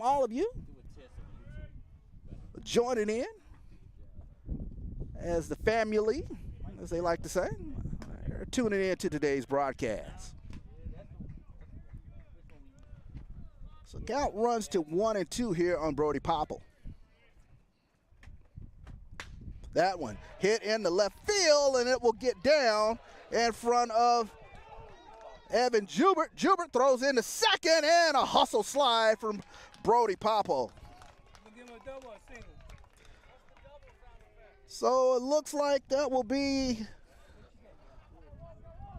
all of you joining in as the family, as they like to say, are tuning in to today's broadcast. So count runs to 1-2 here on Brody Popple. That one hit in the left field, and it will get down in front of Evan Jubert. Jubert throws in the second, and a hustle slide from Brody Popple. So it looks like that will be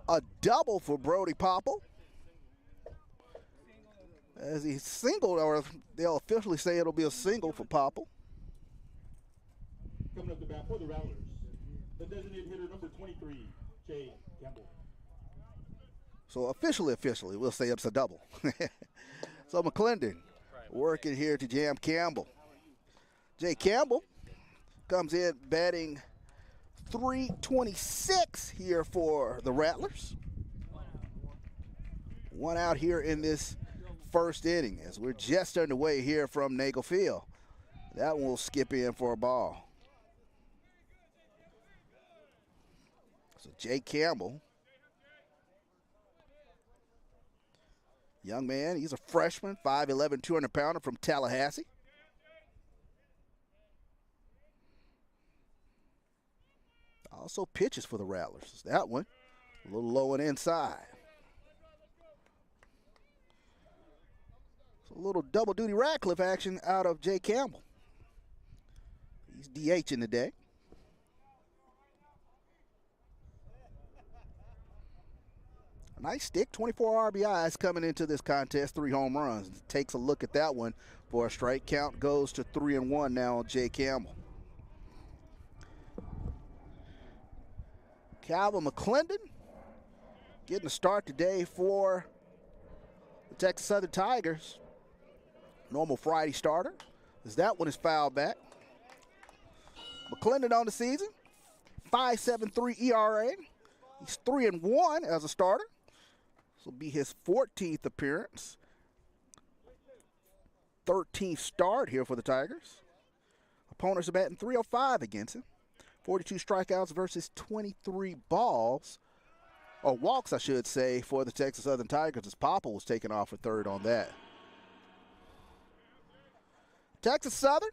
a double for Brody Popple, as he singled, or they'll officially say it'll be a single for Popple. Coming up to bat for the Rattlers, the designated hitter number 23, Jay Campbell. So officially, we'll say it's a double. So McClendon working here to jam Campbell. Jay Campbell comes in batting .326 here for the Rattlers. One out here in this first inning as we're just underway here from Nagel Field. That one will skip in for a ball. So Jay Campbell, young man, he's a freshman, 5'11", 200-pounder from Tallahassee. Also pitches for the Rattlers. That one, a little low and inside. So a little double-duty Radcliffe action out of Jay Campbell. He's DHing today. A nice stick, 24 RBIs coming into this contest, 3 home runs. Takes a look at that one for a strike. Count goes to 3-1 now on Jay Campbell. Calvin McClendon getting a start today for the Texas Southern Tigers. Normal Friday starter, as that one is fouled back. McClendon on the season, 5.73 ERA. He's 3-1 as a starter. This will be his 14th appearance. 13th start here for the Tigers. Opponents are batting .305 against him. 42 strikeouts versus 23 balls, or walks, I should say, for the Texas Southern Tigers, as Popple was taken off for third on that. Texas Southern,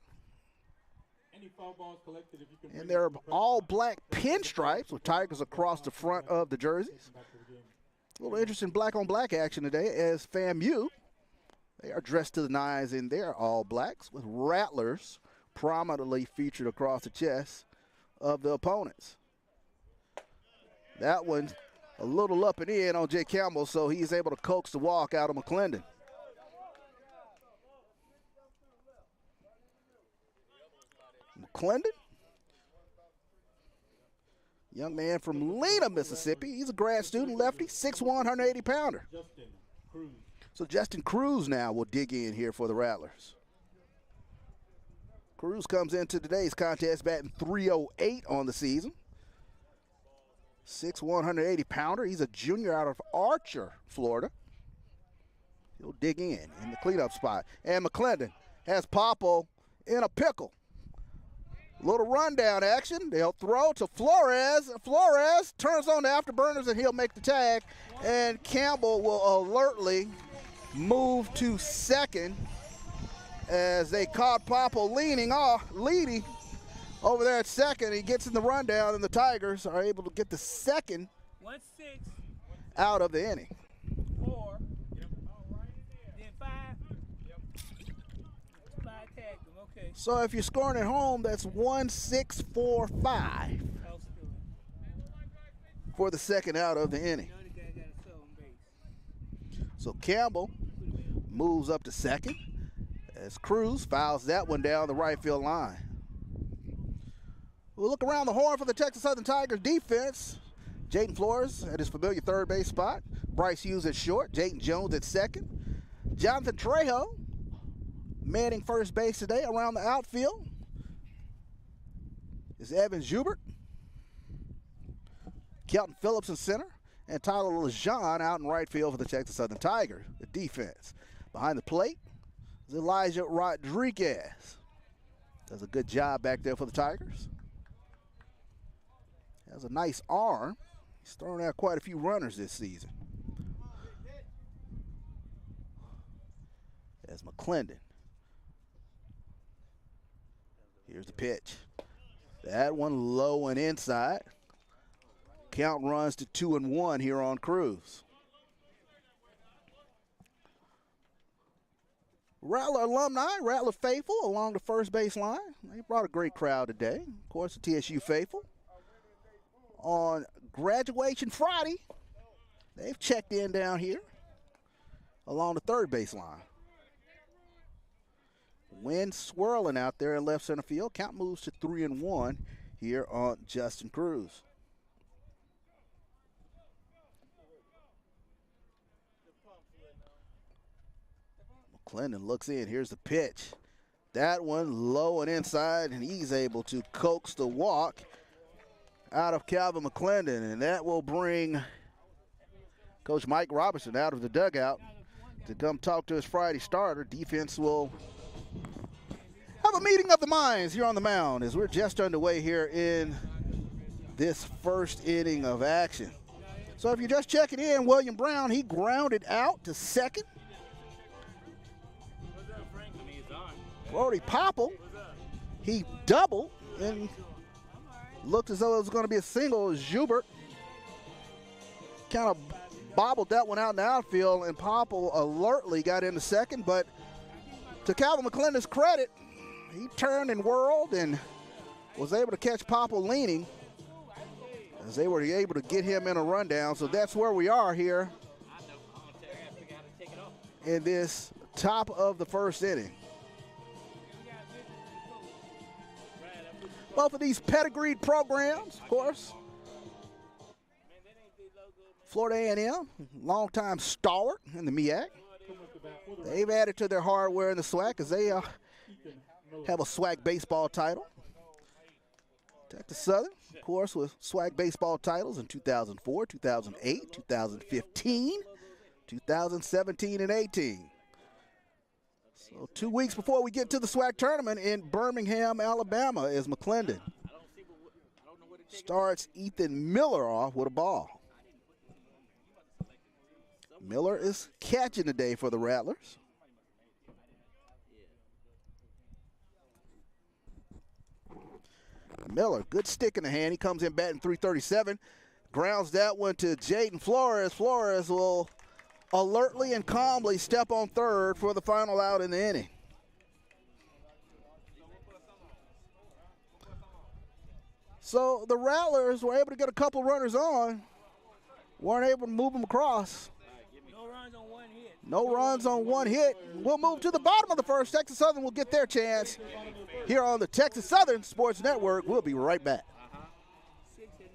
Any foul balls collected, if you can and they're all black pinstripes with Tigers across the front of the jerseys. A little interesting black on black action today, as FAMU, they are dressed to the nines in their all blacks, with Rattlers prominently featured across the chest of the opponents. That one a little up and in on Jay Campbell, so he's able to coax the walk out of McClendon. McClendon, young man from Lena, Mississippi. He's a grad student, lefty, 6'1", 180-pounder. Justin Cruz. So Justin Cruz now will dig in here for the Rattlers. Cruz comes into today's contest batting .308 on the season. 6'1", 180-pounder. He's a junior out of Archer, Florida. He'll dig in the cleanup spot. And McClendon has Popple in a pickle. Little rundown action. They'll throw to Flores. Flores turns on the afterburners, and he'll make the tag. And Campbell will alertly move to second, as they caught Popple leading over there at second. He gets in the rundown, and the Tigers are able to get the second 1-6 out of the inning. 4, then 5. 5 tagged him, okay. So if you're scoring at home, that's 1-6-4-5 for the second out of the inning. The other guy got a stolen base. So Campbell moves up to second, as Cruz fouls that one down the right field line. We'll look around the horn for the Texas Southern Tigers defense. Jaden Flores at his familiar third base spot. Bryce Hughes at short. Jayden Jones at second. Jonathan Trejo manning first base today. Around the outfield is Evan Jubert. Kelton Phillips in center. And Tyler Lejean out in right field for the Texas Southern Tigers, the defense. Behind the plate, Elijah Rodriguez. Does a good job back there for the Tigers. Has a nice arm. He's thrown out quite a few runners this season. As McClendon. Here's the pitch. That one low and inside. Count runs to 2-1 here on Cruz. Rattler alumni, Rattler faithful along the first base line. They brought a great crowd today. Of course, the TSU faithful. On graduation Friday, they've checked in down here along the third base line. Wind swirling out there in left center field. Count moves to 3-1 here on Justin Cruz. McClendon looks in. Here's the pitch. That one low and inside, and he's able to coax the walk out of Calvin McClendon, and that will bring Coach Mike Robertson out of the dugout to come talk to his Friday starter. Defense will have a meeting of the minds here on the mound as we're just underway here in this first inning of action. So if you're just checking in, William Brown, he grounded out to second. Brody Popple, he doubled and looked as though it was going to be a single. Schubert kind of bobbled that one out in the outfield, and Popple alertly got into second. But to Calvin McClendon's credit, he turned and whirled and was able to catch Popple leaning as they were able to get him in a rundown. So that's where we are here in this top of the first inning. Both of these pedigreed programs, of course. Florida A&M, longtime stalwart in the MEAC. They've added to their hardware in the SWAC as they have a SWAC baseball title. Texas Southern, of course, with SWAC baseball titles in 2004, 2008, 2015, 2017, and 18. So 2 weeks before we get to the SWAC tournament in Birmingham, Alabama, is McClendon. Starts Ethan Miller off with a ball. Miller is catching today for the Rattlers. Miller, good stick in the hand. He comes in batting .337. Grounds that one to Jaden Flores. Flores will alertly and calmly step on third for the final out in the inning. So the Rattlers were able to get a couple runners on, weren't able to move them across. No runs on one hit. No runs on one hit. We'll move to the bottom of the first. Texas Southern will get their chance here on the Texas Southern Sports Network. We'll be right back. 6 and 9.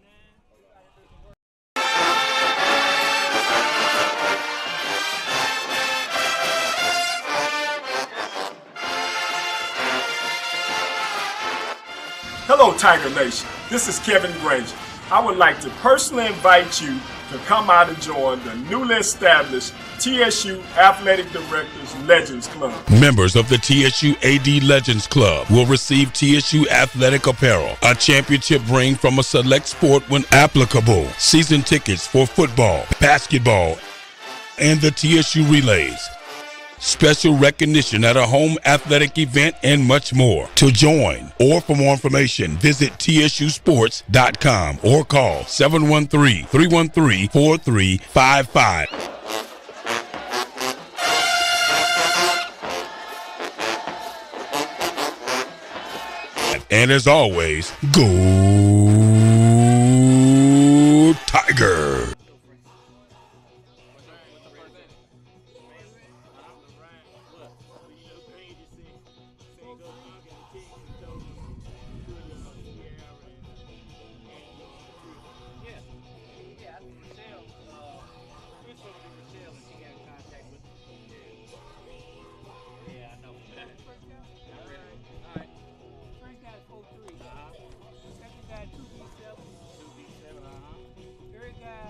Hello, Tiger Nation. This is Kevin Granger. I would like to personally invite you to come out and join the newly established TSU Athletic Directors Legends Club. Members of the TSU AD Legends Club will receive TSU athletic apparel, a championship ring from a select sport when applicable, season tickets for football, basketball, and the TSU Relays, special recognition at a home athletic event, and much more. To join or for more information, visit tsusports.com or call 713-313-4355. And as always, go Tiger! First guy 4-3. Second guy 2B7. Third guy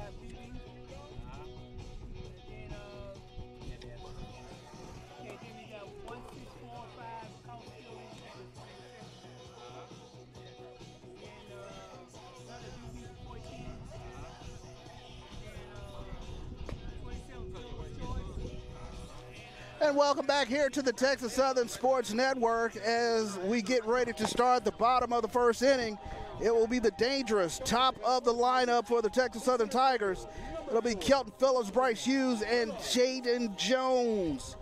And welcome back here to the Texas Southern Sports Network as we get ready to start the bottom of the first inning. It will be the dangerous top of the lineup for the Texas Southern Tigers. It'll be Kelton Phillips, Bryce Hughes, and Jaden Jones.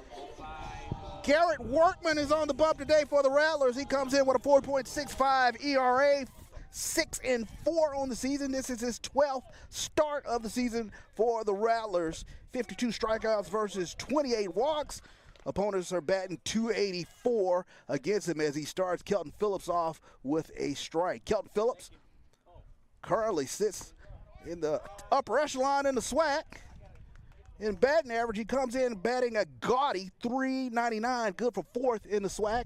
Garrett Workman is on the bump today for the Rattlers. He comes in with a 4.65 ERA, 6-4 on the season. This is his 12th start of the season for the Rattlers. 52 strikeouts versus 28 walks. Opponents are batting .284 against him as he starts Kelton Phillips off with a strike. Kelton Phillips currently sits in the upper echelon in the SWAC. In batting average, he comes in batting a gaudy .399, good for fourth in the SWAC.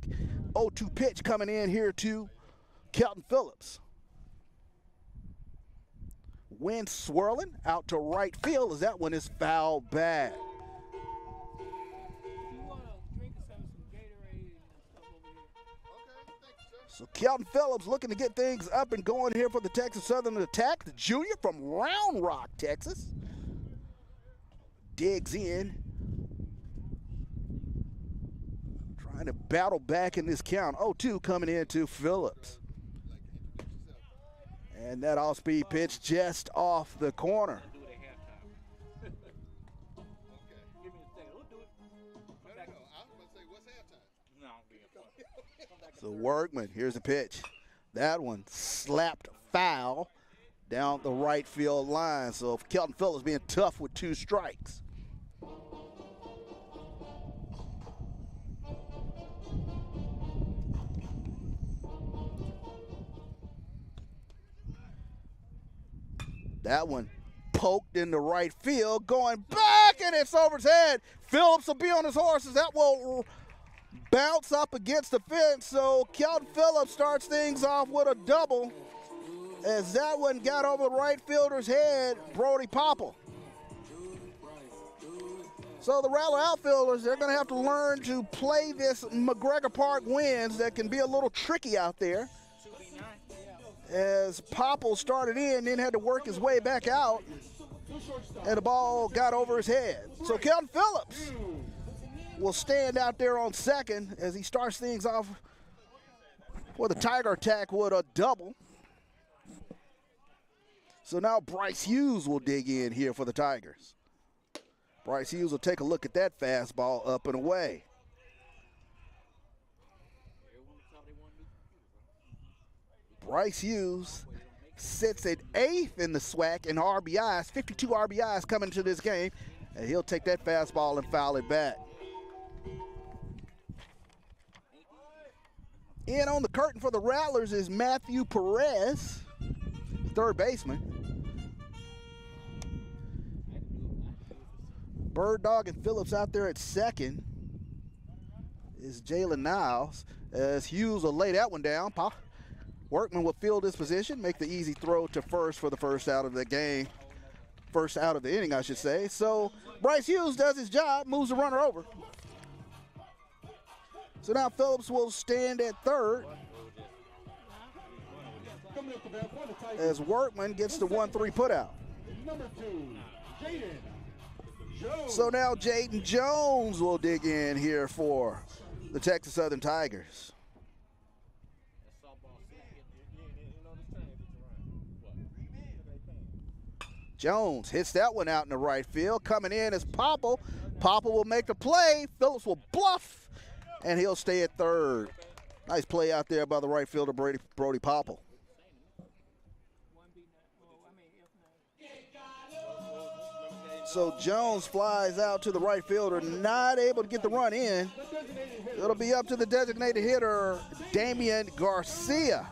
0-2 pitch coming in here to Kelton Phillips. Wind swirling out to right field as that one is foul back. So Kelton Phillips looking to get things up and going here for the Texas Southern attack. The junior from Round Rock, Texas. Digs in. Trying to battle back in this count. 0-2 coming into Phillips. And that off-speed pitch just off the corner. So Workman, here's the pitch. That one slapped foul down the right field line. So Kelton Phillips being tough with 2 strikes. That one poked into right field, going back, and it's over his head. Phillips will be on his horses. That will bounce up against the fence, so Kelton Phillips starts things off with a double as that one got over the right fielder's head, Brody Popple. So the Rattler outfielders, they're going to have to learn to play this McGregor Park winds that can be a little tricky out there. As Popple started in, then had to work his way back out, and the ball got over his head. So Kelton Phillips will stand out there on second as he starts things off with a Tiger attack with a double. So now Bryce Hughes will dig in here for the Tigers. Bryce Hughes will take a look at that fastball up and away. Bryce Hughes sits at 8th in the SWAC in RBIs, 52 RBIs coming to this game, and he'll take that fastball and foul it back. In on the curtain for the Rattlers is Matthew Perez, third baseman. Bird Dog and Phillips out there at second is Jalen Niles, as Hughes will lay that one down. Workman will field his position, make the easy throw to first for the first out of the game. First out of the inning, I should say. So Bryce Hughes does his job, moves the runner over. So now Phillips will stand at third as Workman gets the 1-3 putout. So now Jaden Jones will dig in here for the Texas Southern Tigers. Jones hits that one out in the right field. Coming in is Popple. Popple will make the play. Phillips will bluff, and he'll stay at third. Nice play out there by the right fielder, Brody Popple. So Jones flies out to the right fielder, not able to get the run in. It'll be up to the designated hitter, Damian Garcia.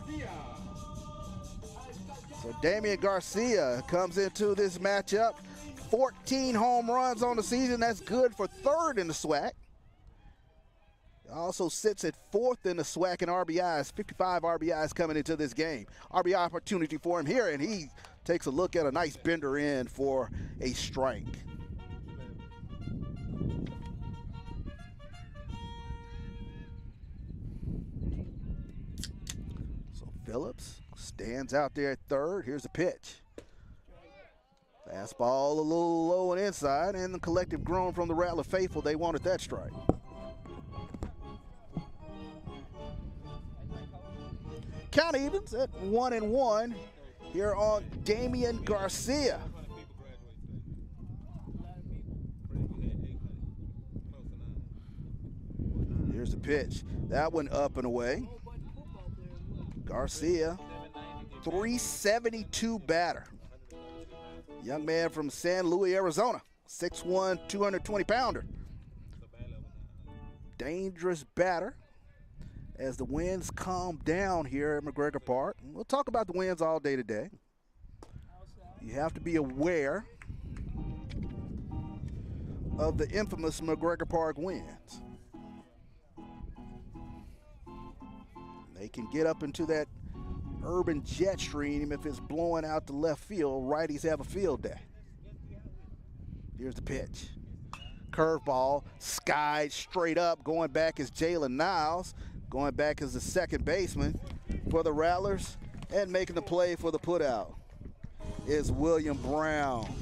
So Damian Garcia comes into this matchup. 14 home runs on the season. That's good for third in the SWAC. Also sits at 4th in the SWAC in RBIs. 55 RBIs coming into this game. RBI opportunity for him here, and he takes a look at a nice bender in for a strike. So Phillips stands out there at third. Here's the pitch. Fastball a little low and inside, and the collective groan from the Rattler faithful. They wanted that strike. count evens at 1-1 here on Damian Garcia. Here's the pitch. That one up and away. Garcia, 372 batter. Young man from San Luis, Arizona, 6'1", 220-pounder. Dangerous batter as the winds calm down here at McGregor Park. We'll talk about the winds all day today. You have to be aware of the infamous McGregor Park winds. They can get up into that urban jet stream if it's blowing out to left field. Righties have a field day. Here's the pitch. Curveball, skied straight up. Going back is Jalen Niles. Going back is the second baseman for the Rattlers. And making the play for the putout is William Brown.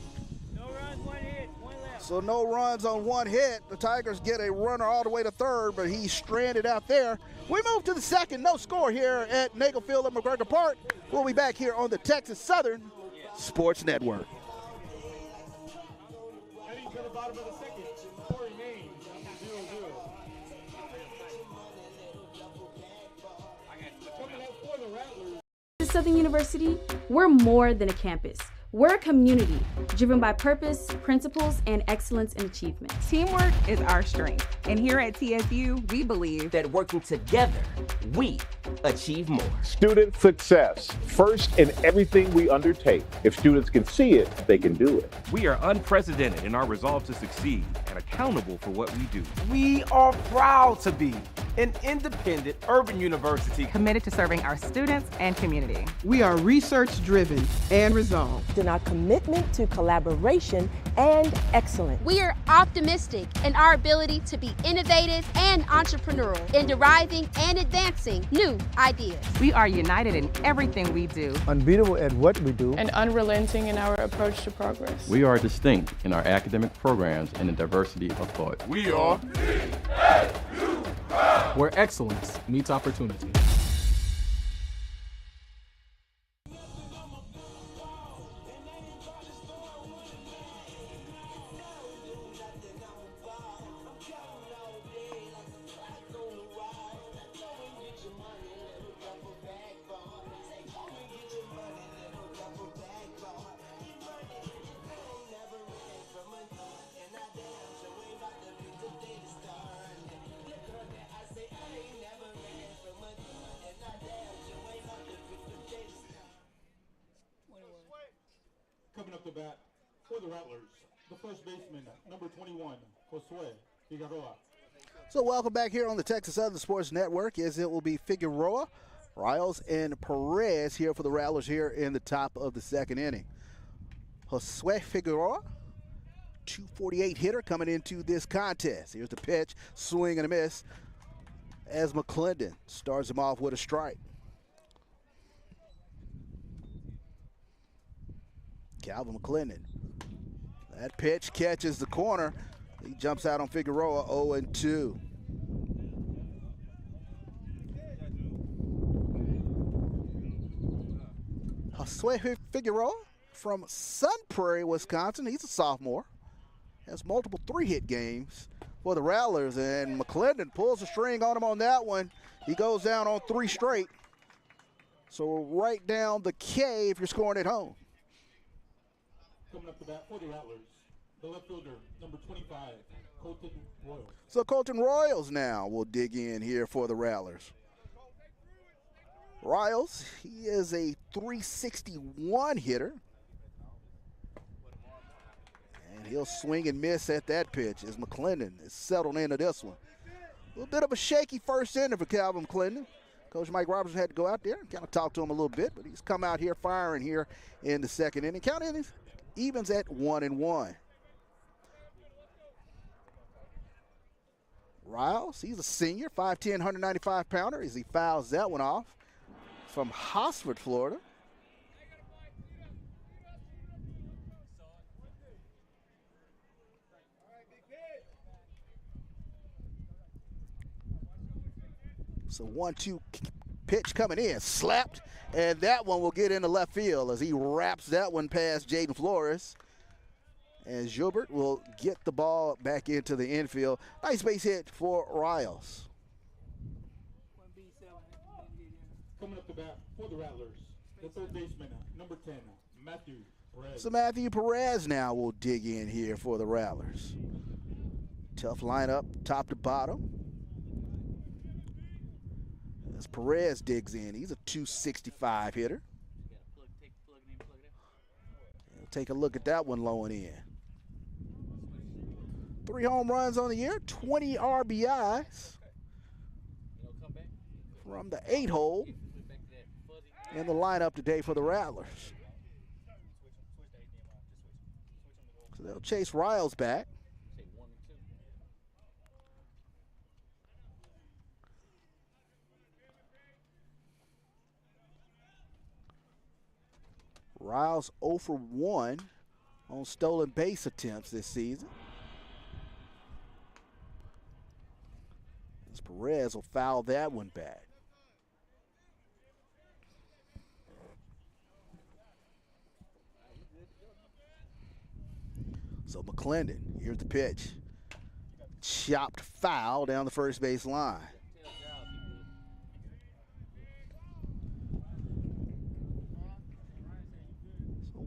No runs, 1 hit, 1 left. So no runs on 1 hit. The Tigers get a runner all the way to third, but he's stranded out there. We move to the second. No score here at Nagel Field at McGregor Park. We'll be back here on the Texas Southern Sports Network. Heading to the bottom of the second. Score remains 0-0. Coming up for the Rattlers. At Southern University, we're more than a campus. We're a community driven by purpose, principles, and excellence in achievement. Teamwork is our strength. And here at TSU, we believe that working together, we achieve more. Student success, first in everything we undertake. If students can see it, they can do it. We are unprecedented in our resolve to succeed and accountable for what we do. We are proud to be an independent urban university committed to serving our students and community. We are research-driven and resolved in our commitment to collaboration and excellence. We are optimistic in our ability to be innovative and entrepreneurial in deriving and advancing new ideas. We are united in everything we do, unbeatable at what we do, and unrelenting in our approach to progress. We are distinct in our academic programs and the diversity of thought. We are where excellence meets opportunity. Coming up to bat for the Rattlers, the first baseman, number 21, Josue Figueroa. So welcome back here on the Texas Southern Sports Network, as it will be Figueroa, Riles, and Perez here for the Rattlers here in the top of the second inning. Josue Figueroa, 248 hitter coming into this contest. Here's the pitch, swing and a miss, as McClendon starts him off with a strike. Calvin McClendon. That pitch catches the corner. He jumps out on Figueroa, 0-2. Josue Figueroa from Sun Prairie, Wisconsin. He's a sophomore. Has multiple 3-hit games for the Rattlers, and McClendon pulls the string on him on that one. He goes down on 3 straight. So right down the K if you're scoring at home. Coming up to bat for the Rattlers, the left fielder, number 25, Colton Royals. So Colton Royals now will dig in here for the Rattlers. Royals, he is a 361 hitter. And he'll swing and miss at that pitch as McClendon is settled into this one. A little bit of a shaky first inning for Calvin McClendon. Coach Mike Robertson had to go out there and kind of talk to him a little bit, but he's come out here firing here in the second inning. Count innings evens at 1-1. Riles, he's a senior, 5'10", 195-pounder, as he fouls that one off from Hosford, Florida. So 1-2 Pitch coming in, slapped, and that one will get into left field as he wraps that one past Jaden Flores. And Gilbert will get the ball back into the infield. Nice base hit for Riles. Coming up to bat for the Rattlers, the third baseman, number 10, Matthew Perez. So Matthew Perez now will dig in here for the Rattlers. Tough lineup, top to bottom. As Perez digs in, he's a .265 hitter. We'll take a look at that one low and in. 3 home runs on the year, 20 RBIs from the 8-hole in the lineup today for the Rattlers. So they'll chase Riles back. Riles 0 for 1 on stolen base attempts this season. As Perez will foul that one back. So McClendon, here's the pitch. Chopped foul down the first base line.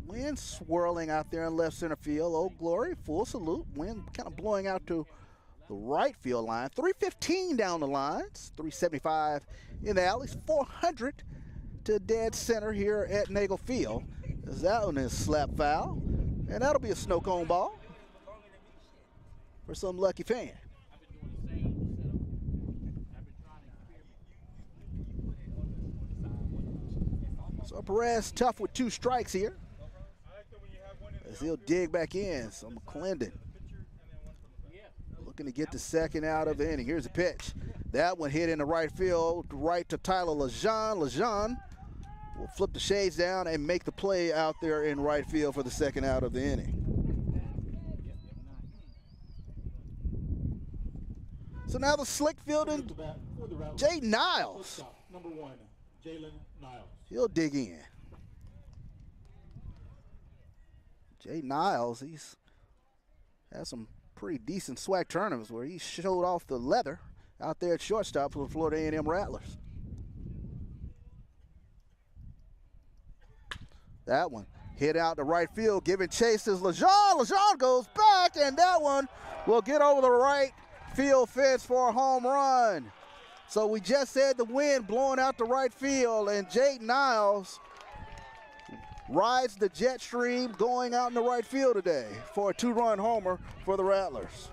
Wind swirling out there in left center field. Old Glory, full salute. Wind kind of blowing out to the right field line. 315 down the lines. 375 in the alleys. 400 to dead center here at Nagel Field. As that one is slap foul. And that'll be a snow cone ball for some lucky fan. So Perez tough with 2 strikes here. As he'll dig back in. So McClendon looking to get the second out of the inning. Here's a pitch. That one hit in the right field, right to Tyler Lejeune. Lejeune will flip the shades down and make the play out there in right field for the second out of the inning. So now the slick fielding Jay Niles. Number 1, Jalen Niles. He'll dig in. Jay Niles, he's had some pretty decent SWAC tournaments where he showed off the leather out there at shortstop for the Florida A&M Rattlers. That one hit out to right field, giving chase to Lejeune. Lejeune goes back, and that one will get over the right field fence for a home run. So we just said the wind blowing out to right field, and Jay Niles rides the jet stream going out in the right field today for a 2-run homer for the Rattlers.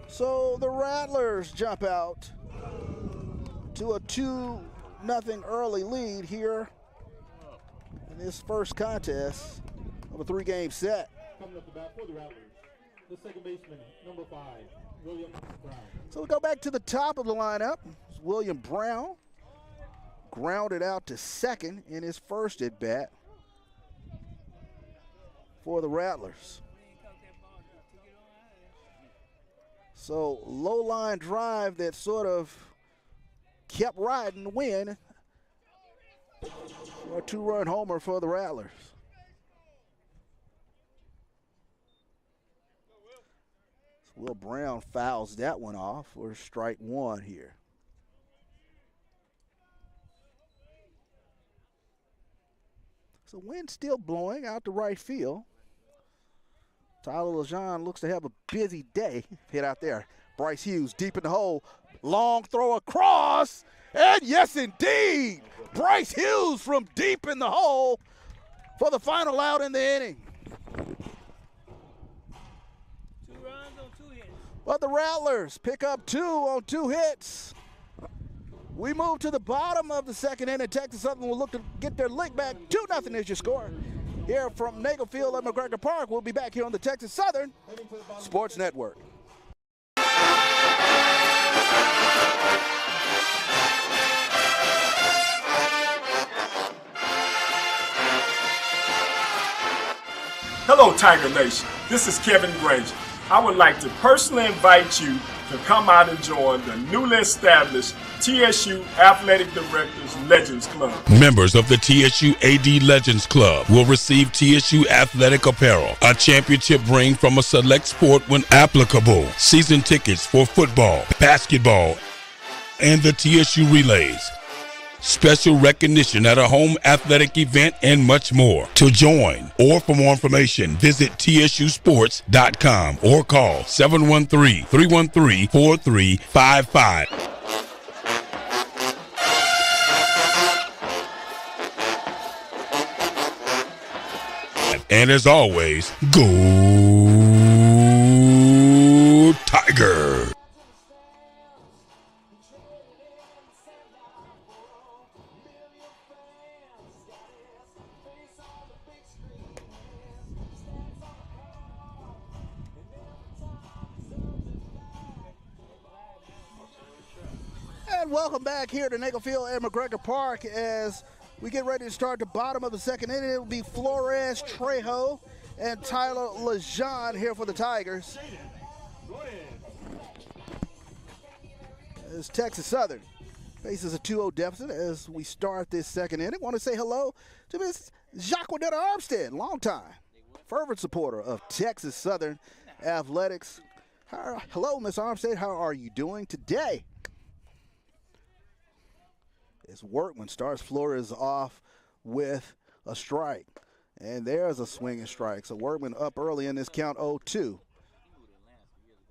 So the Rattlers jump out to a 2-0 early lead here in this first contest of a 3-game set. Coming up the bat for the Rattlers, the second baseman, number 5, William Brown. So we go back to the top of the lineup. It's William Brown. Grounded out to second in his first at bat for the Rattlers. So low line drive that sort of kept riding the win for a 2-run homer for the Rattlers. So Will Brown fouls that one off for strike 1 here. So wind still blowing out to right field. Tyler Lejeune looks to have a busy day. Hit out there. Bryce Hughes deep in the hole. Long throw across. And yes, indeed. Bryce Hughes from deep in the hole for the final out in the inning. 2 runs on 2 hits. But the Rattlers pick up 2 on 2 hits. We move to the bottom of the second inning. Texas Southern will look to get their lick back. 2-0 is your score. Here from Nagel Field at McGregor Park. We'll be back here on the Texas Southern Sports Network. Hello, Tiger Nation. This is Kevin Granger. I would like to personally invite you to come out and join the newly established TSU Athletic Directors Legends Club. Members of the TSU AD Legends Club will receive TSU athletic apparel, a championship ring from a select sport when applicable, season tickets for football, basketball, and the TSU Relays, special recognition at a home athletic event, and much more. To join or for more information, visit tsusports.com or call 713-313-4355. And as always, go Tiger! And welcome back here to Nagel Field at McGregor Park as we get ready to start the bottom of the second inning. It will be Flores, Trejo, and Tyler Lejean here for the Tigers. As Texas Southern faces a 2-0 deficit as we start this second inning. I want to say hello to Miss Jacqueline Armstead, longtime fervent supporter of Texas Southern Athletics. Hello, Miss Armstead. How are you doing today? As Workman starts Flores off with a strike. And there's a swinging strike. So Workman up early in this count 0-2.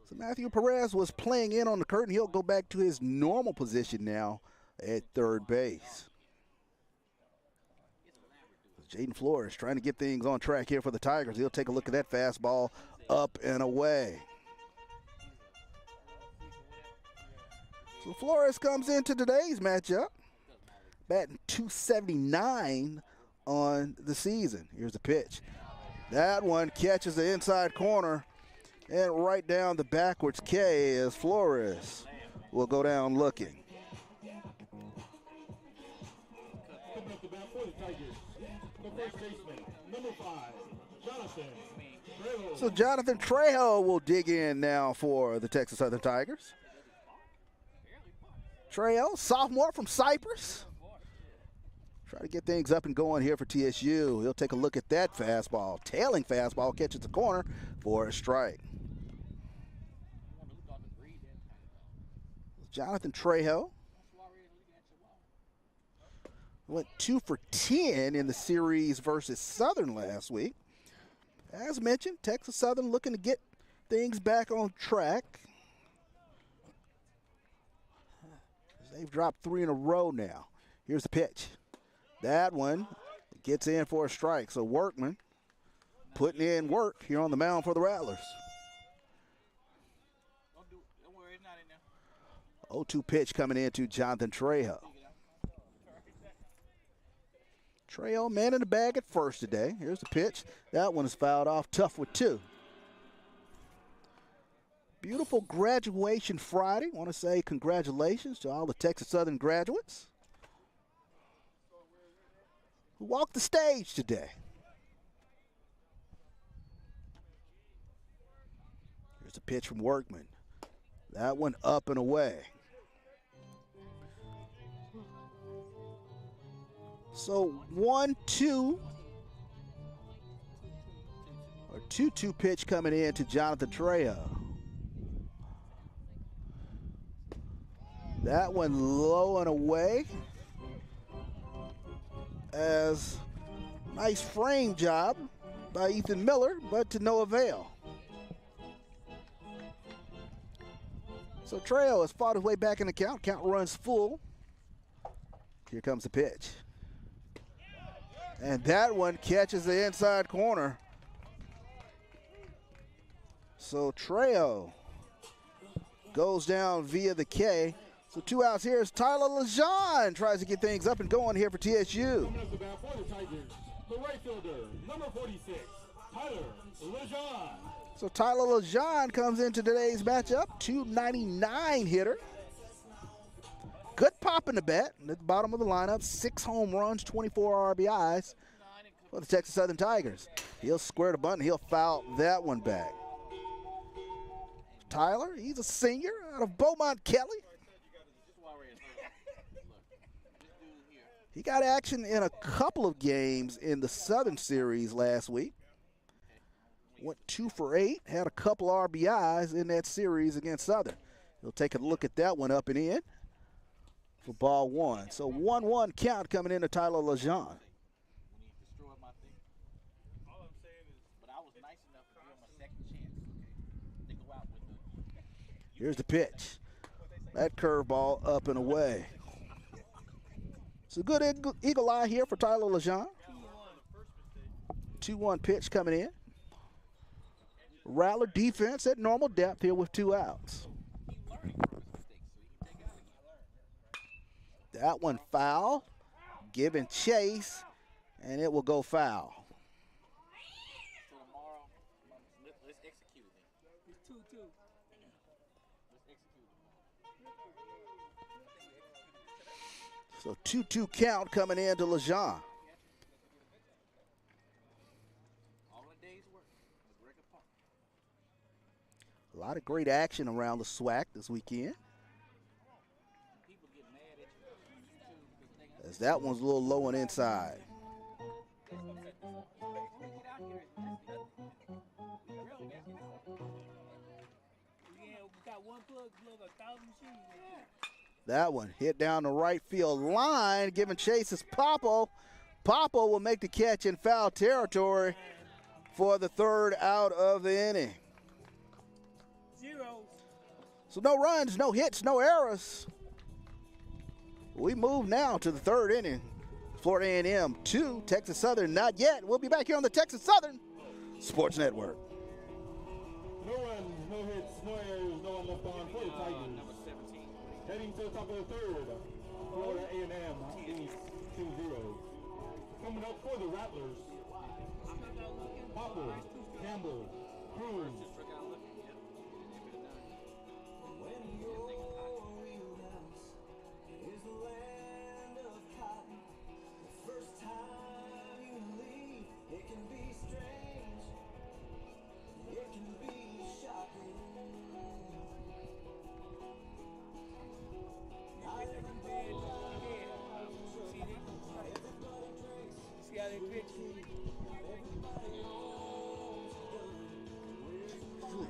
So Matthew Perez was playing in on the curtain. He'll go back to his normal position now at third base. Jaden Flores trying to get things on track here for the Tigers. He'll take a look at that fastball up and away. So Flores comes into today's matchup batting .279 on the season. Here's the pitch. That one catches the inside corner and right down the backwards K as Flores will go down looking. Coming up the bat for the Tigers, the first baseman, number 5, Jonathan Trejo. So Jonathan Trejo will dig in now for the Texas Southern Tigers. Trejo, sophomore from Cypress. Try to get things up and going here for TSU. He'll take a look at that fastball. Tailing fastball catches the corner for a strike. Jonathan Trejo went 2 for 10 in the series versus Southern last week. As mentioned, Texas Southern looking to get things back on track. They've dropped 3 in a row now. Here's the pitch. That one gets in for a strike. So Workman putting in work here on the mound for the Rattlers. 0-2 pitch coming into Jonathan Trejo. Trejo man in the bag at first today. Here's the pitch. That one is fouled off tough with 2. Beautiful graduation Friday. Want to say congratulations to all the Texas Southern graduates who walked the stage today. Here's a pitch from Workman. That one up and away. So 1-2 or 2-2 pitch coming in to Jonathan Trejo. That one low and away. As nice frame job by Ethan Miller, but to no avail. So Trejo has fought his way back in the count. Count runs full. Here comes the pitch. And that one catches the inside corner. So Trejo goes down via the K. So 2 outs here as Tyler Lejean tries to get things up and going here for TSU. Coming up the bat for the Tigers, the right fielder, number 46, Tyler Lejean. So Tyler Lejean comes into today's matchup, .299 hitter. Good pop in the bat at the bottom of the lineup, 6 home runs, 24 RBIs for the Texas Southern Tigers. He'll square the bunt, he'll foul that one back. Tyler. He's a senior out of Beaumont Kelly. He got action in a couple of games in the Southern Series last week. Went 2 for 8, had a couple RBIs in that series against Southern. He'll take a look at that one up and in for ball 1. So 1-1 count coming into Tyler Lejeune. Here's the pitch. That curveball up and away. It's a good eagle eye here for Tyler Lejeune. 2-1 pitch coming in. Rattler defense at normal depth here with 2 outs. That one foul. Giving chase, and it will go foul. So 2-2 count coming in to Lejeune. A lot of great action around the SWAC this weekend. As that one's a little low and inside. That one hit down the right field line, giving chase is Popo. Popo will make the catch in foul territory for the 3rd out of the inning. So no runs, no hits, no errors. We move now to the 3rd inning. Florida A&M 2, Texas Southern not yet. We'll be back here on the Texas Southern Sports Network. No runs, no hits, no errors, no one left on for the Tigers. Heading to the top of the 3rd, Florida A&M leads 2-0. Coming up for the Rattlers, Popper, Campbell, Cruz.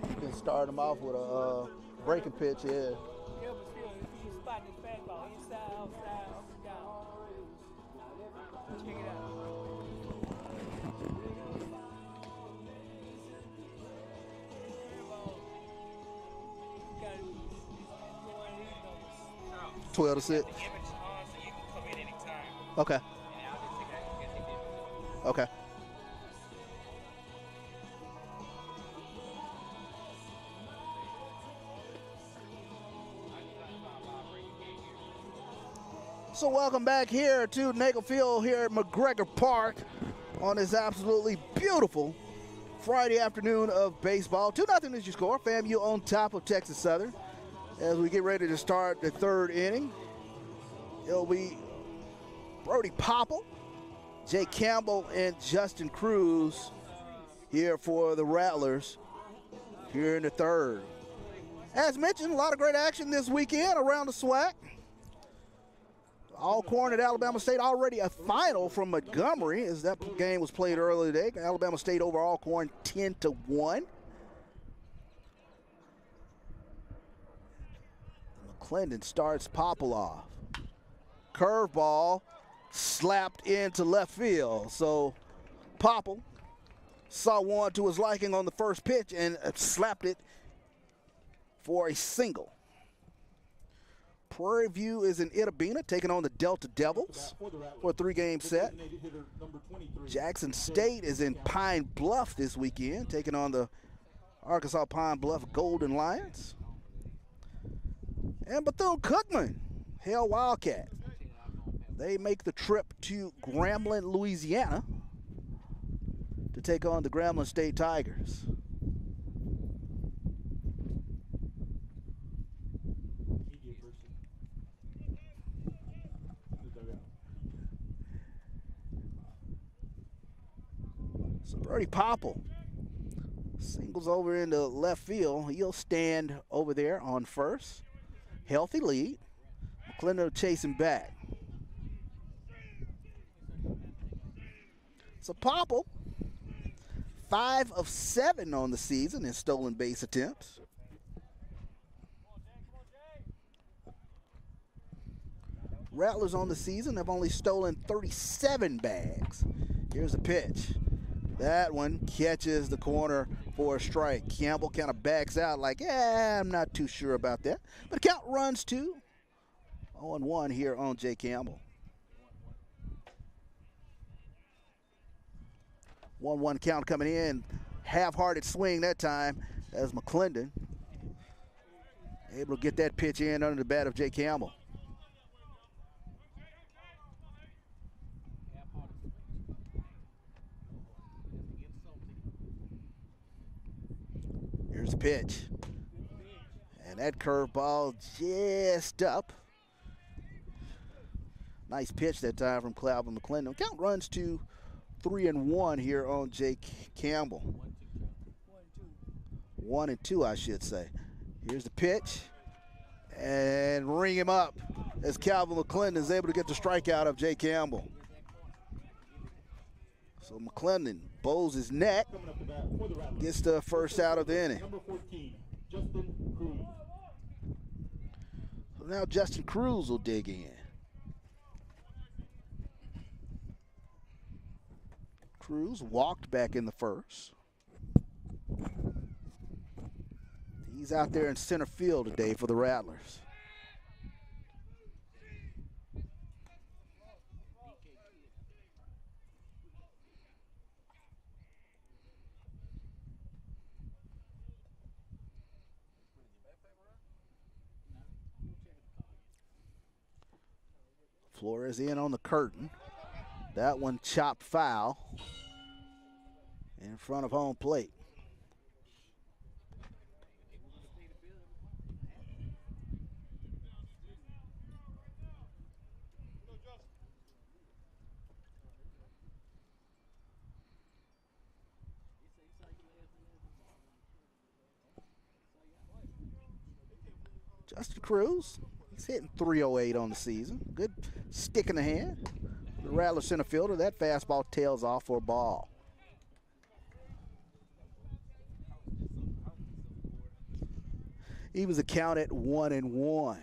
You can start them off with a breaking pitch here. Yeah, but still, if you spot this fastball inside, outside, up and down. Check it out. Twelve to 6. Okay. Okay. So welcome back here to Nagel Field here at McGregor Park on this absolutely beautiful Friday afternoon of baseball. 2-0 is your score. FAMU on top of Texas Southern as we get ready to start the 3rd inning. It'll be Brody Popple, Jay Campbell, and Justin Cruz here for the Rattlers here in the 3rd. As mentioned, a lot of great action this weekend around the SWAC. Alcorn at Alabama State, already a final from Montgomery as that game was played earlier today. Alabama State over Alcorn 10-1. McClendon starts Popple off. Curveball slapped into left field. So Popple saw one to his liking on the first pitch and slapped it for a single. Prairie View is in Itabena taking on the Delta Devils for a 3-game set. Jackson State is in Pine Bluff this weekend taking on the Arkansas Pine Bluff Golden Lions. And Bethune-Cookman, Hale Wildcat. They make the trip to Grambling, Louisiana to take on the Grambling State Tigers. So Brody Popple Singles over into left field. He'll stand over there on first. Healthy lead. McClendon chasing back. So Popple, 5 of 7 on the season in stolen base attempts. Rattlers on the season have only stolen 37 bags. Here's a pitch. That one catches the corner for a strike. Campbell kind of backs out like, I'm not too sure about that. But the count runs to 0-1 here on Jay Campbell. 1-1 count coming in. Half-hearted swing that time as McClendon able to get that pitch in under the bat of Jay Campbell. Here's the pitch. And that curveball just up. Nice pitch that time from Calvin McClendon. Count runs to 3-1 here on Jake Campbell. 1-2, I should say. Here's the pitch. And ring him up as Calvin McClendon is able to get the strikeout of Jake Campbell. So McClendon bows his neck, gets the first out of the inning. Number 14, Justin Cruz. So now Justin Cruz will dig in. Cruz walked back in the first. He's out there in center field today for the Rattlers. Flores in on the curtain. That one chopped foul in front of home plate. Justin Cruz, he's hitting .308 on the season. Good stick in the hand. The Rattler center fielder, that fastball tails off for a ball. He was a count at 1-1.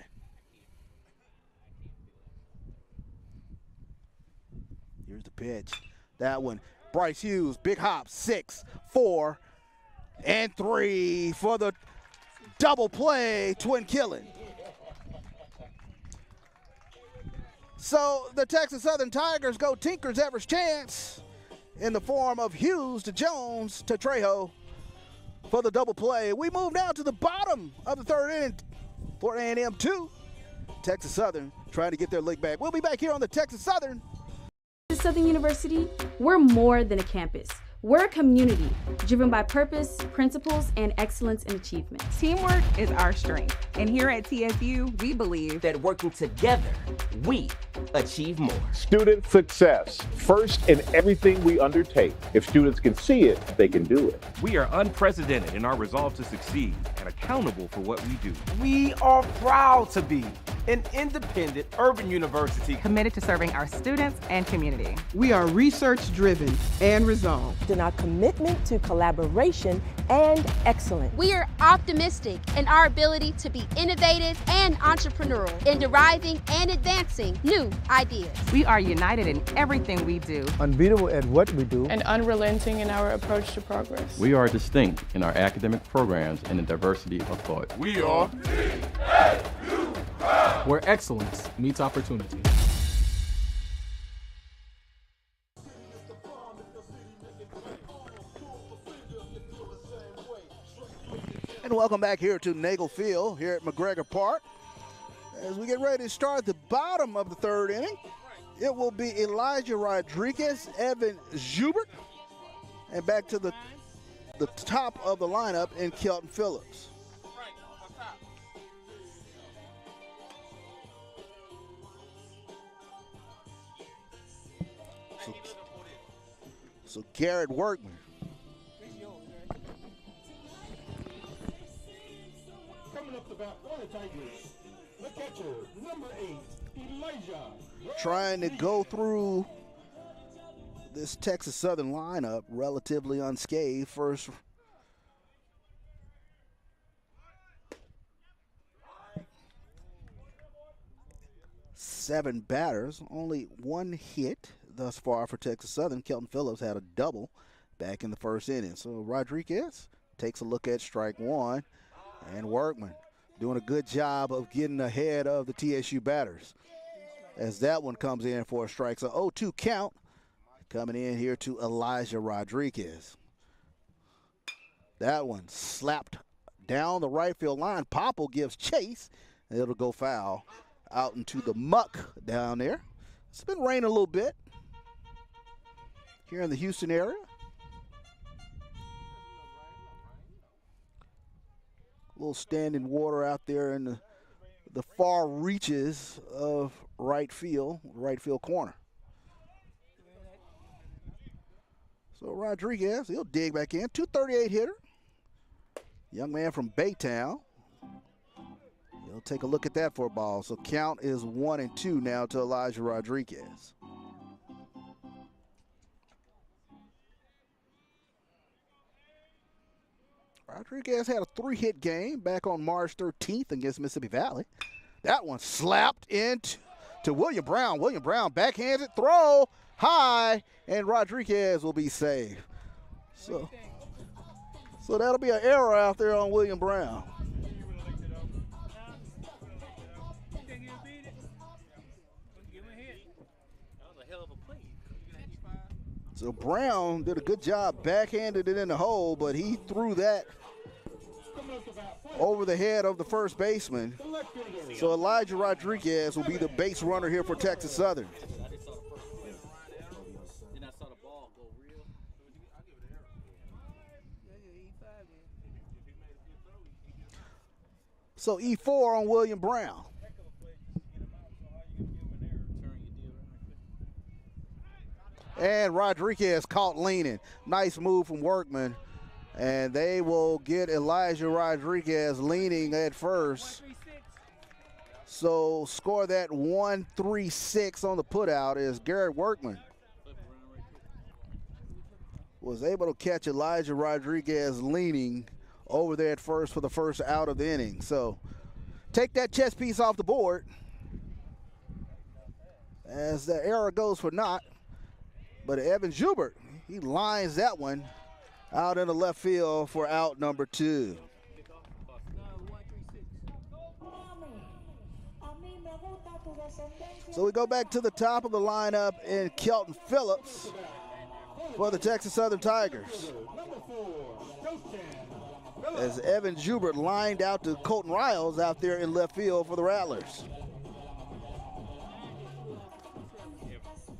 Here's the pitch. That one, Bryce Hughes, big hop, 6, 4, and 3 for the double play, twin killing. So the Texas Southern Tigers go Tinker's Everest chance in the form of Hughes to Jones to Trejo for the double play. We move now to the bottom of the third inning. Florida A&M 2, Texas Southern trying to get their league back. We'll be back here on the Texas Southern. At Southern University, we're more than a campus. We're a community driven by purpose, principles, and excellence in achievement. Teamwork is our strength. And here at TSU, we believe that working together, we achieve more. Student success, first in everything we undertake. If students can see it, they can do it. We are unprecedented in our resolve to succeed and accountable for what we do. We are proud to be an independent urban university committed to serving our students and community. We are research-driven and resolved. In our commitment to collaboration and excellence. We are optimistic in our ability to be innovative and entrepreneurial in deriving and advancing new ideas. We are united in everything we do. Unbeatable at what we do. And unrelenting in our approach to progress. We are distinct in our academic programs and the diversity of thought. We are where excellence meets opportunity. And welcome back here to Nagel Field here at McGregor Park. As we get ready to start the bottom of the third inning, it will be Elijah Rodriguez, Evan Schubert, and back to the top of the lineup in Kelton Phillips. So Garrett Workman up to bat for the Tigers, the catcher, number 8, Elijah. Trying to go through this Texas Southern lineup relatively unscathed. First, seven batters, only one hit thus far for Texas Southern. Kelton Phillips had a double back in the first inning. So Rodriguez takes a look at strike one, and Workman doing a good job of getting ahead of the TSU batters as that one comes in for a strike. So 0-2 count coming in here to Elijah Rodriguez. That one slapped down the right field line. Popple gives chase, and it'll go foul out into the muck down there. It's been raining a little bit here in the Houston area. A little standing water out there in the far reaches of right field corner. So Rodriguez, he'll dig back in. 238 hitter. Young man from Baytown. He'll take a look at that for a ball. So count is 1-2 now to Elijah Rodriguez. Rodriguez had a 3-hit game back on March 13th against Mississippi Valley. That one slapped into William Brown. William Brown backhanded throw high, and Rodriguez will be saved. So that'll be an error out there on William Brown. So Brown did a good job, backhanded it in the hole, but he threw that over the head of the first baseman. So Elijah Rodriguez will be the base runner here for Texas Southern. So E4 on William Brown. And Rodriguez caught leaning. Nice move from Workman. And they will get Elijah Rodriguez leaning at first. So score that 1-3-6 on the putout is Garrett Workman was able to catch Elijah Rodriguez leaning over there at first for the first out of the inning. So take that chess piece off the board as the error goes for naught. But Evan Schubert, he lines that one out in the left field for out number 2. So we go back to the top of the lineup in Kelton Phillips for the Texas Southern Tigers, as Evan Schubert lined out to Colton Riles out there in left field for the Rattlers.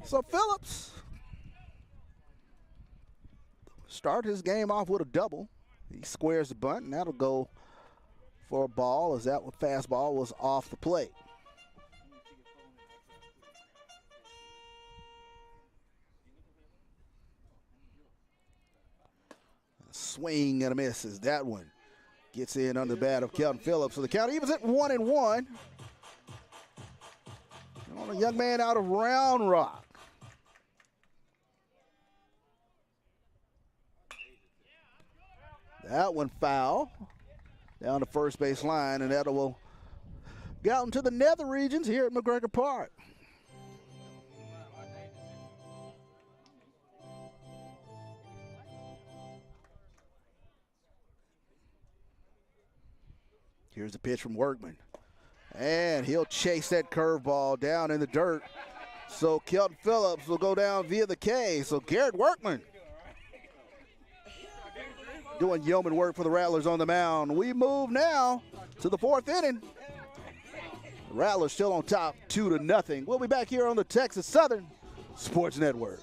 So Phillips start his game off with a double. He squares the bunt, and that'll go for a ball, as that fastball was off the plate. A swing and a miss as that one gets in under the bat of Kelton Phillips. So the count evens at 1-1 on a young man out of Round Rock. That one foul down the first base line, and that will get out into the nether regions here at McGregor Park. Here's the pitch from Workman, and he'll chase that curveball down in the dirt. So Kelton Phillips will go down via the K. So Garrett Workman doing yeoman work for the Rattlers on the mound. We move now to the 4th inning. The Rattlers still on top, 2-0. We'll be back here on the Texas Southern Sports Network.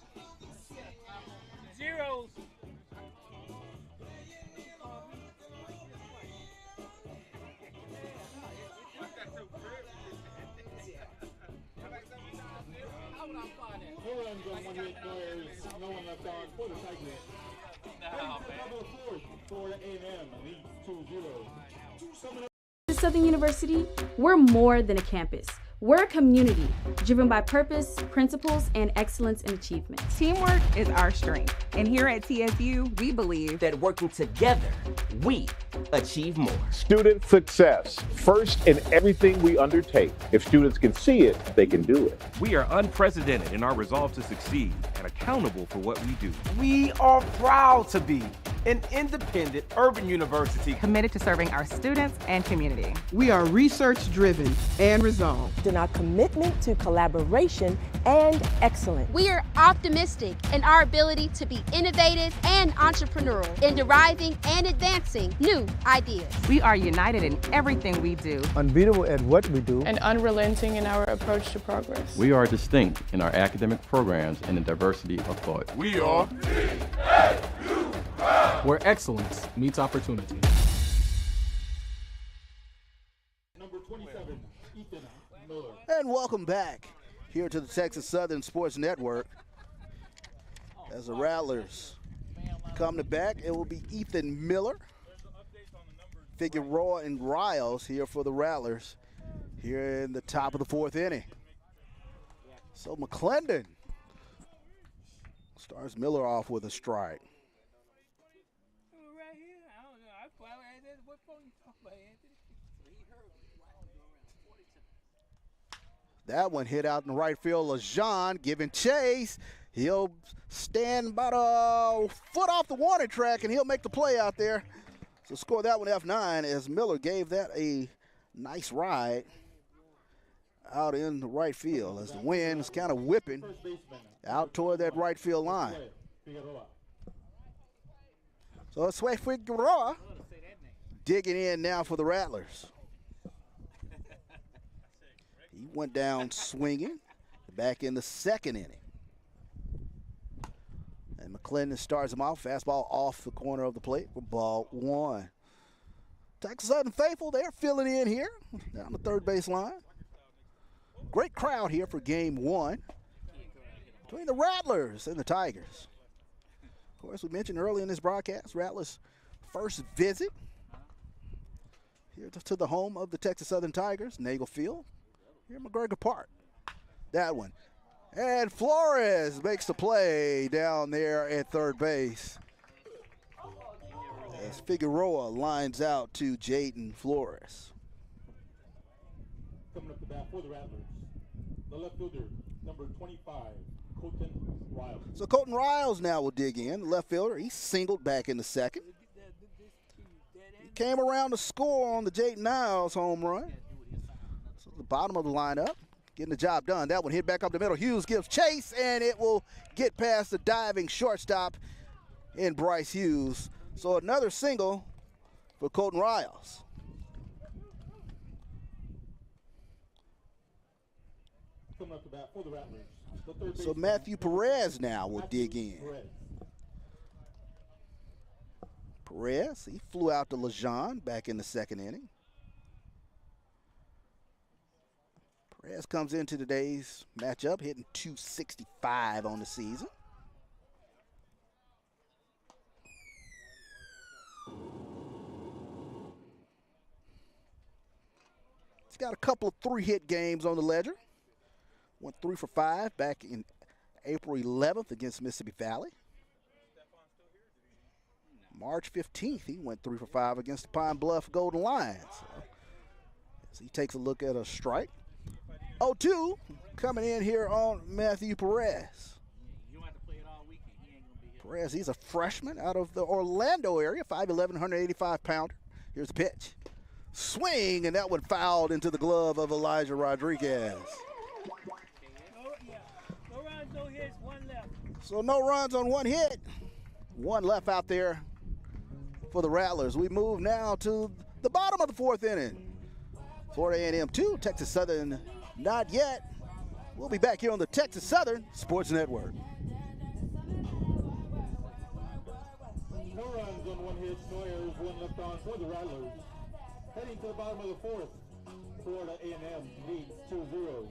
Zeros. No runs on 1 hit, no errors, no one left on for the Tigers. For A&M leads 2-0. Southern University, we're more than a campus. We're a community driven by purpose, principles, and excellence in achievement. Teamwork is our strength. And here at TSU, we believe that working together, we achieve more. Student success, first in everything we undertake. If students can see it, they can do it. We are unprecedented in our resolve to succeed and accountable for what we do. We are proud to be an independent urban university committed to serving our students and community. We are research-driven and resolved in our commitment to collaboration and excellence. We are optimistic in our ability to be innovative and entrepreneurial in deriving and advancing new ideas. We are united in everything we do, unbeatable at what we do, and unrelenting in our approach to progress. We are distinct in our academic programs and the diversity of thought. We are where excellence meets opportunity. Number 27, Ethan Miller. And welcome back here to the Texas Southern Sports Network. As the Rattlers come to back, it will be Ethan Miller, Figueroa, and Riles here for the Rattlers here in the top of the fourth inning. So McClendon starts Miller off with a strike. That one hit out in the right field. LeJean giving chase. He'll stand about a foot off the warning track, and he'll make the play out there. So score that one F9 as Miller gave that a nice ride out in the right field as the wind is kind of whipping out toward that right field line. So it's Figueroa digging in now for the Rattlers. He went down swinging back in the second inning. And McClendon starts him off. Fastball off the corner of the plate for ball one. Texas Southern faithful, they're filling in here down the third base line. Great crowd here for game one between the Rattlers and the Tigers. Of course, we mentioned early in this broadcast, Rattlers' first visit here to the home of the Texas Southern Tigers, Nagel Field, here at McGregor Park. That one. And Flores makes the play down there at third base as Figueroa lines out to Jaden Flores. Coming up to bat for the Rattlers, the left fielder, number 25, Colton Riles. So Colton Riles now will dig in, the left fielder. He singled back in the second. He came around to score on the Jaden Niles home run. So the bottom of the lineup, getting the job done. That one hit back up the middle. Hughes gives chase, and it will get past the diving shortstop in Bryce Hughes. So another single for Colton Riles. Coming up to bat for the Rattlers, the third So Matthew Perez now will dig in. Perez, he flew out to LeJean back in the second inning. Perez comes into today's matchup hitting .265 on the season. He's got a couple of three-hit games on the ledger. Went 3 for 5 back in April 11th against Mississippi Valley. March 15th, he went 3 for 5 against the Pine Bluff Golden Lions. As he takes a look at a strike. 0-2 coming in here on Matthew Perez. Perez, he's a freshman out of the Orlando area, 5'11", 185-pounder. Here's the pitch. Swing, and that one fouled into the glove of Elijah Rodriguez. No runs, no hits, one left. So no runs on one hit. One left out there for the Rattlers. We move now to the bottom of the fourth inning. Florida A&M 2, Texas Southern not yet. We'll be back here on the Texas Southern Sports Network. No runs on one hit, no errors, one left on for the Rattlers. Heading to the bottom of the fourth, Florida A&M leads 2-0.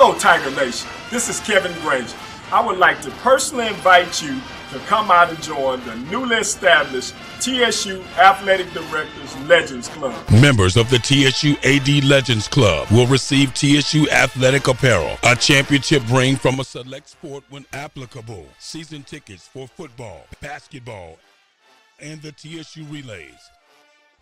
Hello, Tiger Nation. This is Kevin Granger. I would like to personally invite you to come out and join the newly established TSU Athletic Directors Legends Club. Members of the TSU AD Legends Club will receive TSU athletic apparel, a championship ring from a select sport when applicable, season tickets for football, basketball, and the TSU Relays,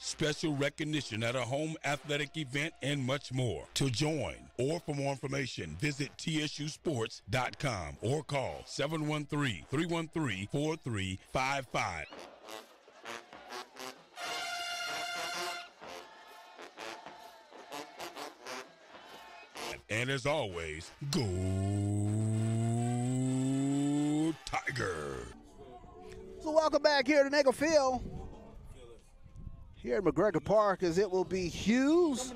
special recognition at a home athletic event, and much more. To join or for more information, visit tsusports.com or call 713-313-4355. And as always, go Tiger! So welcome back here to Nagel Field. Here at McGregor Park, as it will be Hughes,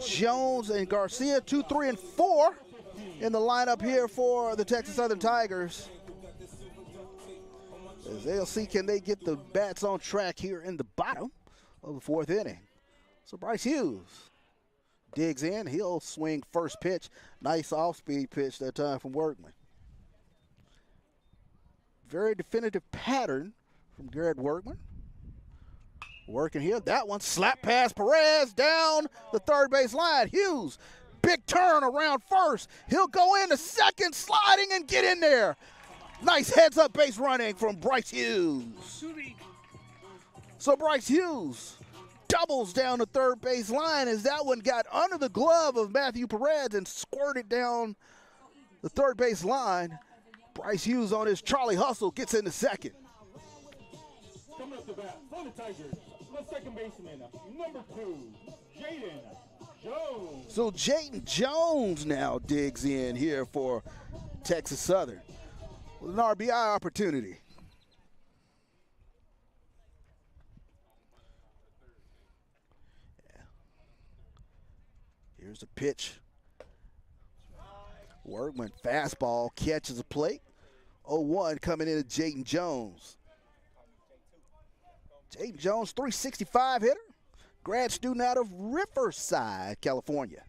Jones, and Garcia, 2, 3, and 4 in the lineup here for the Texas Southern Tigers. As they'll see, can they get the bats on track here in the bottom of the 4th inning. So Bryce Hughes digs in. He'll swing first pitch. Nice off-speed pitch that time from Workman. Very definitive pattern from Garrett Workman. Working here. That one, slap past Perez down the third base line. Hughes, big turn around first. He'll go into second, sliding and get in there. Nice heads-up base running from Bryce Hughes. So Bryce Hughes doubles down the third base line as that one got under the glove of Matthew Perez and squirted down the third base line. Bryce Hughes on his Charlie hustle gets into second. Coming up to bat for the Tigers, the second baseman, number 2, Jaden Jones. So Jaden Jones now digs in here for Texas Southern with an RBI opportunity. Here's the pitch. Workman fastball catches a plate. 0-1 coming in to Jaden Jones. Jaden Jones, 365 hitter. Grad student out of Riverside, California.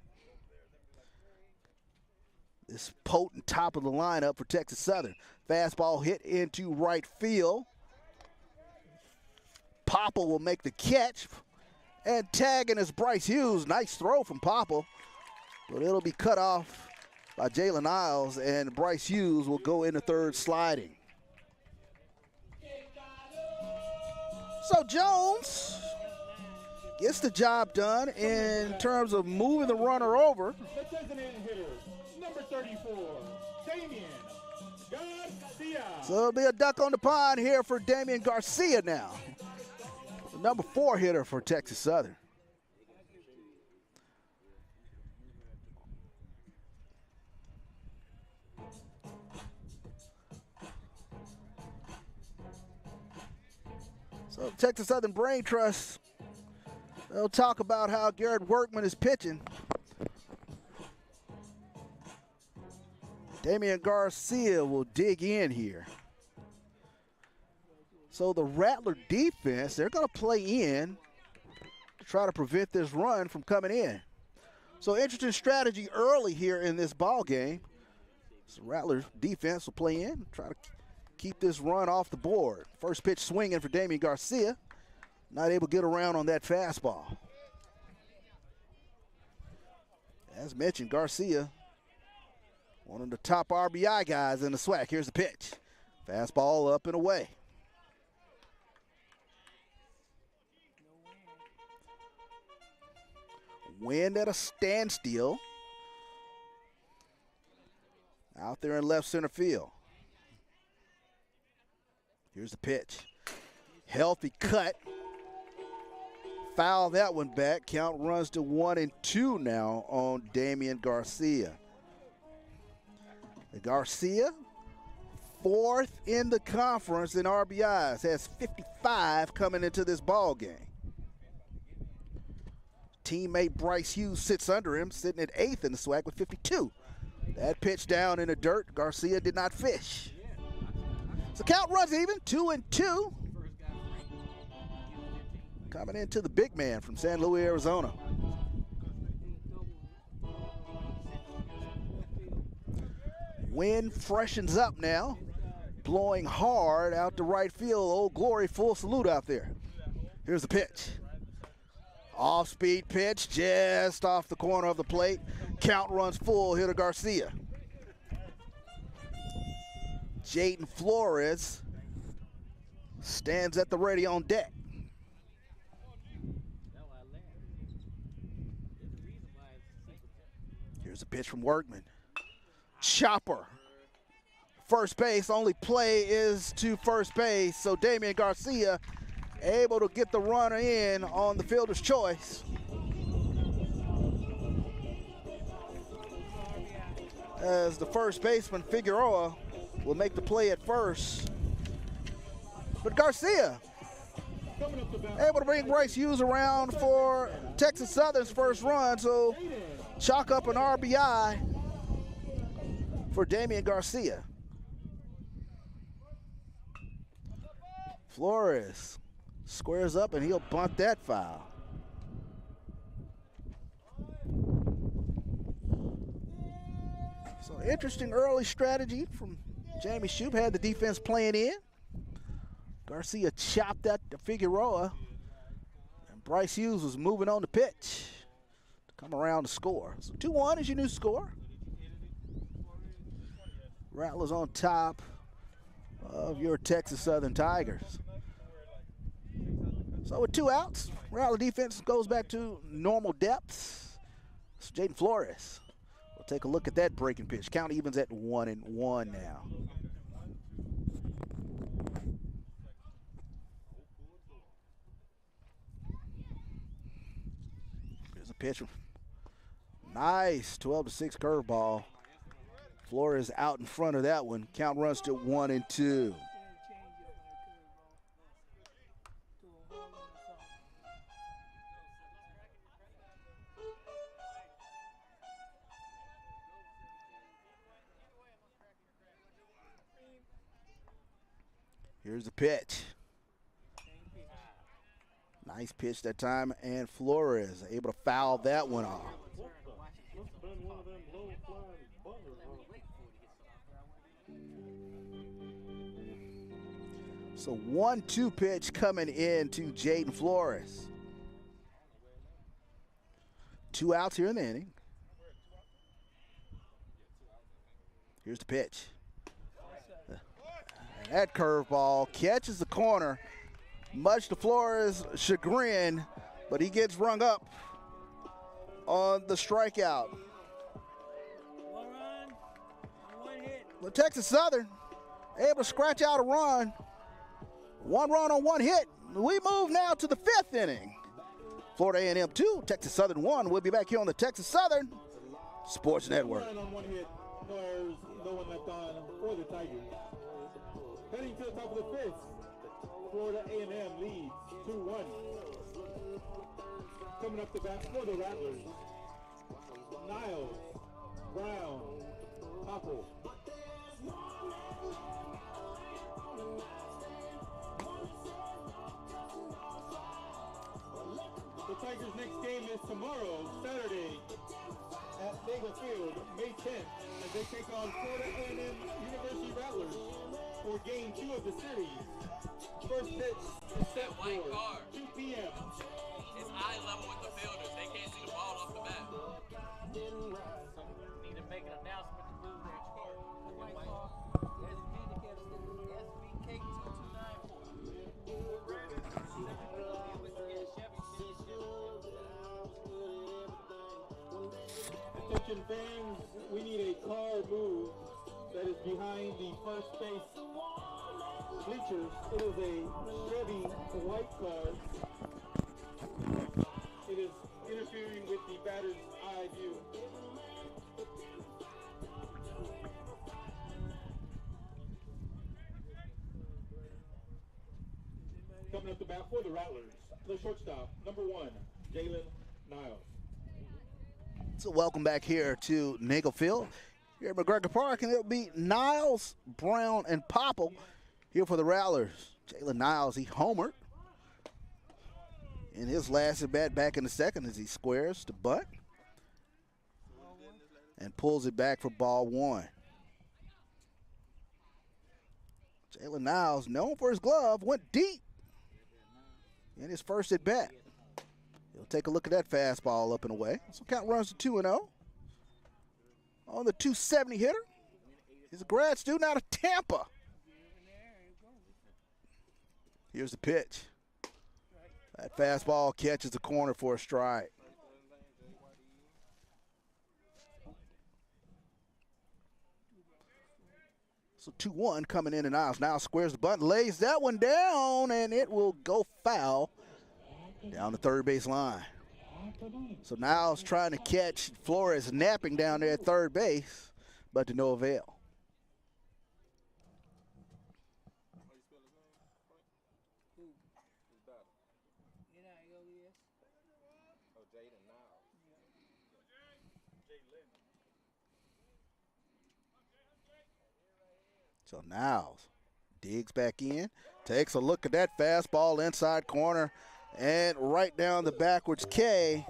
This potent top of the lineup for Texas Southern. Fastball hit into right field. Popple will make the catch. And tagging is Bryce Hughes. Nice throw from Popple. But it'll be cut off by Jalen Isles, and Bryce Hughes will go into third sliding. So Jones gets the job done in terms of moving the runner over. The designated hitter, number 34, Damian Garcia. So it'll be a duck on the pond here for Damian Garcia now. The number 4 hitter for Texas Southern. So Texas Southern Brain Trust, they'll talk about how Garrett Workman is pitching. Damian Garcia will dig in here. So the Rattler defense, they're going to play in to try to prevent this run from coming in. So interesting strategy early here in this ball game. So Rattler defense will play in, try to keep this run off the board. First pitch swinging for Damian Garcia. Not able to get around on that fastball. As mentioned, Garcia, one of the top RBI guys in the SWAC. Here's the pitch. Fastball up and away. Wind at a standstill. Out there in left center field. Here's the pitch. Healthy cut. Foul that one back. Count runs to 1-2 now on Damian Garcia. Garcia, 4th in the conference in RBIs, has 55 coming into this ball game. Teammate Bryce Hughes sits under him, sitting at 8th in the SWAC with 52. That pitch down in the dirt, Garcia did not fish. So count runs even, 2-2. Coming into the big man from San Luis, Arizona. Wind freshens up now, blowing hard out to right field. Old Glory, full salute out there. Here's the pitch. Off-speed pitch, just off the corner of the plate. Count runs full here to Garcia. Jaden Flores stands at the ready on deck. Here's a pitch from Workman. Chopper. First base, only play is to first base, so Damian Garcia able to get the runner in on the fielder's choice. As the first baseman, Figueroa, will make the play at first. But Garcia able to bring Bryce Hughes around for Texas Southern's first run, so chalk up an RBI for Damian Garcia. Flores squares up and he'll bunt that foul. So interesting early strategy from Jamie Shoup, had the defense playing in. Garcia chopped that to Figueroa, and Bryce Hughes was moving on the pitch to come around to score. So 2-1 is your new score. Rattlers on top of your Texas Southern Tigers. So with 2 outs, Rattler defense goes back to normal depths. It's Jaden Flores. We'll take a look at that breaking pitch. Count evens at 1-1 now. Here's a pitch. Nice 12-6 curveball. Flores out in front of that one. Count runs to 1-2. Here's the pitch. Nice pitch that time, and Flores able to foul that one off. So 1-2 pitch coming in to Jaden Flores. 2 outs here in the inning. Here's the pitch. That curveball catches the corner, much to Flores' chagrin, but he gets rung up on the strikeout. The Texas Southern able to scratch out a run. 1 run on 1 hit. We move now to the 5th inning. Florida A&M 2, Texas Southern 1. We'll be back here on the Texas Southern Sports Network. 1 on 1 hit. No one left on for the Tigers. Heading to the top of the 5th, Florida A&M leads 2-1. Coming up to bat for the Rattlers, Niles, Brown, Popple. The Tigers' next game is tomorrow, Saturday, at Naval Field, May 10th, as they take on Florida A&M University Rattlers for Game 2 of the series. First pitch is set for 2 p.m. It's eye level with the fielders. They can't see the ball off the bat. Need to make an announcement to move their chart. The white car has its handicap sticker SBK2294. Attention fans, we need a car move that is behind the first base bleachers. It is a Chevy white car. It is interfering with the batter's eye view. Coming up the bat for the Rattlers, the shortstop, number 1, Jalen Niles. So welcome back here to Nagel Field. Here at McGregor Park, and it'll be Niles, Brown, and Popple here for the Rattlers. Jalen Niles, he homered in his last at bat back in the 2nd as he squares to bunt and pulls it back for ball 1. Jalen Niles, known for his glove, went deep in his first at bat. He'll take a look at that fastball up and away. So count runs to 2-0. On the 270 hitter, he's a grad student out of Tampa. Here's the pitch. That fastball catches the corner for a strike. So 2-1 coming in, and Niles now squares the bunt, lays that one down, and it will go foul down the third base line. So Niles trying to catch Flores napping down there at third base, but to no avail. So Niles digs back in, takes a look at that fastball inside corner, and right down the backwards K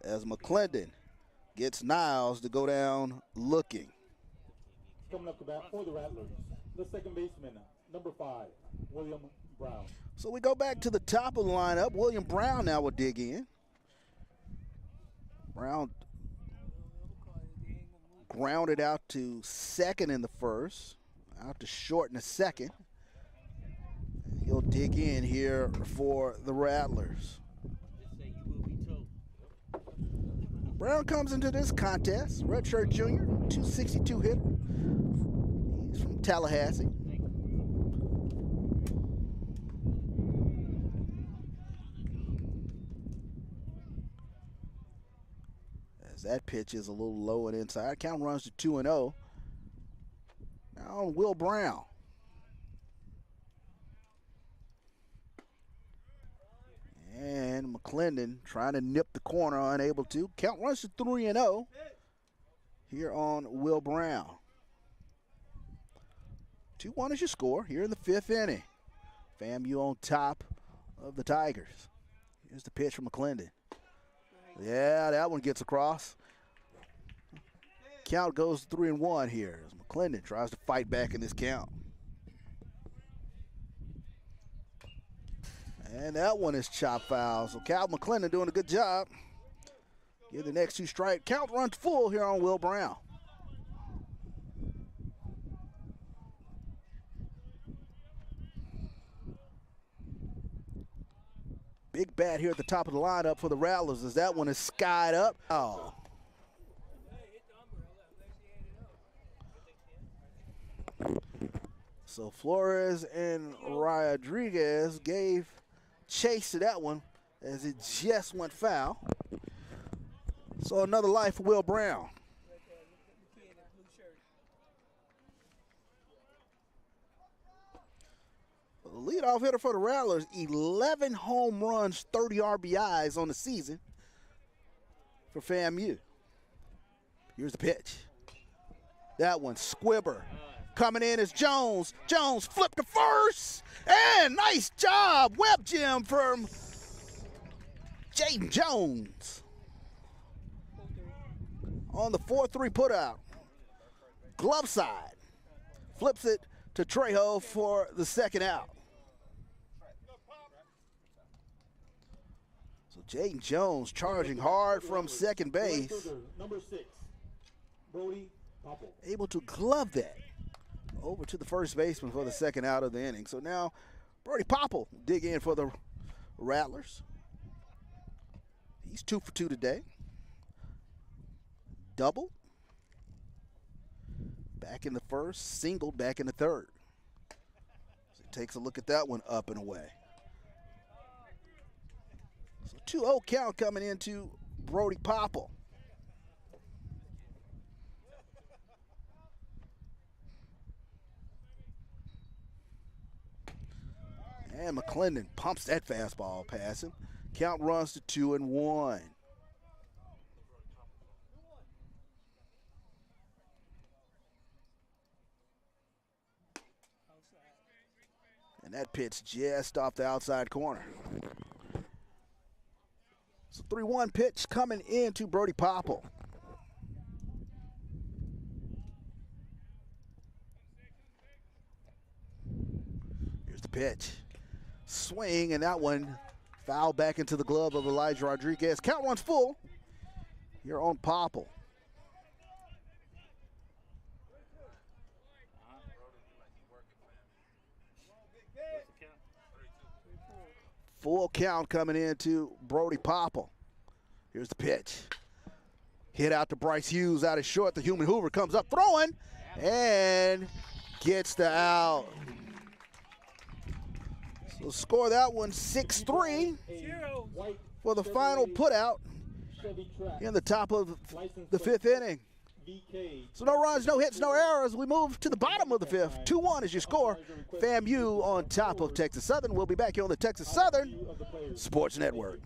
as McClendon gets Niles to go down looking. Coming up to bat for the Rattlers, the second baseman, number 5, William Brown. So we go back to the top of the lineup. William Brown now will dig in. Brown grounded out to second in the first, out to short in the second. He'll dig in here for the Rattlers. Brown comes into this contest, redshirt junior, 262 hitter. He's from Tallahassee. As that pitch is a little low and inside. Count runs to 2-0. Now on Will Brown. And McClendon trying to nip the corner, unable to. Count runs to 3-0 here on Will Brown. 2-1 is your score here in the 5th inning. FAMU on top of the Tigers. Here's the pitch from McClendon. Yeah, that one gets across. Count goes 3-1 here as McClendon tries to fight back in this count. And that one is chopped foul. So Cal McClendon doing a good job. Give the next 2 strike. Count runs full here on Will Brown. Big bat here at the top of the lineup for the Rattlers as that one is skied up. Oh. So Flores and Rodriguez gave chase to that one as it just went foul. So another life for Will Brown. The leadoff hitter for the Rattlers, 11 home runs, 30 RBIs on the season for FAMU. Here's the pitch. That one, Squibber. Coming in is Jones. Jones flipped to first. And nice job, web gem from Jaden Jones. On the 4-3 putout. Glove side. Flips it to Trejo for the second out. So Jaden Jones charging hard from second base. Number 6, Brody Popple. Able to glove that over to the first baseman for the second out of the inning. So now Brody Popple dig in for the Rattlers. He's 2 for 2 today. Double. Back in the first, singled back in the third. So he takes a look at that one up and away. So 2-0 count coming into Brody Popple. And McClendon pumps that fastball past him. Count runs to 2-1. And that pitch just off the outside corner. So 3-1 pitch coming into Brody Popple. pitch. Swing, and that one fouled back into the glove of Elijah Rodriguez. Count runs full here on Popple. Full count coming into Brody Popple. Here's the pitch. Hit out to Bryce Hughes out of short. The Human Hoover comes up throwing and gets the out. So score that one 6-3 for the final putout in the top of the fifth inning. So no runs, no hits, no errors. We move to the bottom of the fifth. 2-1 is your score. FAMU on top of Texas Southern. We'll be back here on the Texas Southern Sports Network.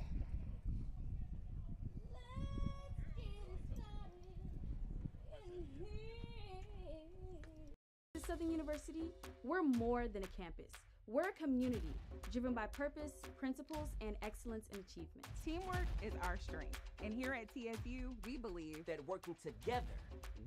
Southern University, we're more than a campus. We're a community driven by purpose, principles, and excellence in achievement. Teamwork is our strength. And here at TSU, we believe that working together,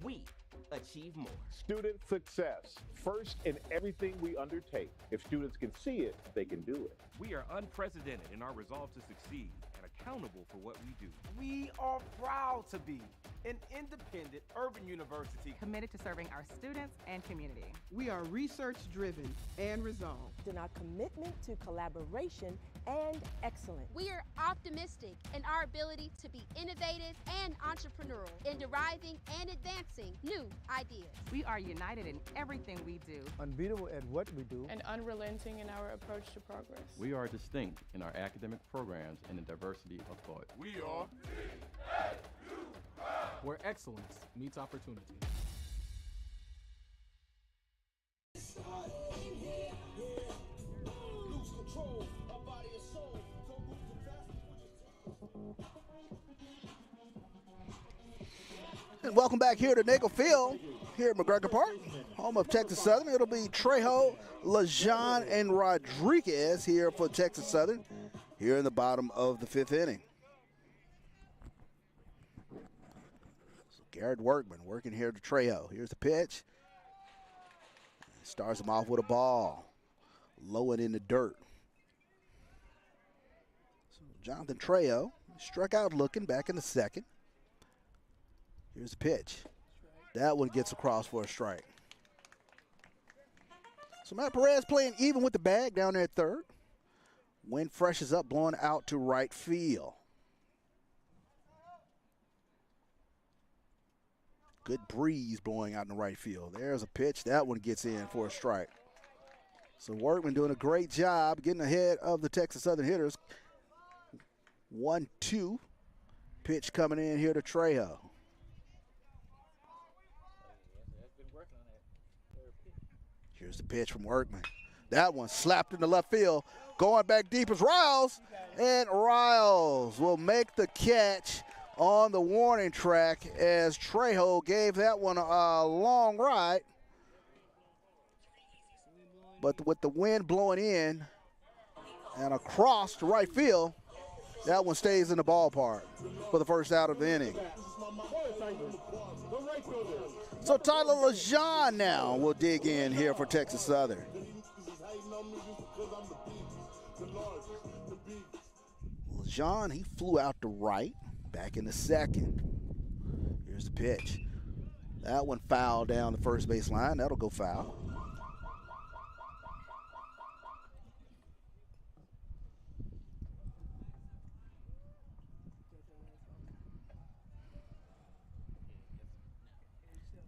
we achieve more. Student success, first in everything we undertake. If students can see it, they can do it. We are unprecedented in our resolve to succeed and accountable for what we do. We are proud to be an independent urban university committed to serving our students and community. We are research-driven and resolved. In our commitment to collaboration and excellence. We are optimistic in our ability to be innovative and entrepreneurial in deriving and advancing new ideas. We are united in everything we do. Unbeatable at what we do. And unrelenting in our approach to progress. We are distinct in our academic programs and the diversity of thought. We are where excellence meets opportunity. And welcome back here to Nagel Field, here at McGregor Park, home of Texas Southern. It'll be Trejo, Lejean, and Rodriguez here for Texas Southern, here in the bottom of the fifth inning. So Garrett Workman working here to Trejo. Here's the pitch. Starts him off with a ball, low and in the dirt. So Jonathan Trejo struck out looking back in the second. Here's the pitch. That one gets across for a strike. So Matt Perez playing even with the bag down there at third. Wind freshes up, blowing out to right field. Good breeze blowing out in the right field. There's a pitch. That one gets in for a strike. So Workman doing a great job getting ahead of the Texas Southern hitters. 1-2. Pitch coming in here to Trejo. Here's the pitch from Workman. That one slapped in the left field. Going back deep is Riles. And Riles will make the catch on the warning track as Trejo gave that one a long ride. But with the wind blowing in and across to right field, that one stays in the ballpark for the first out of the inning. So Tyler Lejean now will dig in here for Texas Southern. Lejean, he flew out to right, back in the second. Here's the pitch. That one fouled down the first base line. That'll go foul.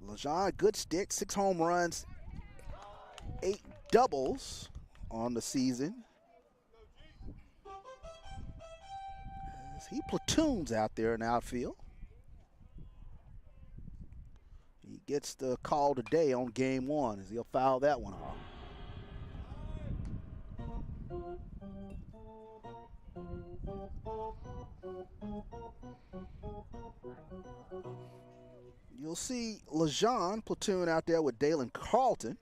Lejean, good stick, 6 home runs, 8 doubles on the season. As he platoons out there in the outfield. He gets the call today on game 1 as he'll foul that one off. You'll see Lejean platoon out there with Dalen Carlton.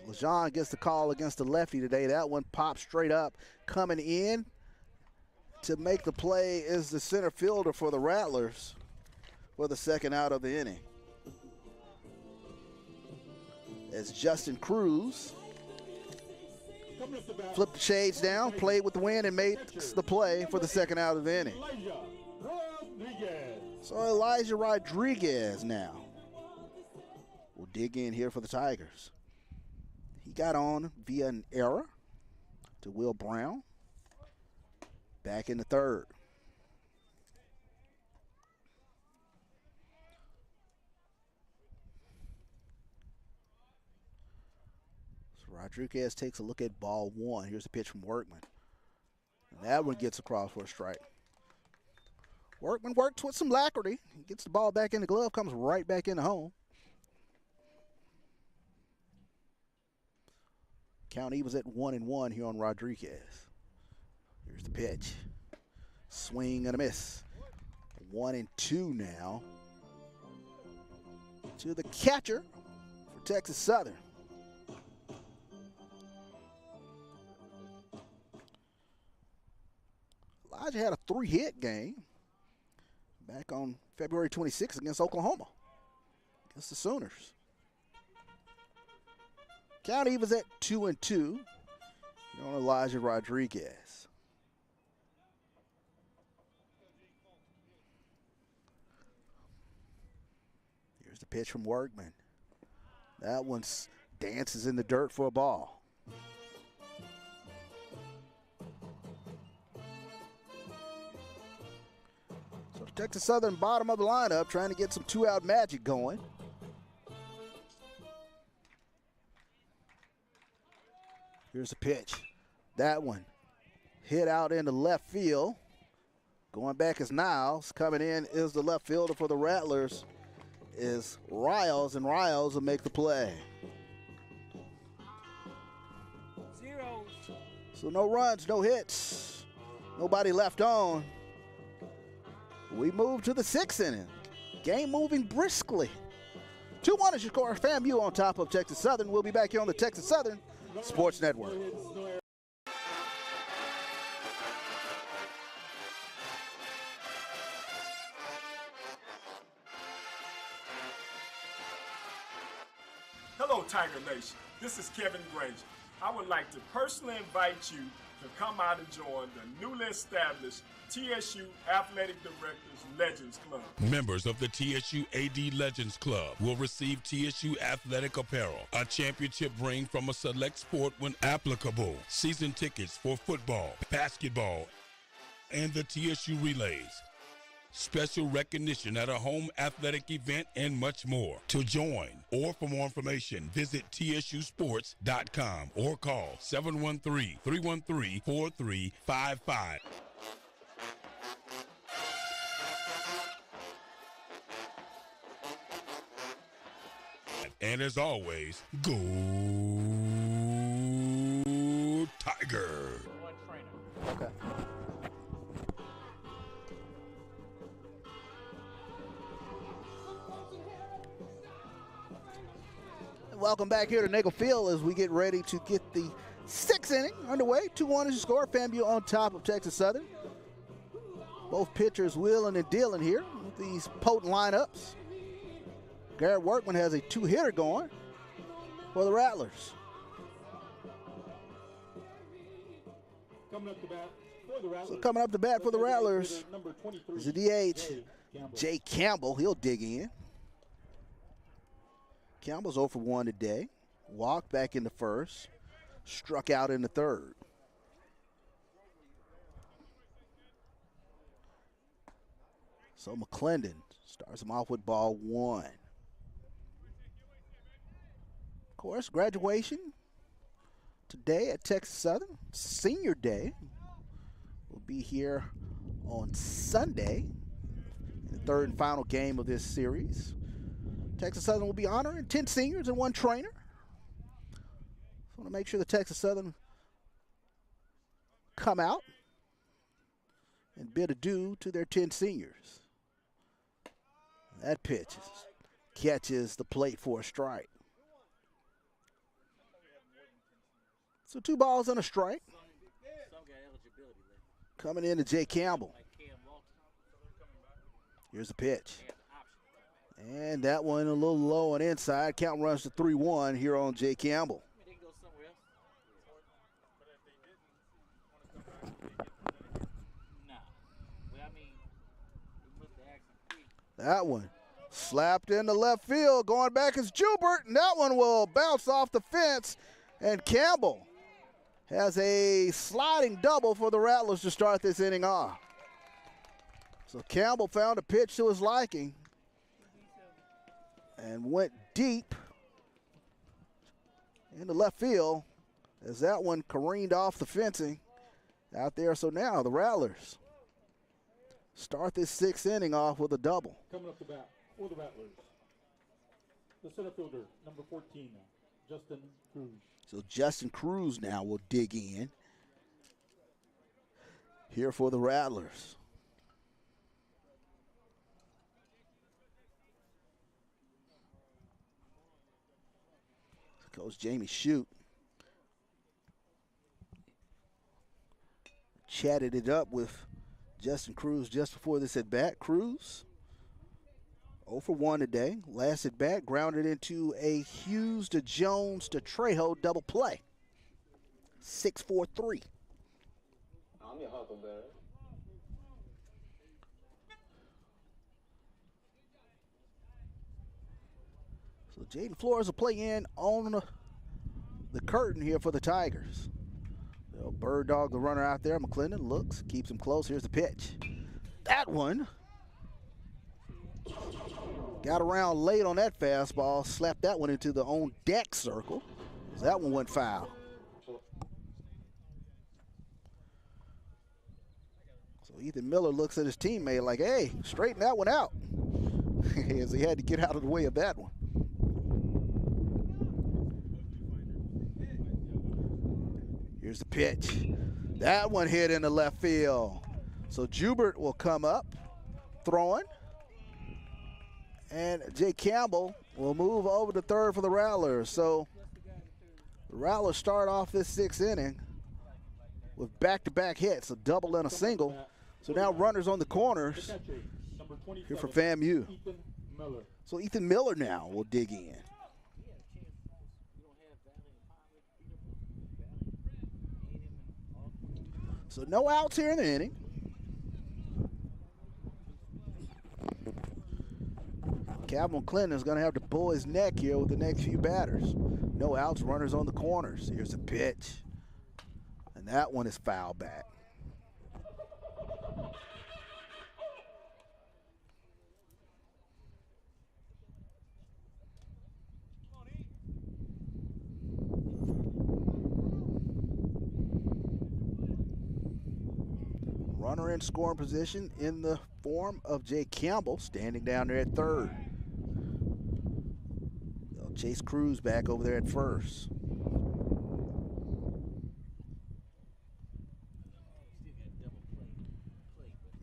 Lejean gets the call against the lefty today. That one pops straight up. Coming in to make the play is the center fielder for the Rattlers for the second out of the inning. as Justin Cruz flipped the shades down, played with the wind, and made the play for the second out of the inning. So Elijah Rodriguez now will dig in here for the Tigers. He got on via an error to Will Brown. Back in the third. Rodriguez takes a look at ball one. Here's a pitch from Workman. And that one gets across for a strike. Workman works with some alacrity. He gets the ball back in the glove, comes right back into home. Count evens at 1-1 here on Rodriguez. Here's the pitch. Swing and a miss. 1-2 now to the catcher for Texas Southern. Elijah had a 3-hit game back on February 26th against Oklahoma, against the Sooners. Count evens at 2-2 here on Elijah Rodriguez. Here's the pitch from Workman. That one dances in the dirt for a ball. Texas Southern bottom of the lineup trying to get some two-out magic going. Here's a pitch. That one hit out into left field. Going back is Niles. Coming in is the left fielder for the Rattlers is Riles, and Riles will make the play. Zeros. So no runs, no hits, nobody left on. We move to the 6th inning. Game moving briskly. 2-1 is your score. FAMU on top of Texas Southern. We'll be back here on the Texas Southern Sports Network. Hello, Tiger Nation. This is Kevin Granger. I would like to personally invite you to come out and join the newly established TSU Athletic Directors Legends Club. Members of the TSU AD Legends Club will receive TSU athletic apparel, a championship ring from a select sport when applicable, season tickets for football, basketball, and the TSU Relays, special recognition at a home athletic event, and much more. To join or for more information, visit tsusports.com or call 713-313-4355. And as always, go Tiger. Okay. Welcome back here to Nagel Field as we get ready to get the 6th inning underway. 2-1 is your score. FAMU on top of Texas Southern. Both pitchers wheeling and dealing here with these potent lineups. Garrett Workman has a 2-hitter going for the Rattlers. Coming up to bat for the Rattlers. So coming up to bat for the Rattlers is the DH, Jay Campbell. He'll dig in. Campbell's 0 for 1 today. Walked back in the first. Struck out in the third. So McClendon starts him off with ball one. Of course, graduation today at Texas Southern. Senior Day will be here on Sunday, the third and final game of this series. Texas Southern will be honoring 10 seniors and 1 trainer. So I want to make sure the Texas Southern come out and bid adieu to their 10 seniors. That pitch catches the plate for a strike. So 2 balls and a strike. Coming in to Jay Campbell. Here's the pitch. And that one a little low on inside. Count runs to 3-1 here on Jay Campbell. That one slapped into left field. Going back is Jubert, and that one will bounce off the fence. And Campbell has a sliding double for the Rattlers to start this inning off. So Campbell found a pitch to his liking and went deep into left field as that one careened off the fencing out there. So now the Rattlers start this sixth inning off with a double. Coming up to bat for the Rattlers, the center fielder, number 14, Justin Cruz. So Justin Cruz now will dig in here for the Rattlers. Coach Jamie Shute chatted it up with Justin Cruz just before this at bat. Cruz 0 for 1 today. Last at bat grounded into a Hughes to Jones to Trejo double play. 6-4-3. I'm your Huckleberry. So Jaden Flores will play in on the curtain here for the Tigers. They'll bird dog the runner out there. McClendon looks, keeps him close. Here's the pitch. That one got around late on that fastball, slapped that one into the on deck circle. That one went foul. So Ethan Miller looks at his teammate like, hey, straighten that one out. As he had to get out of the way of that one. Here's the pitch. That one hit in the left field. So Jubert will come up, throwing. And Jay Campbell will move over to third for the Rattlers. So the Rattlers start off this sixth inning with back-to-back hits, a double and a single. So now runners on the corners here for FAMU. So Ethan Miller now will dig in. So no outs here in the inning. Calvin Clinton is going to have to pull his neck here with the next few batters. No outs, runners on the corners. Here's a pitch. And that one is foul back. Runner in scoring position in the form of Jay Campbell, standing down there at third. They'll chase Cruz back over there at first.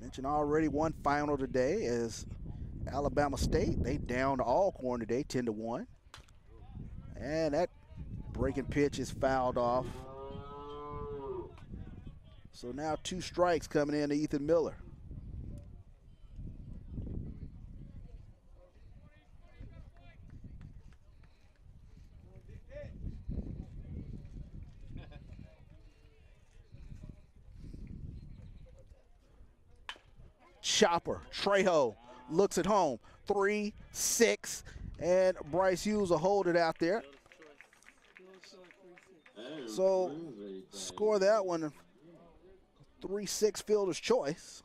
Mentioned already one final today is Alabama State. They downed Alcorn today, 10-1. And that breaking pitch is fouled off. So now 2 strikes coming in to Ethan Miller. Chopper, Trejo looks at home. 3-6, and Bryce Hughes will hold it out there. So score that one. 3-6 fielder's choice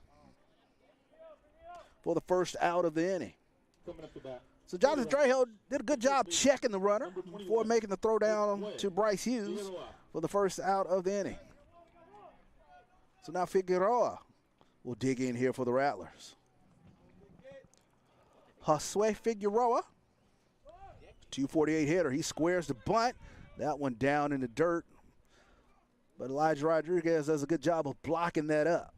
for the first out of the inning. So Jonathan Trejo did a good job checking the runner before making the throw down to Bryce Hughes for the first out of the inning. So now Figueroa will dig in here for the Rattlers. Josue Figueroa, 248 hitter. He squares the bunt. That one down in the dirt. But Elijah Rodriguez does a good job of blocking that up.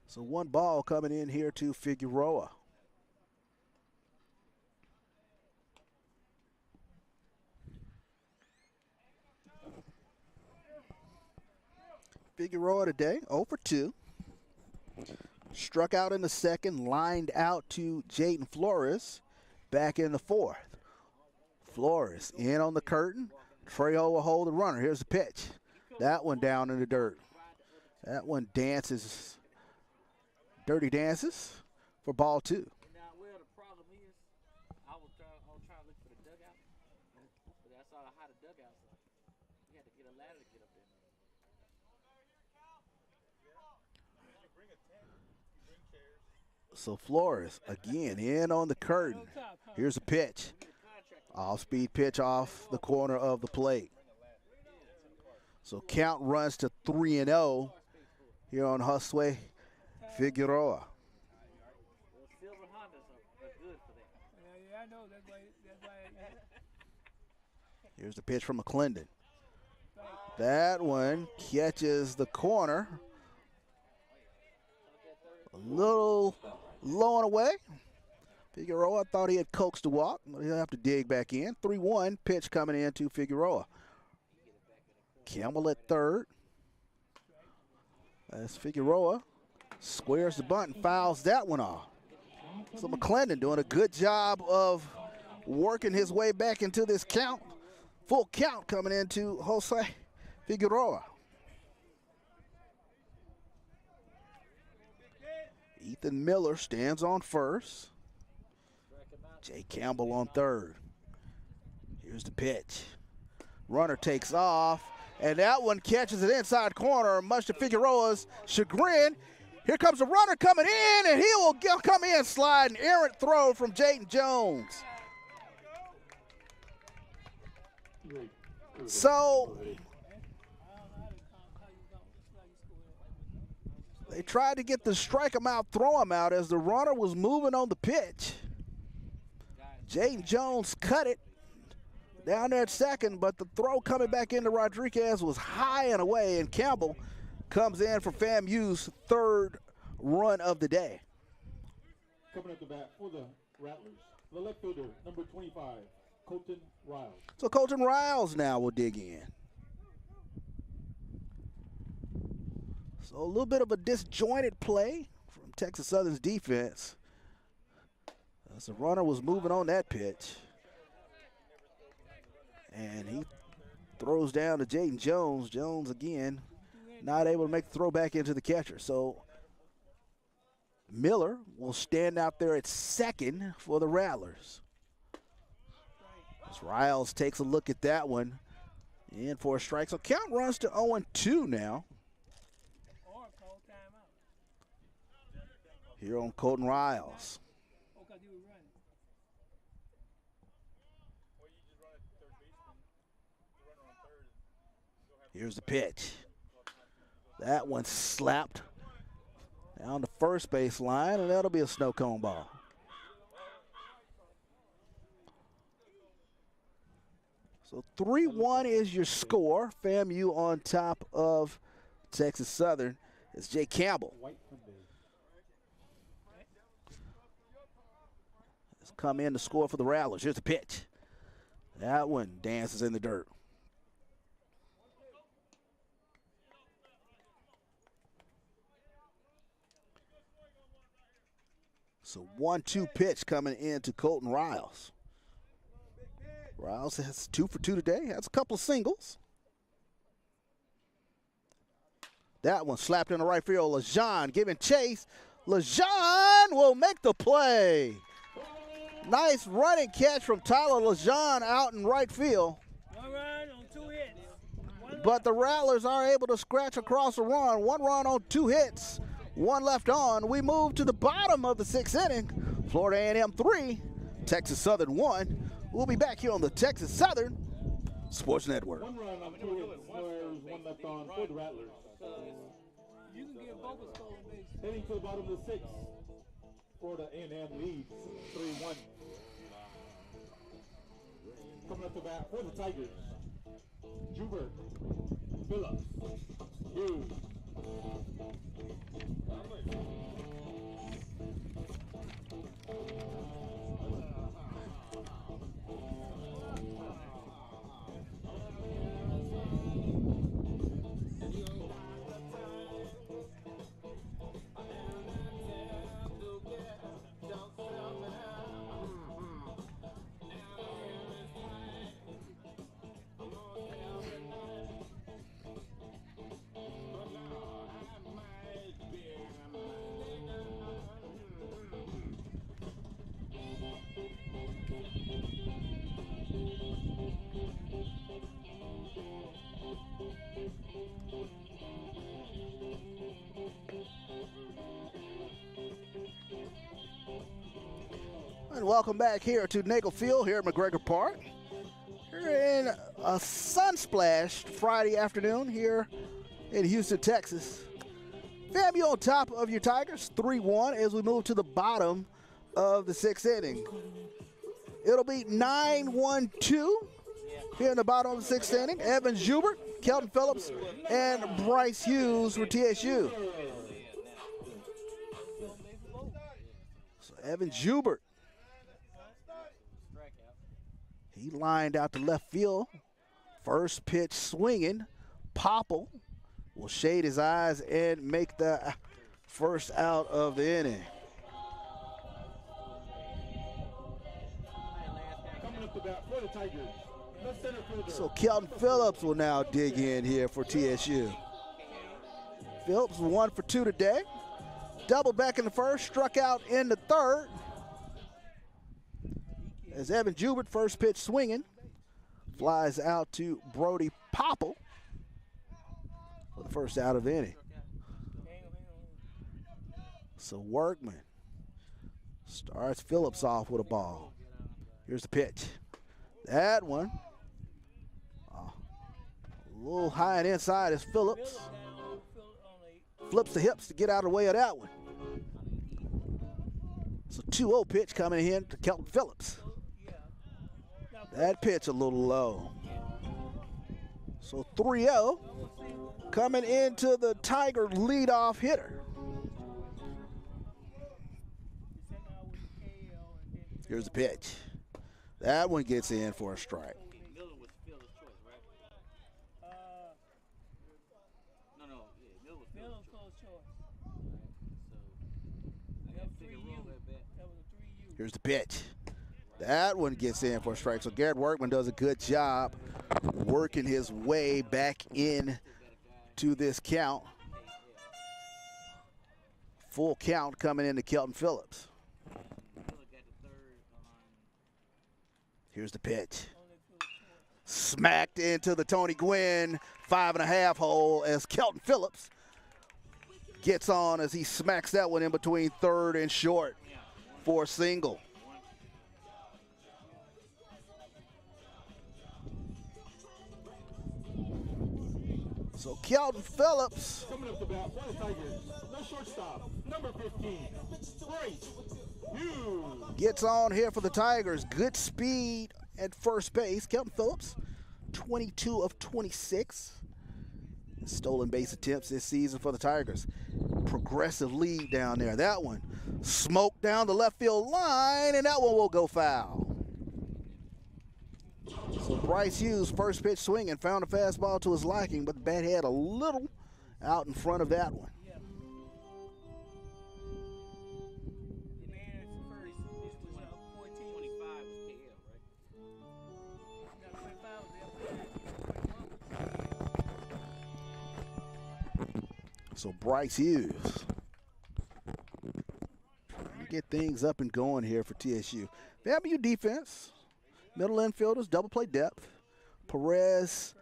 So 1 ball coming in here to Figueroa. Figueroa today, 0 for 2. Struck out in the second, lined out to Jaden Flores back in the fourth. Flores in on the curtain. Trejo will hold the runner. Here's the pitch. That one down in the dirt. That one dances, dirty dances for ball two. Now, where the problem is, I was trying to look for the dugout, but I saw how the dugout's like. You had to get a ladder to get up there. So Flores again in on the curtain. Here's a pitch. Off-speed pitch off the corner of the plate. So count runs to 3-0 here on Josue Figueroa. Silver Hondas are good for that. Yeah, I know. That's why. Here's the pitch from McClendon. That one catches the corner. A little low and away. Figueroa thought he had coaxed a walk, but he'll have to dig back in. 3-1 pitch coming in to Figueroa. Campbell at third. As Figueroa squares the bunt and fouls that one off. So McClendon doing a good job of working his way back into this count. Full count coming into Jose Figueroa. Ethan Miller stands on first. Jay Campbell on third. Here's the pitch. Runner takes off, and that one catches it inside corner, much to Figueroa's chagrin. Here comes the runner coming in, and he will come in sliding. Errant throw from Jaden Jones. So they tried to get the strike him out, throw him out as the runner was moving on the pitch. Jaden Jones cut it down there at second, but the throw coming back into Rodriguez was high and away, and Campbell comes in for FAMU's third run of the day. Coming at the bat for the Rattlers, the left fielder, number 25, Colton Riles. So Colton Riles now will dig in. So a little bit of a disjointed play from Texas Southern's defense, as the runner was moving on that pitch. And he throws down to Jaden Jones. Jones, again, not able to make the throw back into the catcher. So Miller will stand out there at second for the Rattlers. As Riles takes a look at that one, in for a strike. So count runs to 0-2 now. Here on Colton Riles. Here's the pitch. That one slapped down the first base line, and that'll be a snow cone ball. So 3-1 is your score. FAMU on top of Texas Southern. It's Jay Campbell. Has come in to score for the Rattlers. Here's the pitch. That one dances in the dirt. So 1-2 pitch coming into Colton Riles. Riles has 2 for 2 today. Has a couple of singles. That one slapped in the right field. LeJean giving chase. LeJean will make the play. Nice running catch from Tyler LeJean out in right field. 1 run on 2 hits. But the Rattlers are able to scratch across a run. 1 run on 2 hits. 1 left on. We move to the bottom of the 6th inning. Florida A&M 3, Texas Southern 1. We'll be back here on the Texas Southern Sports Network. 1 run on 2 hits. There's 1 left on for the Rattlers. You can get both of stolen bases. Heading to the bottom of the 6th. Florida A&M leads 3-1. Coming up the bat for the Tigers, Jubert, Phillips, Hughes. And welcome back here to Nagel Field here at McGregor Park. We're in a sun-splashed Friday afternoon here in Houston, Texas. FAMU on top of your Tigers, 3-1 as we move to the bottom of the 6th inning. It'll be 9-1-2 here in the bottom of the 6th inning. Evan Schubert, Kelton Phillips, and Bryce Hughes for TSU. So Evan Schubert, he lined out to left field. First pitch swinging. Popple will shade his eyes and make the first out of the inning. So Kelton Phillips will now dig in here for TSU. Phillips 1 for 2 today. Double back in the first, struck out in the third. As Evan Schubert, first pitch swinging, flies out to Brody Popple for the first out of the inning. So Workman starts Phillips off with a ball. Here's the pitch. That one, a little high and inside as Phillips flips the hips to get out of the way of that one. So 2-0 pitch coming in to Kelton Phillips. That pitch a little low. So 3-0 coming into the Tiger leadoff hitter. Here's the pitch. That one gets in for a strike. Here's the pitch. That one gets in for a strike. So Garrett Workman does a good job working his way back in to this count. Full count coming into Kelton Phillips. Here's the pitch. Smacked into the Tony Gwynn 5.5 hole as Kelton Phillips gets on as he smacks that one in between third and short for a single. So Kelton Phillips coming up to bat for the Tigers, the shortstop, number 15, Bryce Hughes. Gets on here for the Tigers. Good speed at first base. Kelton Phillips, 22 of 26 stolen base attempts this season for the Tigers. Progressive lead down there. That one smoked down the left field line, and that one will go foul. So Bryce Hughes, first pitch swinging, found a fastball to his liking, but the bat had a little out in front of that one. So Bryce Hughes trying to get things up and going here for TSU. FAMU defense, middle infielders, double play depth. Perez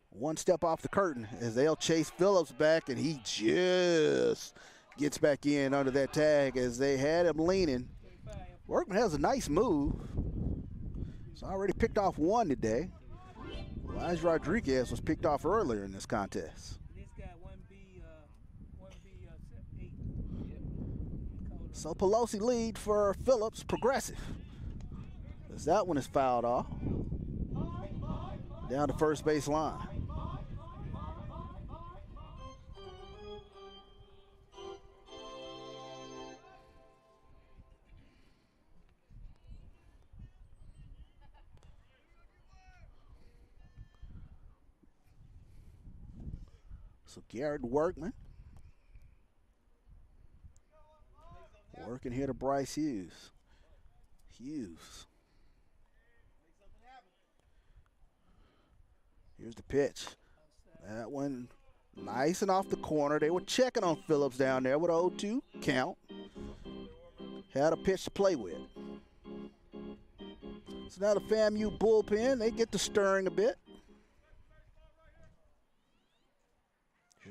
one step off the curtain as they'll chase Phillips back, and he just gets back in under that tag as they had him leaning. Workman has a nice move. He's already picked off one today. Elijah Rodriguez was picked off earlier in this contest. So Pelosi lead for Phillips, progressive. As that one is fouled off. Down the first base line. So Garrett Workman working here to Bryce Hughes. Hughes. Here's the pitch. That one nice and off the corner. They were checking on Phillips down there with an 0-2 count. Had a pitch to play with. So now the FAMU bullpen, they get to stirring a bit.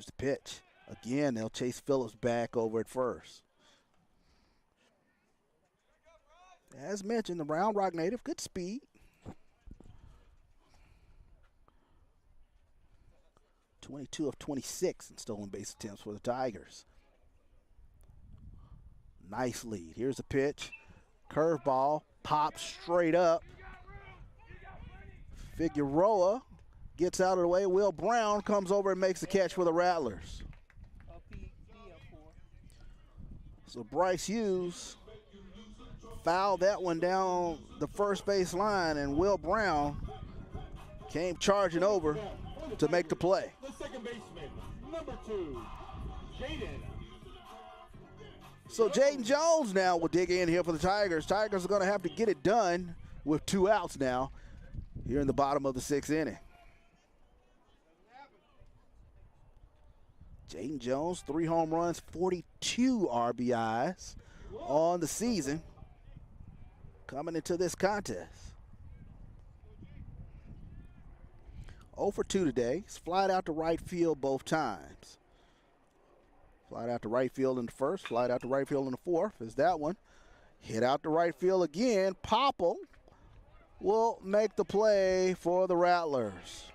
Here's the pitch. Again, they'll chase Phillips back over at first. As mentioned, the Round Rock native, good speed. 22 of 26 in stolen base attempts for the Tigers. Nice lead. Here's a pitch. Curveball, pops straight up. Figueroa gets out of the way. Will Brown comes over and makes the catch for the Rattlers. So Bryce Hughes fouled that one down the first base line, and Will Brown came charging over to make the play. The second baseman, number 2, Jaden. So Jaden Jones now will dig in here for the Tigers. Tigers are going to have to get it done with 2 outs now here in the bottom of the 6th inning. Jaden Jones, 3 home runs, 42 RBIs on the season coming into this contest. 0 for 2 today. He's flied out to right field both times. Flied out to right field in the first, flied out to right field in the fourth. Is that one hit out to right field again? Popple will make the play for the Rattlers.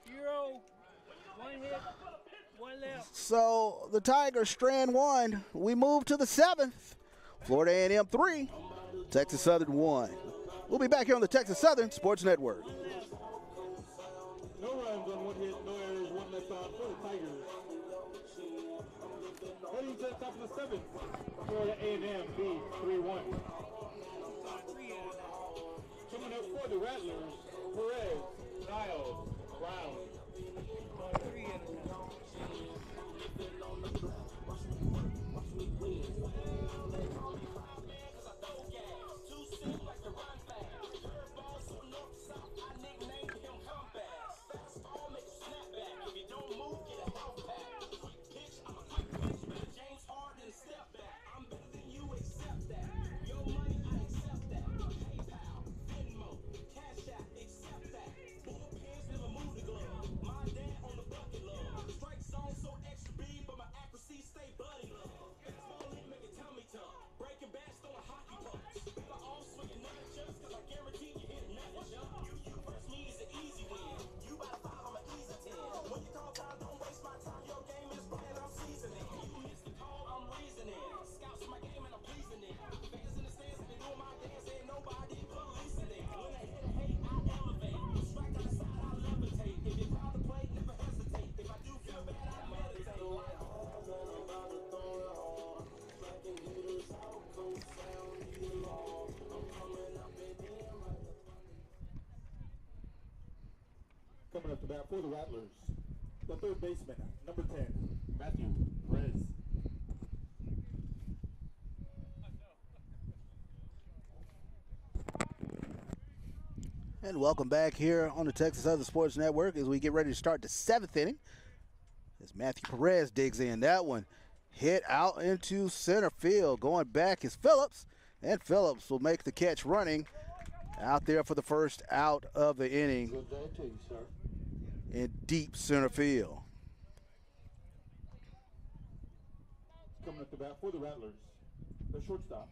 0, 1 hit, 1 left. So the Tigers strand 1. We move to the 7th. Florida A&M 3, Texas Southern 1. We'll be back here on the Texas Southern Sports Network. No runs on 1 hit, no errors, 1 left out for the Tigers. Heading to the top of the 7th, Florida A&M leads 3-1. Coming up for the Rattlers, Perez, Niles, Brown. 3 at a time. Coming up to bat for the Rattlers, the 3rd baseman, number 10, Matthew Perez. And welcome back here on the Texas Southern Sports Network as we get ready to start the 7th inning. As Matthew Perez digs in, that one hit out into center field. Going back is Phillips, and Phillips will make the catch running out there for the first out of the inning. Good day to you, sir. In deep center field. Coming up to bat for the Rattlers, the shortstop,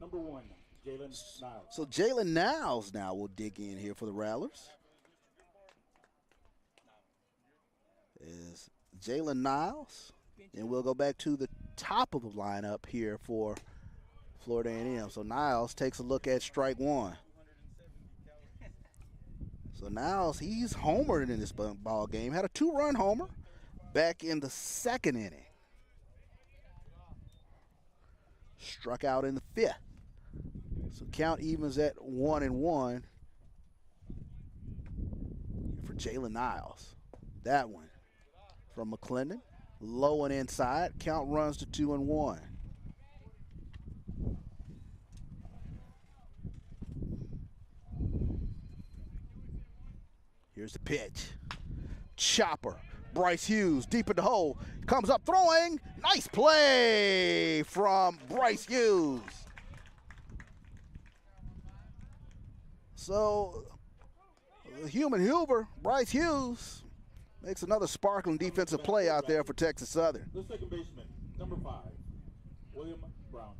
number 1, Jalen Niles. So Jalen Niles now will dig in here for the Rattlers. Is Jalen Niles, and we'll go back to the top of the lineup here for Florida A&M. So Niles takes a look at strike 1. So Niles, he's homered in this ball game. Had a 2-run homer back in the 2nd inning. Struck out in the 5th. So count evens at 1-1 for Jalen Niles. That one from McClendon, low and inside. Count runs to 2-1. Here's the pitch. Chopper. Bryce Hughes deep in the hole. Comes up throwing. Nice play from Bryce Hughes. So The human Huber, Bryce Hughes, makes another sparkling defensive play out there for Texas Southern. The second baseman, number 5, William Brown.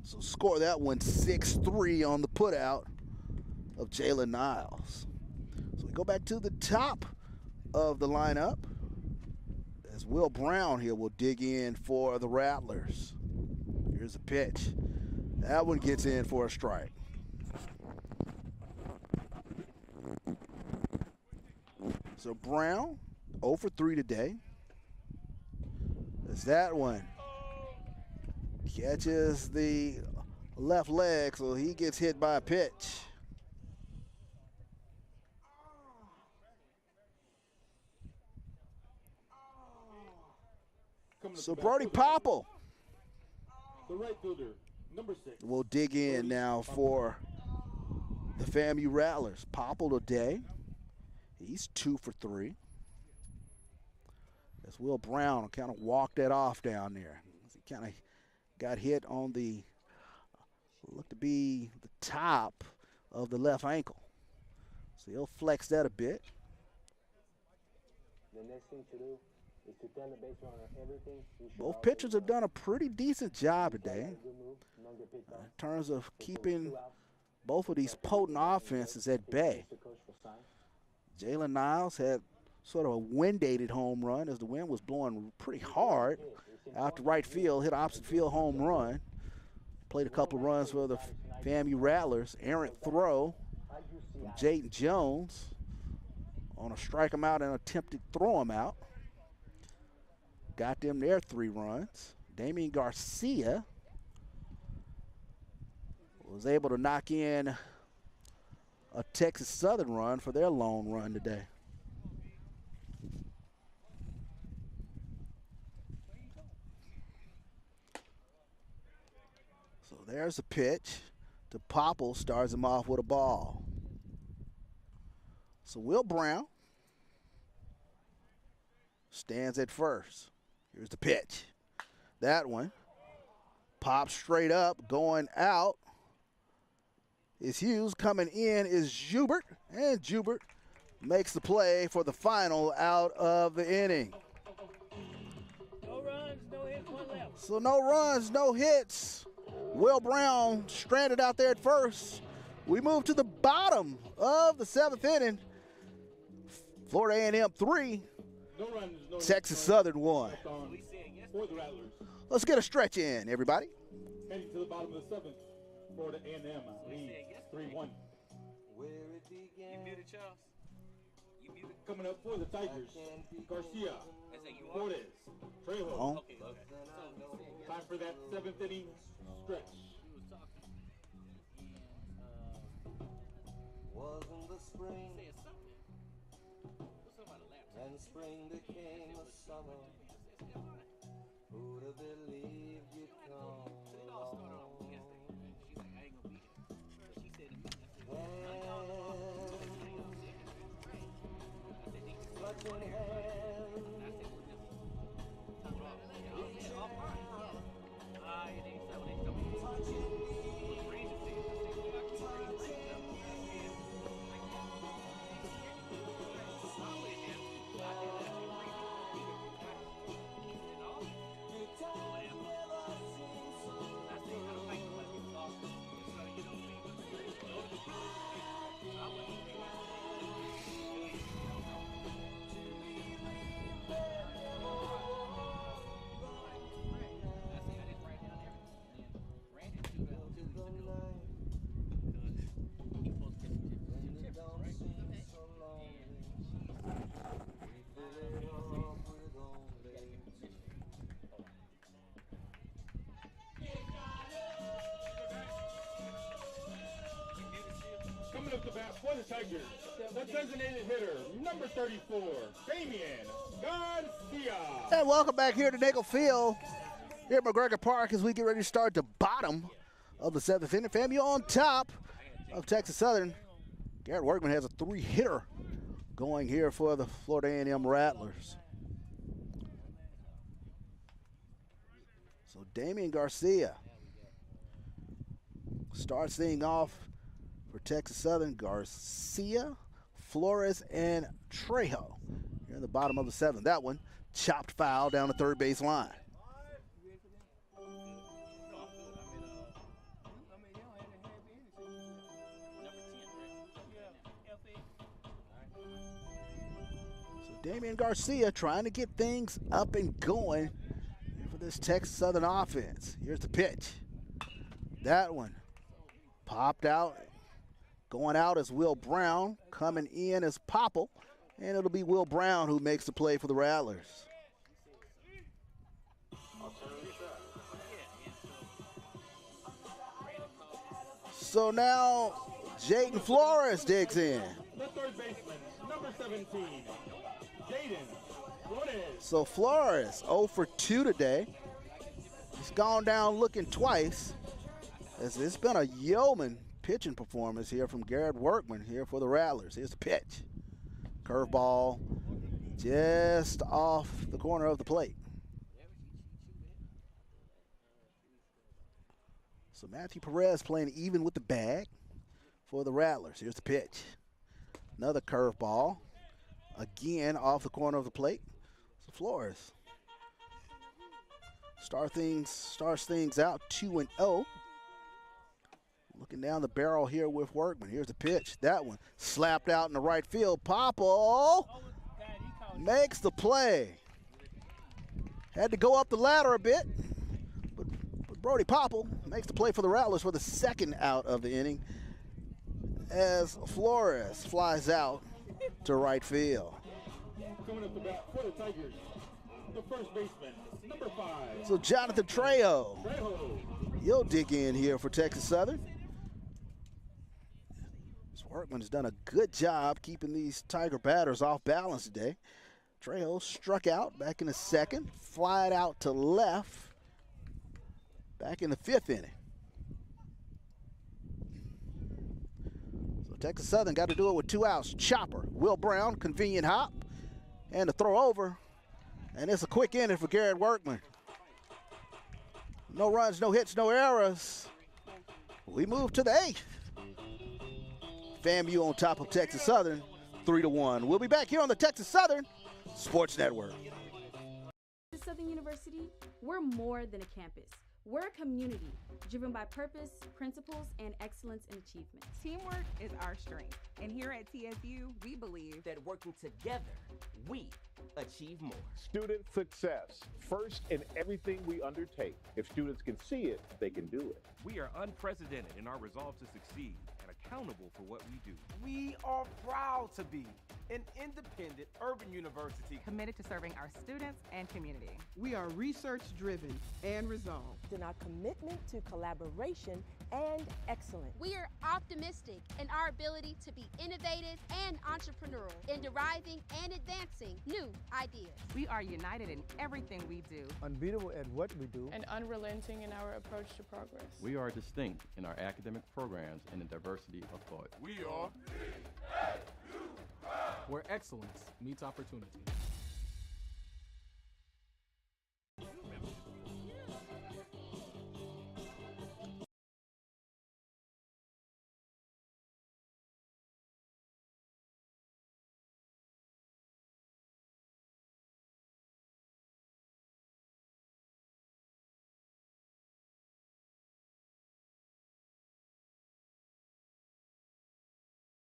So score that one 6-3 on the putout of Jalen Niles. So we go back to the top of the lineup as Will Brown here will dig in for the Rattlers. Here's a pitch. That one gets in for a strike. So Brown 0 for 3 today. As that one catches the left leg, so he gets hit by a pitch. So Brody Popple, the right fielder, number 6. will dig in now for the FAMU Rattlers. Popple today, he's 2 for 3. As Will Brown kind of walked that off down there. He kind of got hit on the, looked to be the top of the left ankle. So he'll flex that a bit. The next thing to do is to tell the base runner everything. Both pitchers have done a pretty decent job today in terms of keeping both of these potent offenses at bay. Jalen Niles had sort of a wind-aided home run as the wind was blowing pretty hard out to right field, hit opposite field home run. Played a couple of runs for the FAMU Rattlers. Errant throw from Jaden Jones on a strike him out and attempted throw him out. Got them their 3 runs. Damian Garcia was able to knock in a Texas Southern run for their lone run today. So there's a pitch to Popple, starts him off with a ball. So Will Brown stands at first. Here's the pitch. That one pops straight up, going out is Hughes. Coming in is Jubert, and Jubert makes the play for the final out of the inning. No runs, no hits, 1 left. So no runs, no hits. Will Brown stranded out there at first. We move to the bottom of the 7th inning. Florida A&M 3, Texas Southern 1. For the Rattlers. Let's get a stretch in, everybody. Heading to the bottom of the 7th, Florida A&M leads 3-1. You muted, Charles? You muted? Coming up for the Tigers, Garcia, Cortez, Trejo. Oh. Okay. Time for that 7th inning stretch. Wasn't the spring, and spring became the summer. Who'd have believed you'd come along? Clutching hands, Coming up the bat for the Tigers, the designated hitter, number 34, Damian Garcia. And welcome back here to Nagel Field here at McGregor Park as we get ready to start the bottom of the 7th inning. FAMU on top of Texas Southern. Garrett Workman has a 3-hitter going here for the Florida A&M Rattlers. So Damian Garcia starts things off for For Texas Southern, Garcia, Flores, and Trejo. Here in the bottom of the 7th. That one, chopped foul down the third base line. Damian Garcia trying to get things up and going for this Texas Southern offense. Here's the pitch. That one popped out. Going out is Will Brown. Coming in is Popple. And it'll be Will Brown who makes the play for the Rattlers. So now Jaden Flores digs in. The third baseman, number 17, Jaden Flores. So Flores 0 for 2 today. He's gone down looking twice. As it's been a yeoman pitching performance here from Garrett Workman here for the Rattlers. Here's the pitch. Curveball just off the corner of the plate. So Matthew Perez playing even with the bag for the Rattlers. Here's the pitch. Another curveball. Again off the corner of the plate. So Flores starts things out 2-0. Looking down the barrel here with Workman. Here's the pitch. That one slapped out in the right field. Popple makes the play. Had to go up the ladder a bit. But Brody Popple makes the play for the Rattlers for the second out of the inning as Flores flies out to right field. Coming up the bat for the Tigers, the first baseman, number 5. So Jonathan Trejo. He'll dig in here for Texas Southern. Workman's done a good job keeping these Tiger batters off balance today. Trejo struck out back in the 2nd, flied out to left back in the 5th inning. So Texas Southern got to do it with 2 outs. Chopper, Will Brown, convenient hop, and the throw over. And it's a quick inning for Garrett Workman. No runs, no hits, no errors. We move to the 8th. FAMU on top of Texas Southern, 3-1. We'll be back here on the Texas Southern Sports Network. At Southern University, we're more than a campus. We're a community driven by purpose, principles, and excellence in achievement. Teamwork is our strength. And here at TSU, we believe that working together, we achieve more. Student success, first in everything we undertake. If students can see it, they can do it. We are unprecedented in our resolve to succeed and accountable for what we do. We are proud to be an independent urban university committed to serving our students and community. We are research-driven and resolved. In our commitment to collaboration and excellence. We are optimistic in our ability to be innovative and entrepreneurial in deriving and advancing new ideas. We are united in everything we do. Unbeatable at what we do. And unrelenting in our approach to progress. We are distinct in our academic programs and the diversity of thought. We are where excellence meets opportunity.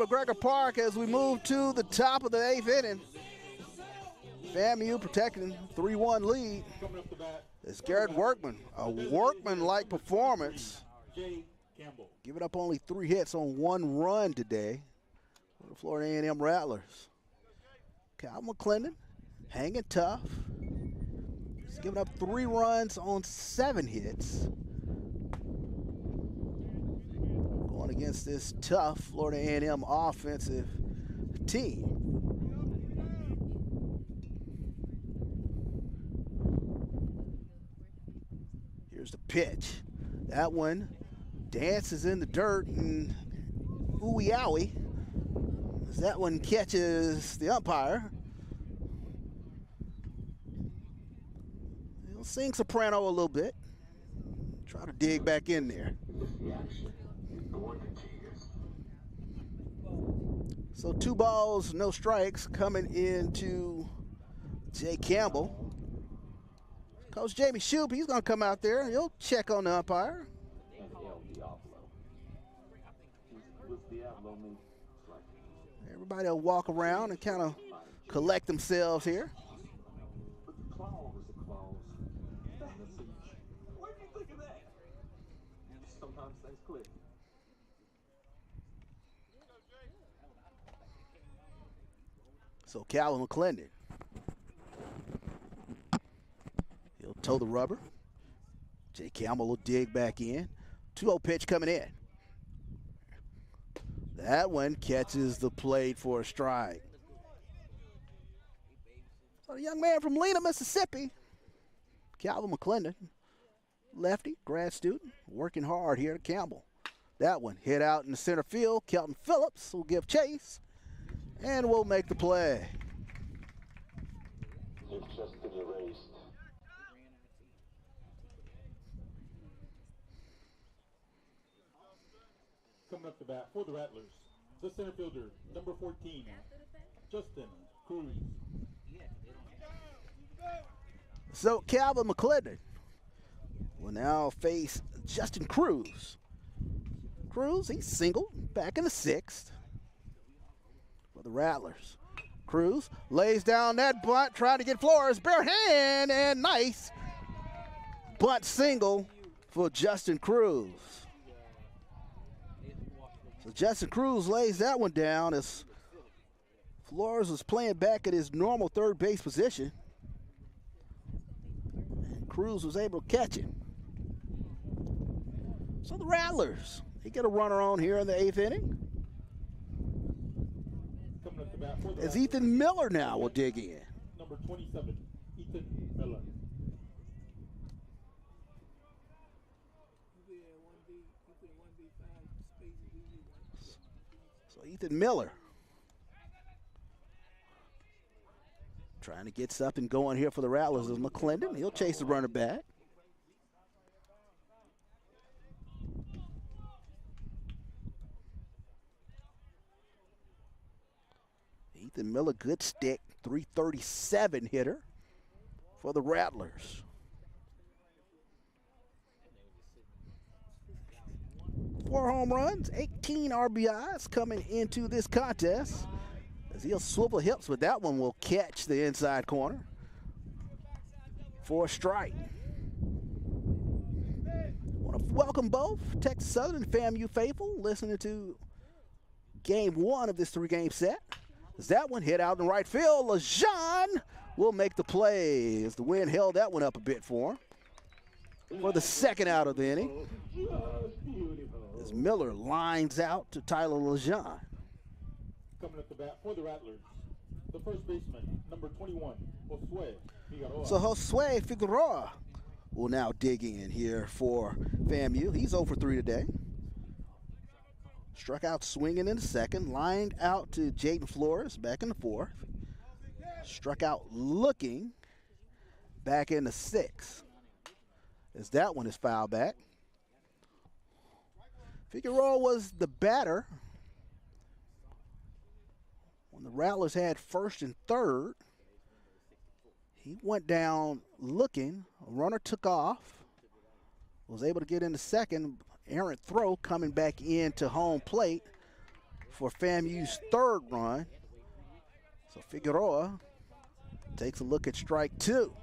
McGregor Park as we move to the top of the 8th inning. FAMU protecting 3-1 lead. It's Garrett Workman, a Workman-like performance. Giving up only 3 hits on 1 run today for the Florida A&M Rattlers. Cal McClendon hanging tough. He's given up 3 runs on 7 hits. Against this tough Florida A&M offensive team. Here's the pitch. That one dances in the dirt and ooey owie as that one catches the umpire. He'll sing soprano a little bit. Try to dig back in there. So 2 balls, no strikes coming into Jay Campbell. Coach Jamie Shoup, he's going to come out there. He'll check on the umpire. Everybody will walk around and kind of collect themselves here. So Calvin McClendon, he'll toe the rubber. Jay Campbell will dig back in. 2-0 pitch coming in. That one catches the plate for a strike. So the young man from Lena, Mississippi, Calvin McClendon, lefty, grad student, working hard here at Campbell. That one hit out in the center field. Kelton Phillips will give chase and will make the play. You've just been erased. Coming up to bat for the Rattlers, the center fielder, number 14, Justin Cruz. So Calvin McClendon will now face Justin Cruz. Cruz, he's single, back in the 6th for the Rattlers. Cruz lays down that bunt, trying to get Flores, bare hand, and nice bunt single for Justin Cruz. So Justin Cruz lays that one down as Flores was playing back at his normal third base position. And Cruz was able to catch it. So the Rattlers, they get a runner on here in the 8th inning. As Ethan Miller now will dig in. Number 27, Ethan Miller. So Ethan Miller trying to get something going here for the Rattlers is McClendon. He'll chase the runner back. Ethan Miller, good stick, 337 hitter for the Rattlers. 4 home runs, 18 RBIs coming into this contest. As he'll swivel hips, but that one will catch the inside corner for a strike. Want to welcome both Texas Southern and FAMU faithful listening to game 1 of this 3-game set. As that one hit out in right field, LeJean will make the play as the wind held that one up a bit for him for the 2nd out of the inning. As Miller lines out to Tyler LeJean. Coming up the bat for the Rattlers, the first baseman, number 21, Josue Figueroa. So Josue Figueroa will now dig in here for FAMU. He's 0 for 3 today. Struck out swinging in the 2nd, lined out to Jaden Flores back in the 4th. Struck out looking back in the 6th. As that one is fouled back. Figueroa was the batter when the Rattlers had 1st and 3rd. He went down looking. A runner took off. Was able to get in the 2nd. Errant throw coming back into home plate for FAMU's 3rd run. So Figueroa takes a look at strike 2.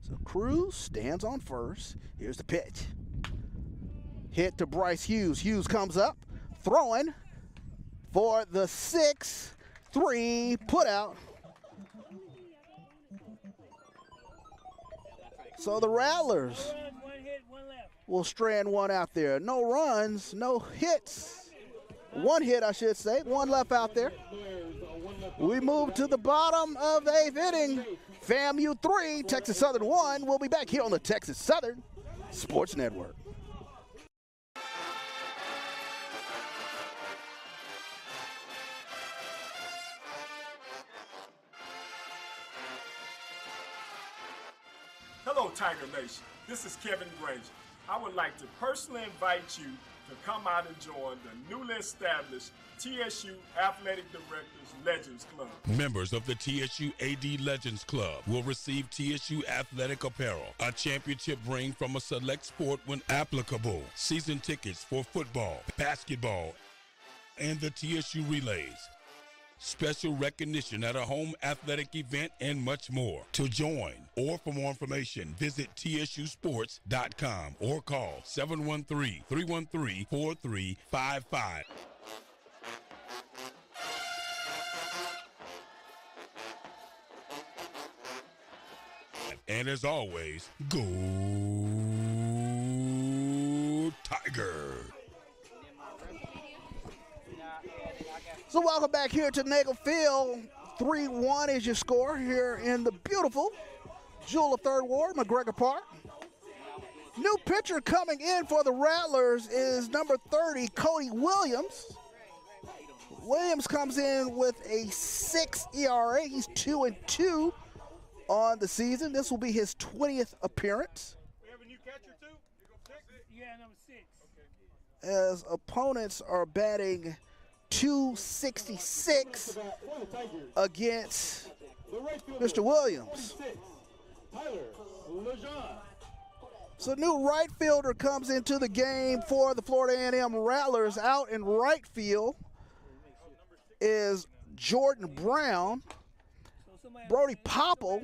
So Cruz stands on first. Here's the pitch. Hit to Bryce Hughes. Hughes comes up, throwing for the 6-3 put out. So the Rattlers will strand one out there. No runs, no hits. 1 hit, I should say. 1 left out there. We move to the bottom of the 8th inning. FAMU 3, Texas Southern 1. We'll be back here on the Texas Southern Sports Network. Hello, Tiger Nation. This is Kevin Granger. I would like to personally invite you to come out and join the newly established TSU Athletic Directors Legends Club. Members of the TSU AD Legends Club will receive TSU athletic apparel, a championship ring from a select sport when applicable, season tickets for football, basketball, and the TSU Relays, special recognition at a home athletic event, and much more. To join or for more information, visit tsusports.com or call 713-313-4355. And as always, go Tiger! So welcome back here to Nagel Field. 3-1 is your score here in the beautiful Jewel of Third Ward, McGregor Park. New pitcher coming in for the Rattlers is number 30, Cody Williams. Williams comes in with a 6 ERA. He's 2-2 on the season. This will be his 20th appearance. We have a new catcher too? Yeah, number 6. As opponents are batting .266 against Mr. Williams. So new right fielder comes into the game for the Florida A&M Rattlers. Out in right field is Jordan Brown. Brody Popple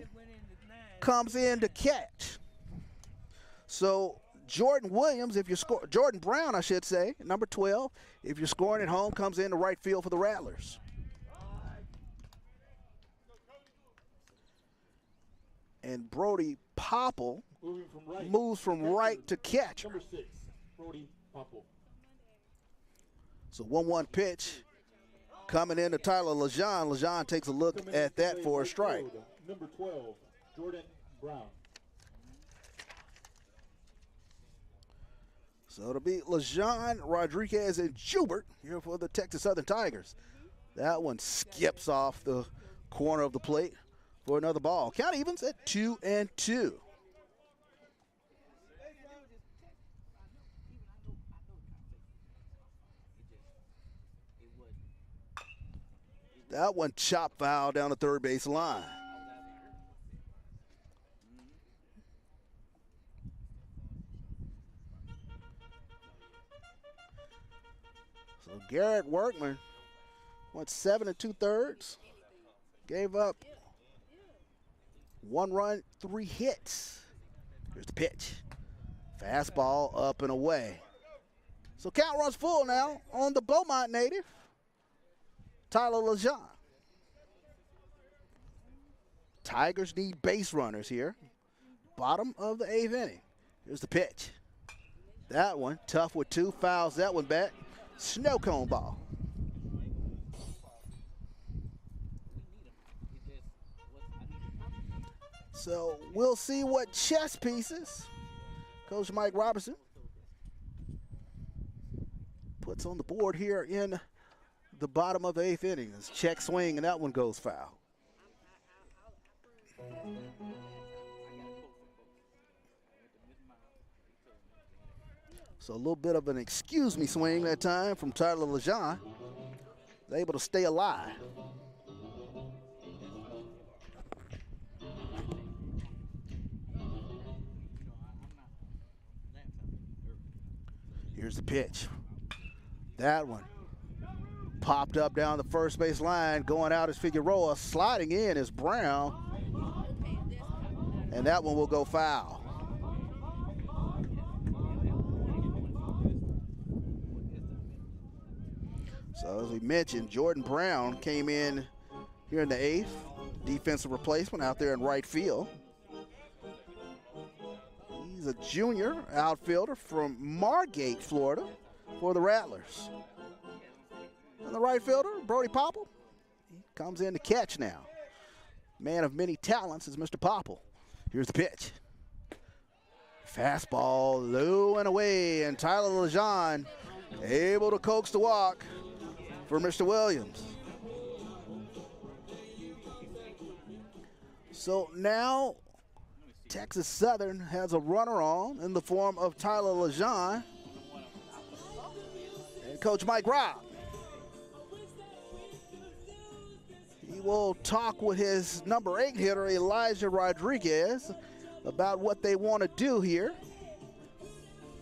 comes in to catch. So Jordan Brown, I should say, number 12, if you're scoring at home, comes in the right field for the Rattlers. And Brody Popple moves from right to catcher. Number 6, Brody Popple. So 1-1 pitch coming into Tyler Lejean. Lejean takes a look at that for a strike. Number 12, Jordan Brown. So it'll be Lejean, Rodriguez, and Schubert here for the Texas Southern Tigers. That one skips off the corner of the plate for another ball. Count evens at 2-2. That one chopped foul down the third base line. So Garrett Workman went 7 2/3. Gave up 1 run, 3 hits. Here's the pitch. Fastball up and away. So count runs full now on the Beaumont native, Tyler Lejean. Tigers need base runners here. Bottom of the 8th inning. Here's the pitch. That one, tough with 2, fouls that one back. Snow cone ball. So we'll see what chess pieces Coach Mike Robertson puts on the board here in the bottom of the 8th inning. It's check swing, and that one goes foul. So a little bit of an excuse me swing that time from Tyler Lejean. He's able to stay alive. Here's the pitch. That one popped up down the first base line. Going out is Figueroa. Sliding in is Brown. And that one will go foul. So as we mentioned, Jordan Brown came in here in the 8th. Defensive replacement out there in right field. He's a junior outfielder from Margate, Florida, for the Rattlers. And the right fielder, Brody Popple, he comes in to catch now. Man of many talents is Mr. Popple. Here's the pitch. Fastball low and away, and Tyler Lejean able to coax the walk for Mr. Williams. So now Texas Southern has a runner on in the form of Tyler Lejean and Coach Mike Robb. He will talk with his number 8 hitter, Elijah Rodriguez, about what they want to do here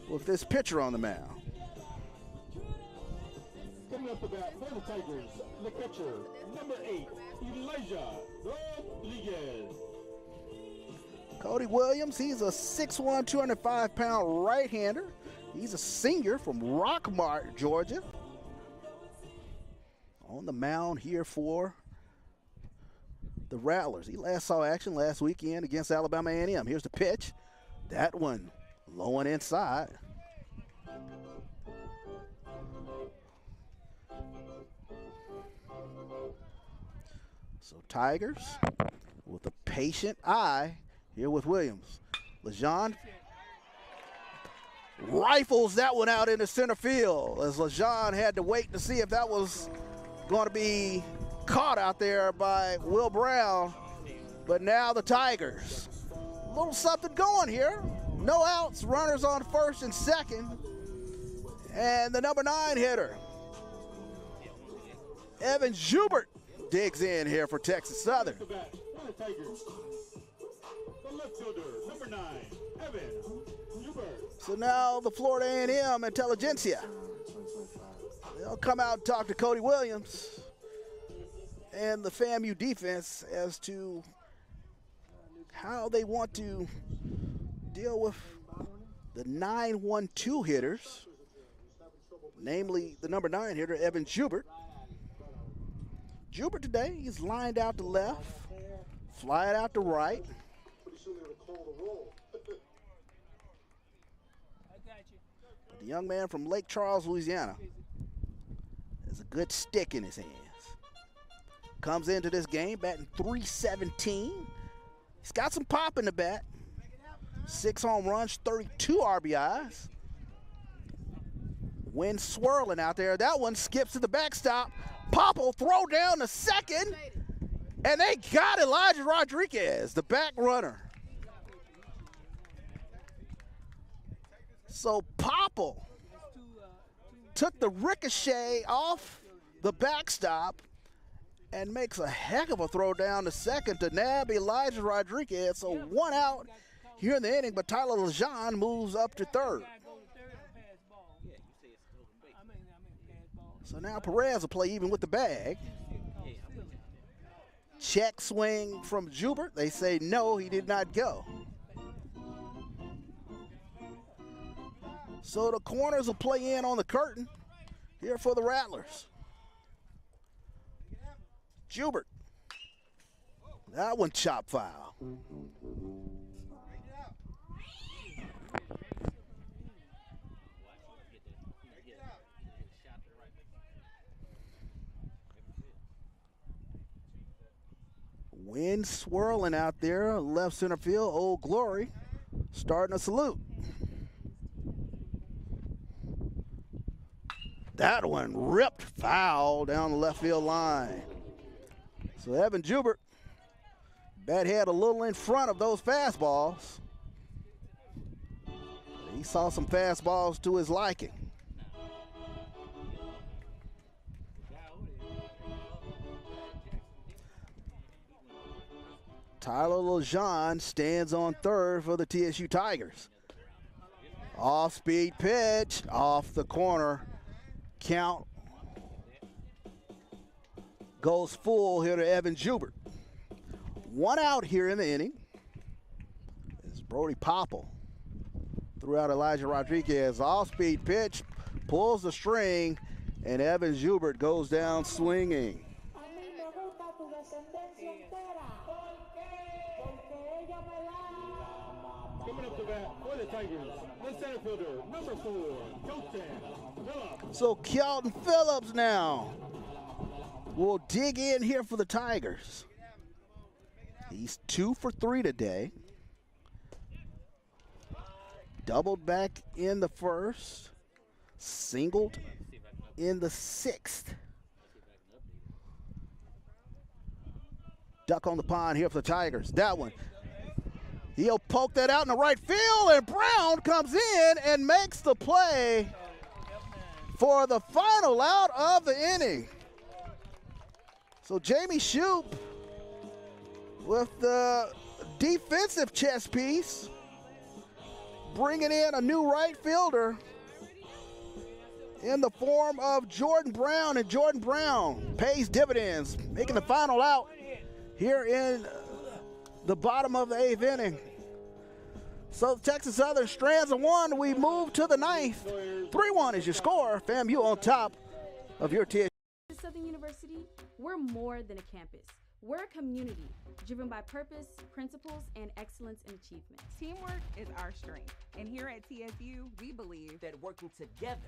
with this pitcher on the mound. Coming up to bat for the Tigers, the catcher, number 8, Elijah Rodriguez. Cody Williams, he's a 6'1", 205-pound right-hander. He's a senior from Rockmart, Georgia. On the mound here for the Rattlers. He last saw action last weekend against Alabama A&M. Here's the pitch. That one low and inside. So Tigers with a patient eye here with Williams. Lejean rifles that one out into center field as Lejean had to wait to see if that was going to be caught out there by Will Brown. But now the Tigers, a little something going here. No outs, runners on first and second. And the number 9 hitter, Evan Schubert, digs in here for Texas Southern. The left fielder, number 9, Evan Schubert. So now the Florida A&M Intelligentsia, they'll come out and talk to Cody Williams and the FAMU defense as to how they want to deal with the 9-1-2 hitters, namely the number 9 hitter, Evan Schubert. Schubert today, he's lined out to left, flying out to right. The young man from Lake Charles, Louisiana, has a good stick in his hands. Comes into this game batting .317. He's got some pop in the bat. 6 home runs, 32 RBIs. Wind swirling out there. That one skips to the backstop. Popple throw down to second. And they got Elijah Rodriguez, the back runner. So Popple took the ricochet off the backstop and makes a heck of a throw down to second to nab Elijah Rodriguez. So 1 out here in the inning, but Tyler Lejean moves up to third. So now Perez will play even with the bag. Check swing from Schubert. They say no, he did not go. So the corners will play in on the curtain here for the Rattlers. Schubert. That one chop foul. Wind swirling out there, left center field. Old Glory starting a salute. That one ripped foul down the left field line. So Evan Schubert, bat head a little in front of those fastballs. He saw some fastballs to his liking. Tyler Lejean stands on third for the TSU Tigers. Off-speed pitch, off the corner. Count goes full here to Evan Schubert. 1 out here in the inning. It's Brody Popple. Threw out Elijah Rodriguez. Off-speed pitch, pulls the string, and Evan Schubert goes down swinging. Coming up to bat for the Tigers, the center fielder, number 4, Kelton Phillips. So Kelton Phillips now will dig in here for the Tigers. He's 2 for 3 today. Doubled back in the first, singled in the 6th. Duck on the pond here for the Tigers. That one. He'll poke that out in the right field, and Brown comes in and makes the play for the final out of the inning. So Jamie Shoup with the defensive chess piece, bringing in a new right fielder in the form of Jordan Brown, and Jordan Brown pays dividends, making the final out here in the bottom of the 8th inning. So Texas Southern strands of 1. We move to the 9th. 3-1 is your score. FAMU on top of your TSU. Southern University, we're more than a campus. We're a community driven by purpose, principles, and excellence in achievement. Teamwork is our strength. And here at TSU, we believe that working together,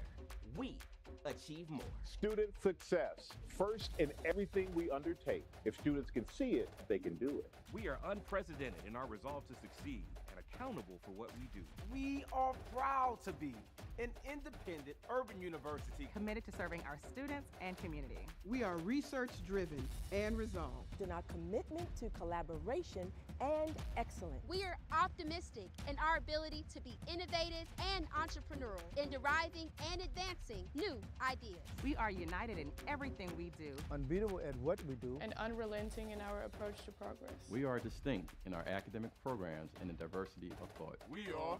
we achieve more. Student success, first in everything we undertake. If students can see it, they can do it. We are unprecedented in our resolve to succeed and accountable for what we do. We are proud to be an independent urban university committed to serving our students and community. We are research-driven and resolved. In our commitment to collaboration and excellence. We are optimistic in our ability to be innovative and entrepreneurial in deriving and advancing new ideas. We are united in everything we do. Unbeatable at what we do. And unrelenting in our approach to progress. We are distinct in our academic programs and the diversity of thought. We are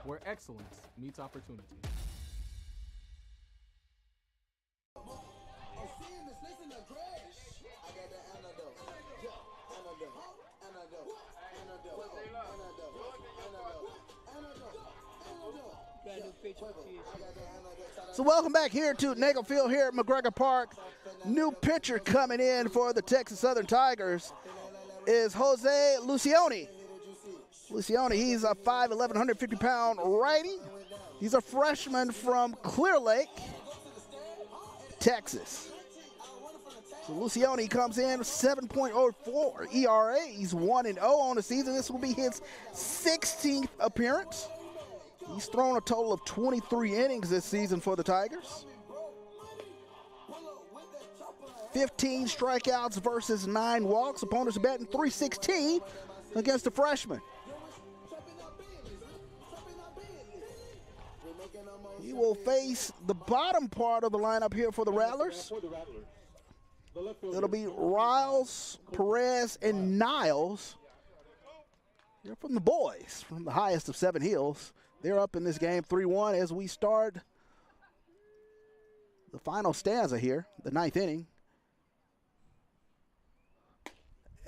where excellence meets opportunity. So welcome back here to Nagel Field here at McGregor Park. New pitcher coming in for the Texas Southern Tigers is Jose Lucioni. Lucioni, he's a 5'11", 150-pound righty. He's a freshman from Clear Lake, Texas. So Lucioni comes in 7.04 ERA. He's 1-0 on the season. This will be his 16th appearance. He's thrown a total of 23 innings this season for the Tigers. 15 strikeouts versus 9 walks. Opponents are batting .316 against the freshman. He will face the bottom part of the lineup here for the Rattlers. It'll be Riles, Perez, and Niles. They're from the boys, from the highest of 7 Hills. They're up in this game 3-1 as we start the final stanza here, the 9th inning.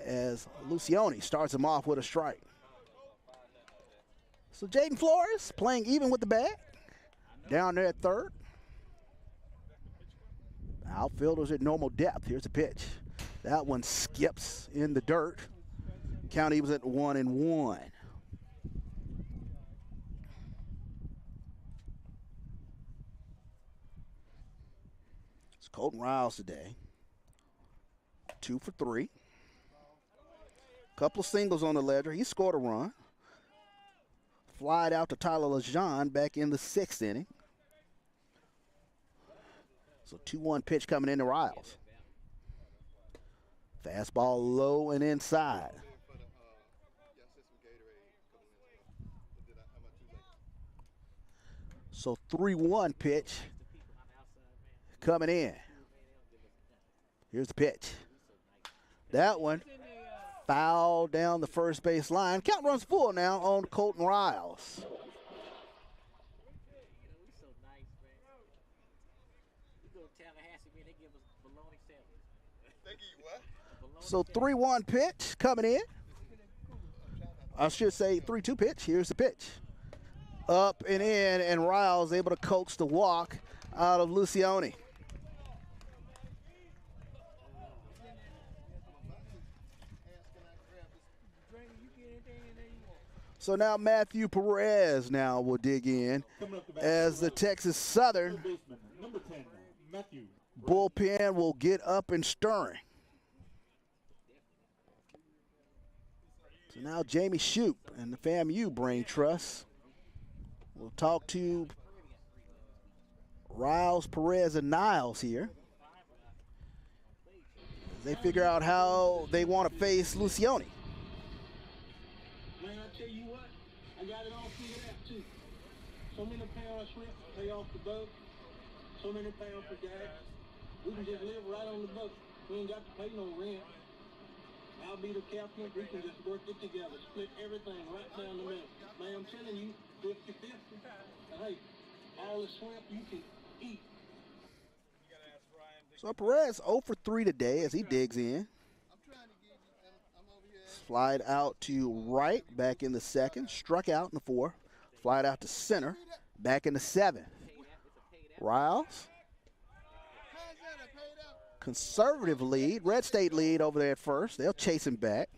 As Lucioni starts him off with a strike. So Jaden Flores playing even with the bat. Down there at third. Outfielders at normal depth. Here's a pitch. That one skips in the dirt. Count was at 1-1. It's Colton Riles today. 2 for 3. Couple of singles on the ledger. He scored a run. Flied out to Tyler Lejean back in the 6th inning. So 2-1 pitch coming into Riles. Fastball low and inside. So 3-1 pitch coming in. Here's the pitch. That one foul down the first base line. Count runs full now on Colton Riles. So 3-1 pitch coming in. I should say 3-2 pitch. Here's the pitch. Up and in, and Riles able to coax the walk out of Lucioni. So now Matthew Perez now will dig in as the Texas Southern bullpen will get up and stirring. So now Jamie Shoup and the FAMU Brain Trust will talk to Riles, Perez, and Niles here. They figure out how they want to face Lucioni. tell you what, I got it all figured out too. So many pounds of shrimp pay off the boat. So many pounds for gas. We can just live right on the boat. We ain't got to pay no rent. I'll be the captain. We can just work it together. Split everything right down the middle. Man, I'm telling you, 50-50. And hey, all the shrimp you can eat. So Perez 0 for 3 today as he digs in. Slide out to right, back in the second. Struck out in the fourth. Slide out to center, back in the seventh. Riles. Conservative lead. Red State lead over there at first. They'll chase him back.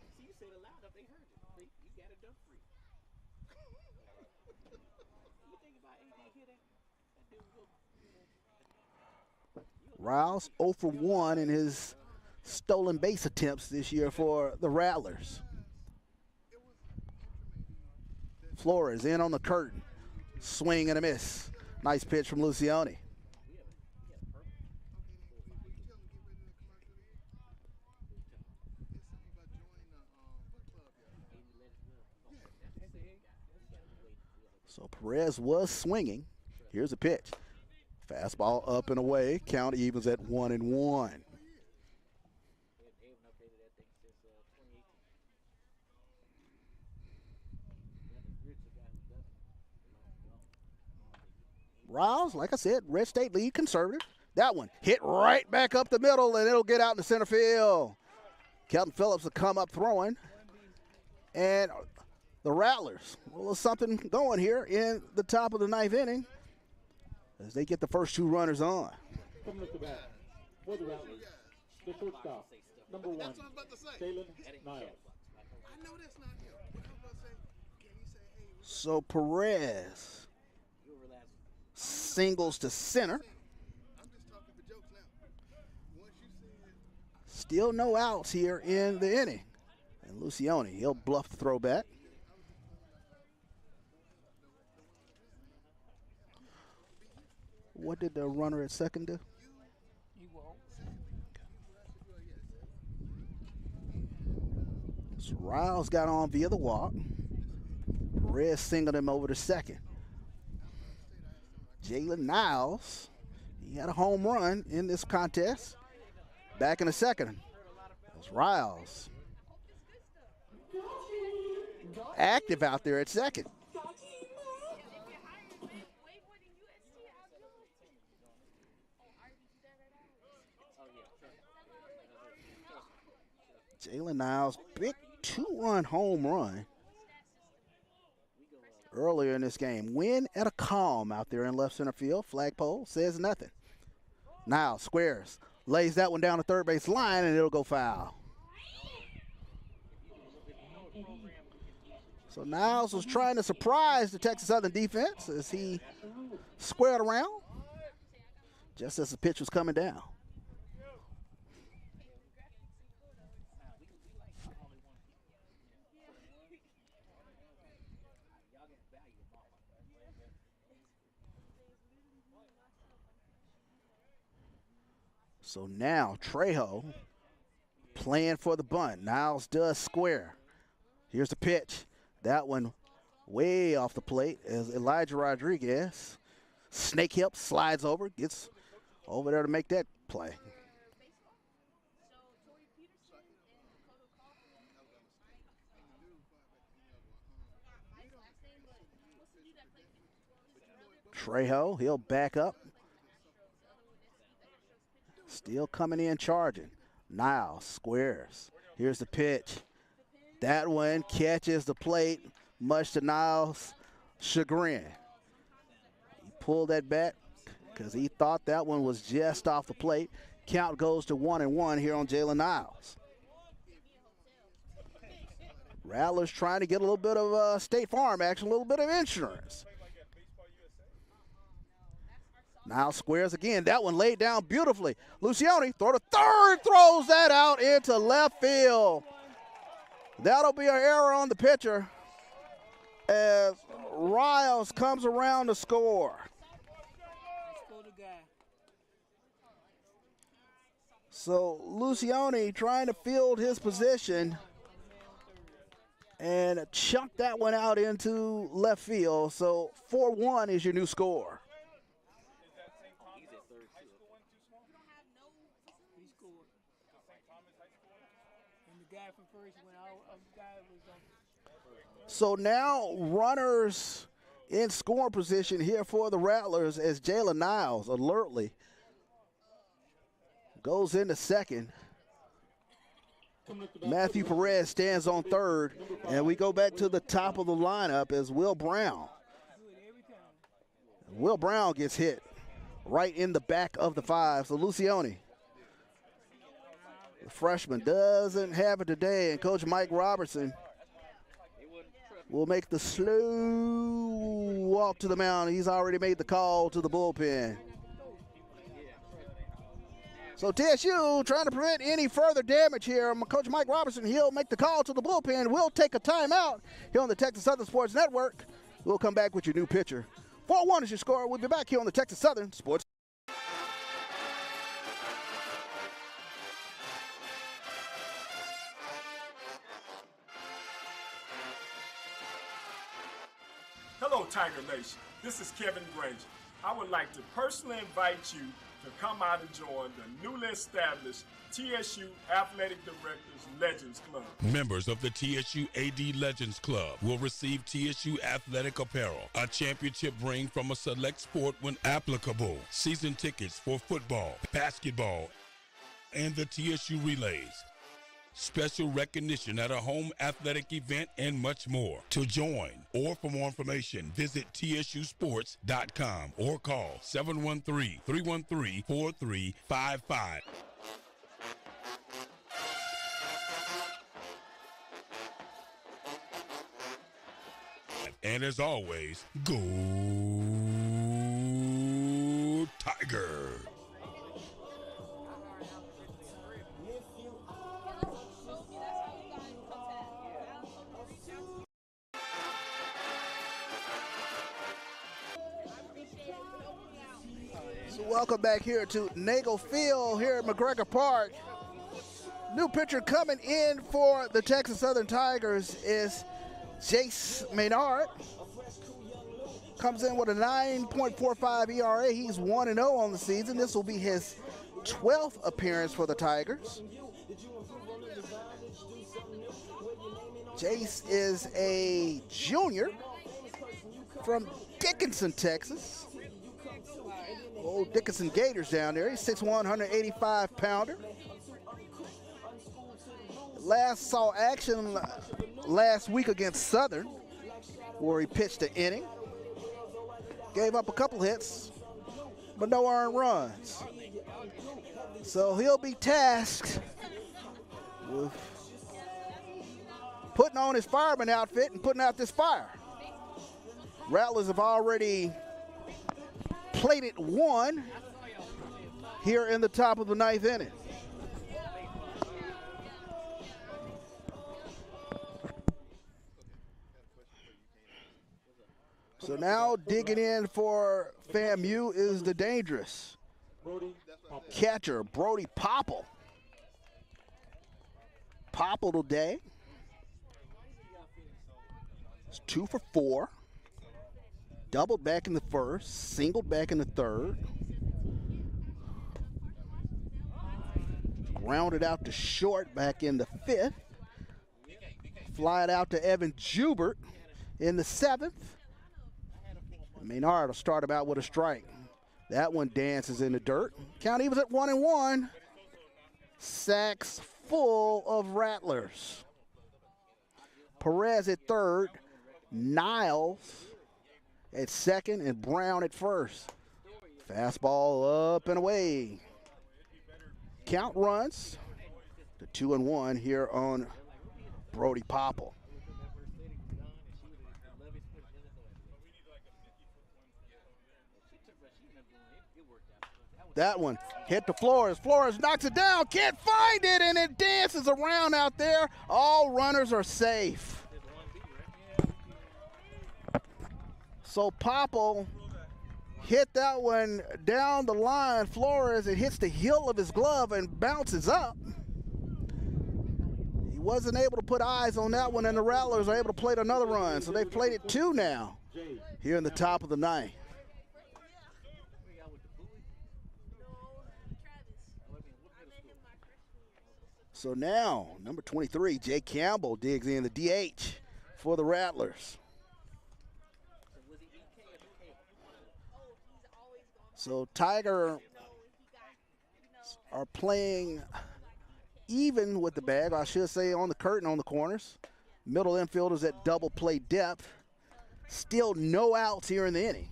Riles 0 for 1 in his stolen base attempts this year for the Rattlers. Flores in on the curtain. Swing and a miss. Nice pitch from Lucioni. So Perez was swinging. Here's a pitch. Fastball up and away. Count evens at 1-1. Riles, like I said, Red State lead conservative. That one hit right back up the middle, and it'll get out in the center field. Kelton Phillips will come up throwing. And the Rattlers, a little something going here in the top of the ninth inning as they get the first two runners on. Coming up the bat for the Rattlers, the shortstop, number 1, Jalen Niles. So Perez singles to center. Still no outs here in the inning. And Lucioni, he'll bluff the throw back. What did the runner at second do? So Riles got on via the walk. Perez singled him over to second. Jalen Niles, he had a home run in this contest. Back in the second. That's Riles. Active out there at second. Jalen Niles, big 2-run home run earlier in this game. Win at a calm out there in left center field. Flagpole says nothing. Niles squares, lays that one down the third base line, and it'll go foul. So Niles was trying to surprise the Texas Southern defense as he squared around just as the pitch was coming down. So now Trejo playing for the bunt. Niles does square. Here's the pitch. That one way off the plate as Elijah Rodriguez, snake hip, slides over, gets over there to make that play. Trejo, he'll back up. Still coming in charging. Niles squares. Here's the pitch. That one catches the plate, much to Niles' chagrin. He pulled that bat because he thought that one was just off the plate. Count goes to 1-1 here on Jalen Niles. Rattlers trying to get a little bit of State Farm action, a little bit of insurance. Niles squares again. That one laid down beautifully. Lucioni, throw to third, throws that out into left field. That'll be an error on the pitcher as Riles comes around to score. So Lucioni trying to field his position and chunked that one out into left field. So 4-1 is your new score. He scored. And the guy from first when our guy was on. So now runners in scoring position here for the Rattlers as Jalen Niles alertly goes into second. Matthew Perez stands on third, and we go back to the top of the lineup as Will Brown. Will Brown gets hit right in the back of the five. So Lucioni, the freshman, doesn't have it today, and Coach Mike Robertson will make the slow walk to the mound. He's already made the call to the bullpen. So TSU trying to prevent any further damage here. Coach Mike Robertson, he'll make the call to the bullpen. We'll take a timeout here on the Texas Southern Sports Network. We'll come back with your new pitcher. 4-1 is your score. We'll be back here on the Texas Southern Sports. Hello, Tiger Nation. This is Kevin Granger. I would like to personally invite you to come out and join the newly established TSU Athletic Directors Legends Club. Members of the TSU AD Legends Club will receive TSU athletic apparel, a championship ring from a select sport when applicable, season tickets for football, basketball, and the TSU Relays, special recognition at a home athletic event, and much more. To join or for more information, visit tsusports.com or call 713-313-4355. And as always, go Tiger! So welcome back here to Nagel Field here at McGregor Park. New pitcher coming in for the Texas Southern Tigers is Jace Maynard. Comes in with a 9.45 ERA. He's 1-0 on the season. This will be his 12th appearance for the Tigers. Jace is a junior from Dickinson, Texas. Old Dickinson Gators down there. He's 6'1", 185-pounder. Last saw action last week against Southern, where he pitched an inning. Gave up a couple hits, but no earned runs. So he'll be tasked with putting on his fireman outfit and putting out this fire. Rattlers have already plated one here in the top of the ninth inning. So now digging in for FAMU is the dangerous catcher, Brody Popple. Popple today is 2 for 4. Doubled back in the first, singled back in the third. Grounded out to short back in the fifth. Fly it out to Evan Jubert in the seventh. Maynard will start him out with a strike. That one dances in the dirt. Count evens at 1-1. Sacks full of Rattlers. Perez at third. Niles at second and Brown at first. Fastball up and away. Count runs to 2-1 here on Brody Popple. That one hit the Flores. Flores knocks it down, can't find it, and it dances around out there. All runners are safe. So Popple hit that one down the line. Flores, it hits the heel of his glove and bounces up. He wasn't able to put eyes on that one, and the Rattlers are able to play it another run. So they've played it 2 now here in the top of the 9th. So now, number 23, Jay Campbell digs in the DH for the Rattlers. So Tiger are playing even with the bag, I should say, on the curtain on the corners. Middle infielders at double play depth. Still no outs here in the inning.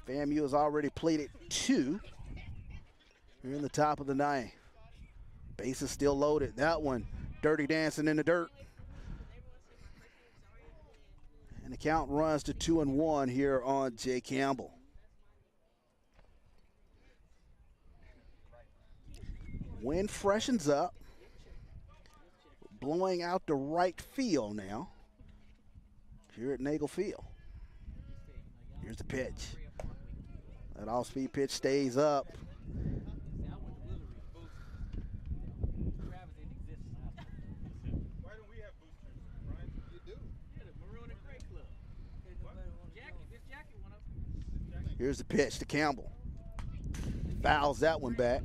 FAMU has already played it 2 here in the top of the 9th. Bases still loaded. That one, dirty dancing in the dirt. And the count runs to 2-1 here on Jay Campbell. Wind freshens up. Blowing out to right field now here at Nagel Field. Here's the pitch. That off-speed pitch stays up. Here's the pitch to Campbell. Fouls that one back.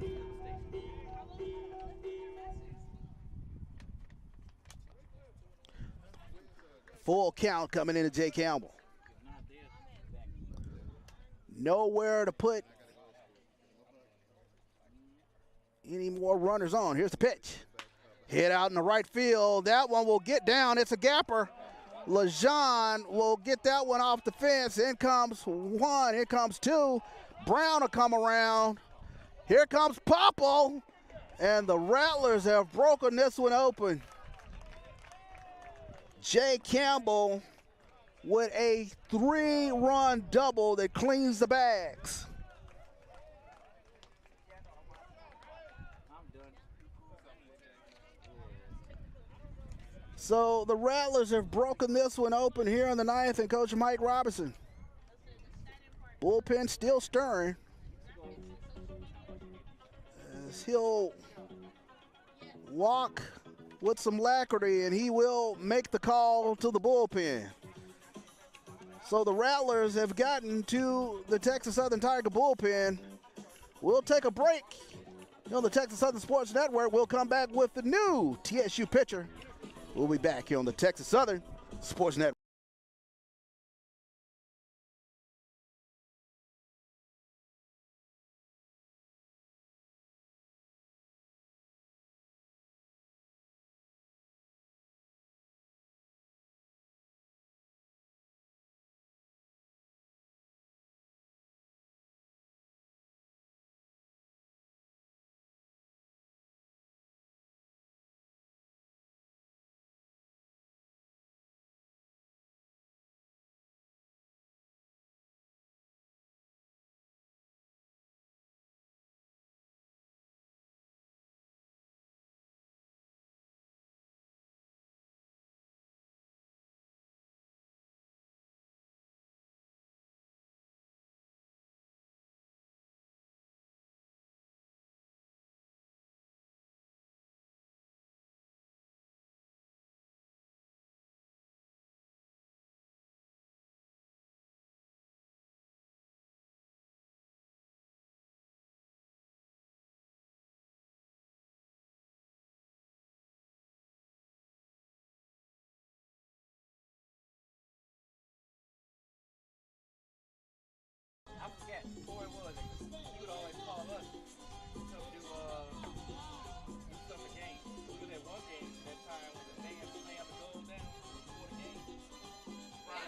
Full count coming into Jay Campbell. Nowhere to put any more runners on. Here's the pitch. Hit out in the right field. That one will get down. It's a gapper. LeJean will get that one off the fence. In comes 1. Here comes 2. Brown will come around. Here comes Popple. And the Rattlers have broken this one open. Jay Campbell with a 3-run double that cleans the bags. So the Rattlers have broken this one open here in the 9th, and Coach Mike Robinson. Bullpen still stirring as he'll walk with some alacrity, and he will make the call to the bullpen. So the Rattlers have gotten to the Texas Southern Tiger bullpen. We'll take a break on the Texas Southern Sports Network. We'll come back with the new TSU pitcher. We'll be back here on the Texas Southern Sports Network. I forget who it was. He would always call us to do summer games. We was at one game that time when the man slammed the goal down before the game. Right.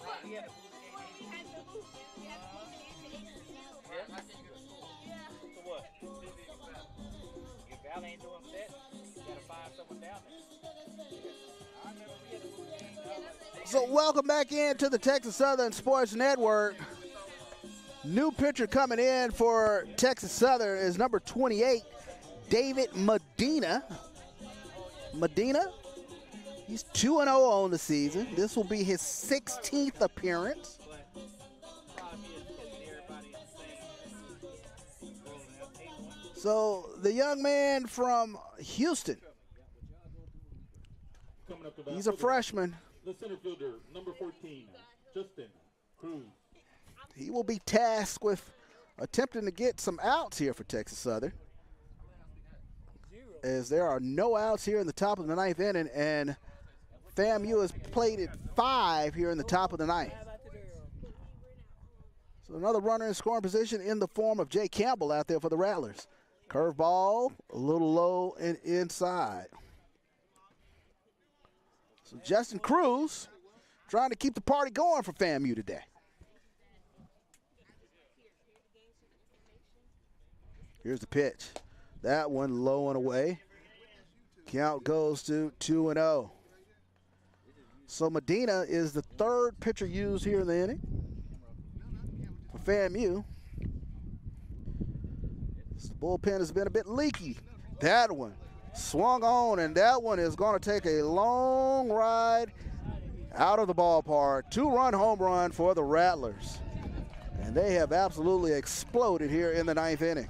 Right. He had to move the game. We had to move it. We had to move it into HCU. Yeah. I think you're gonna score. Yeah. So what? If Valley ain't doing that, you gotta find someone down there. I remember we had to move the game down. So welcome back into the Texas Southern Sports Network. New pitcher coming in for Texas Southern is number 28, David Medina. He's 2-0 on the season. This will be his 16th appearance. So the young man from Houston, he's a freshman. The center fielder, number 14, Justin Cruz. He will be tasked with attempting to get some outs here for Texas Southern, as there are no outs here in the top of the 9th inning, and FAMU has played it 5 here in the top of the 9th. So another runner in scoring position in the form of Jay Campbell out there for the Rattlers. Curveball, a little low and inside. So Justin Cruz trying to keep the party going for FAMU today. Here's the pitch. That one low and away. Count goes to 2-0. So Medina is the 3rd pitcher used here in the inning for FAMU. The bullpen has been a bit leaky. That one swung on, and that one is going to take a long ride out of the ballpark. 2-run home run for the Rattlers. And they have absolutely exploded here in the 9th inning.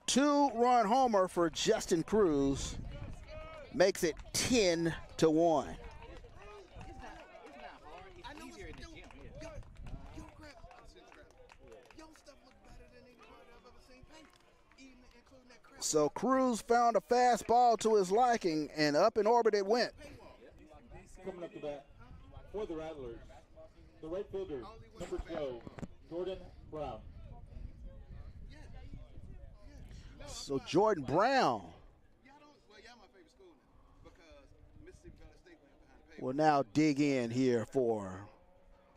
2-run homer for Justin Cruz makes it 10-1. So Cruz found a fastball to his liking, and up in orbit it went. Coming up to bat for the Rattlers, the right fielder, number 12, Jordan Brown. So Jordan Brown will now dig in here for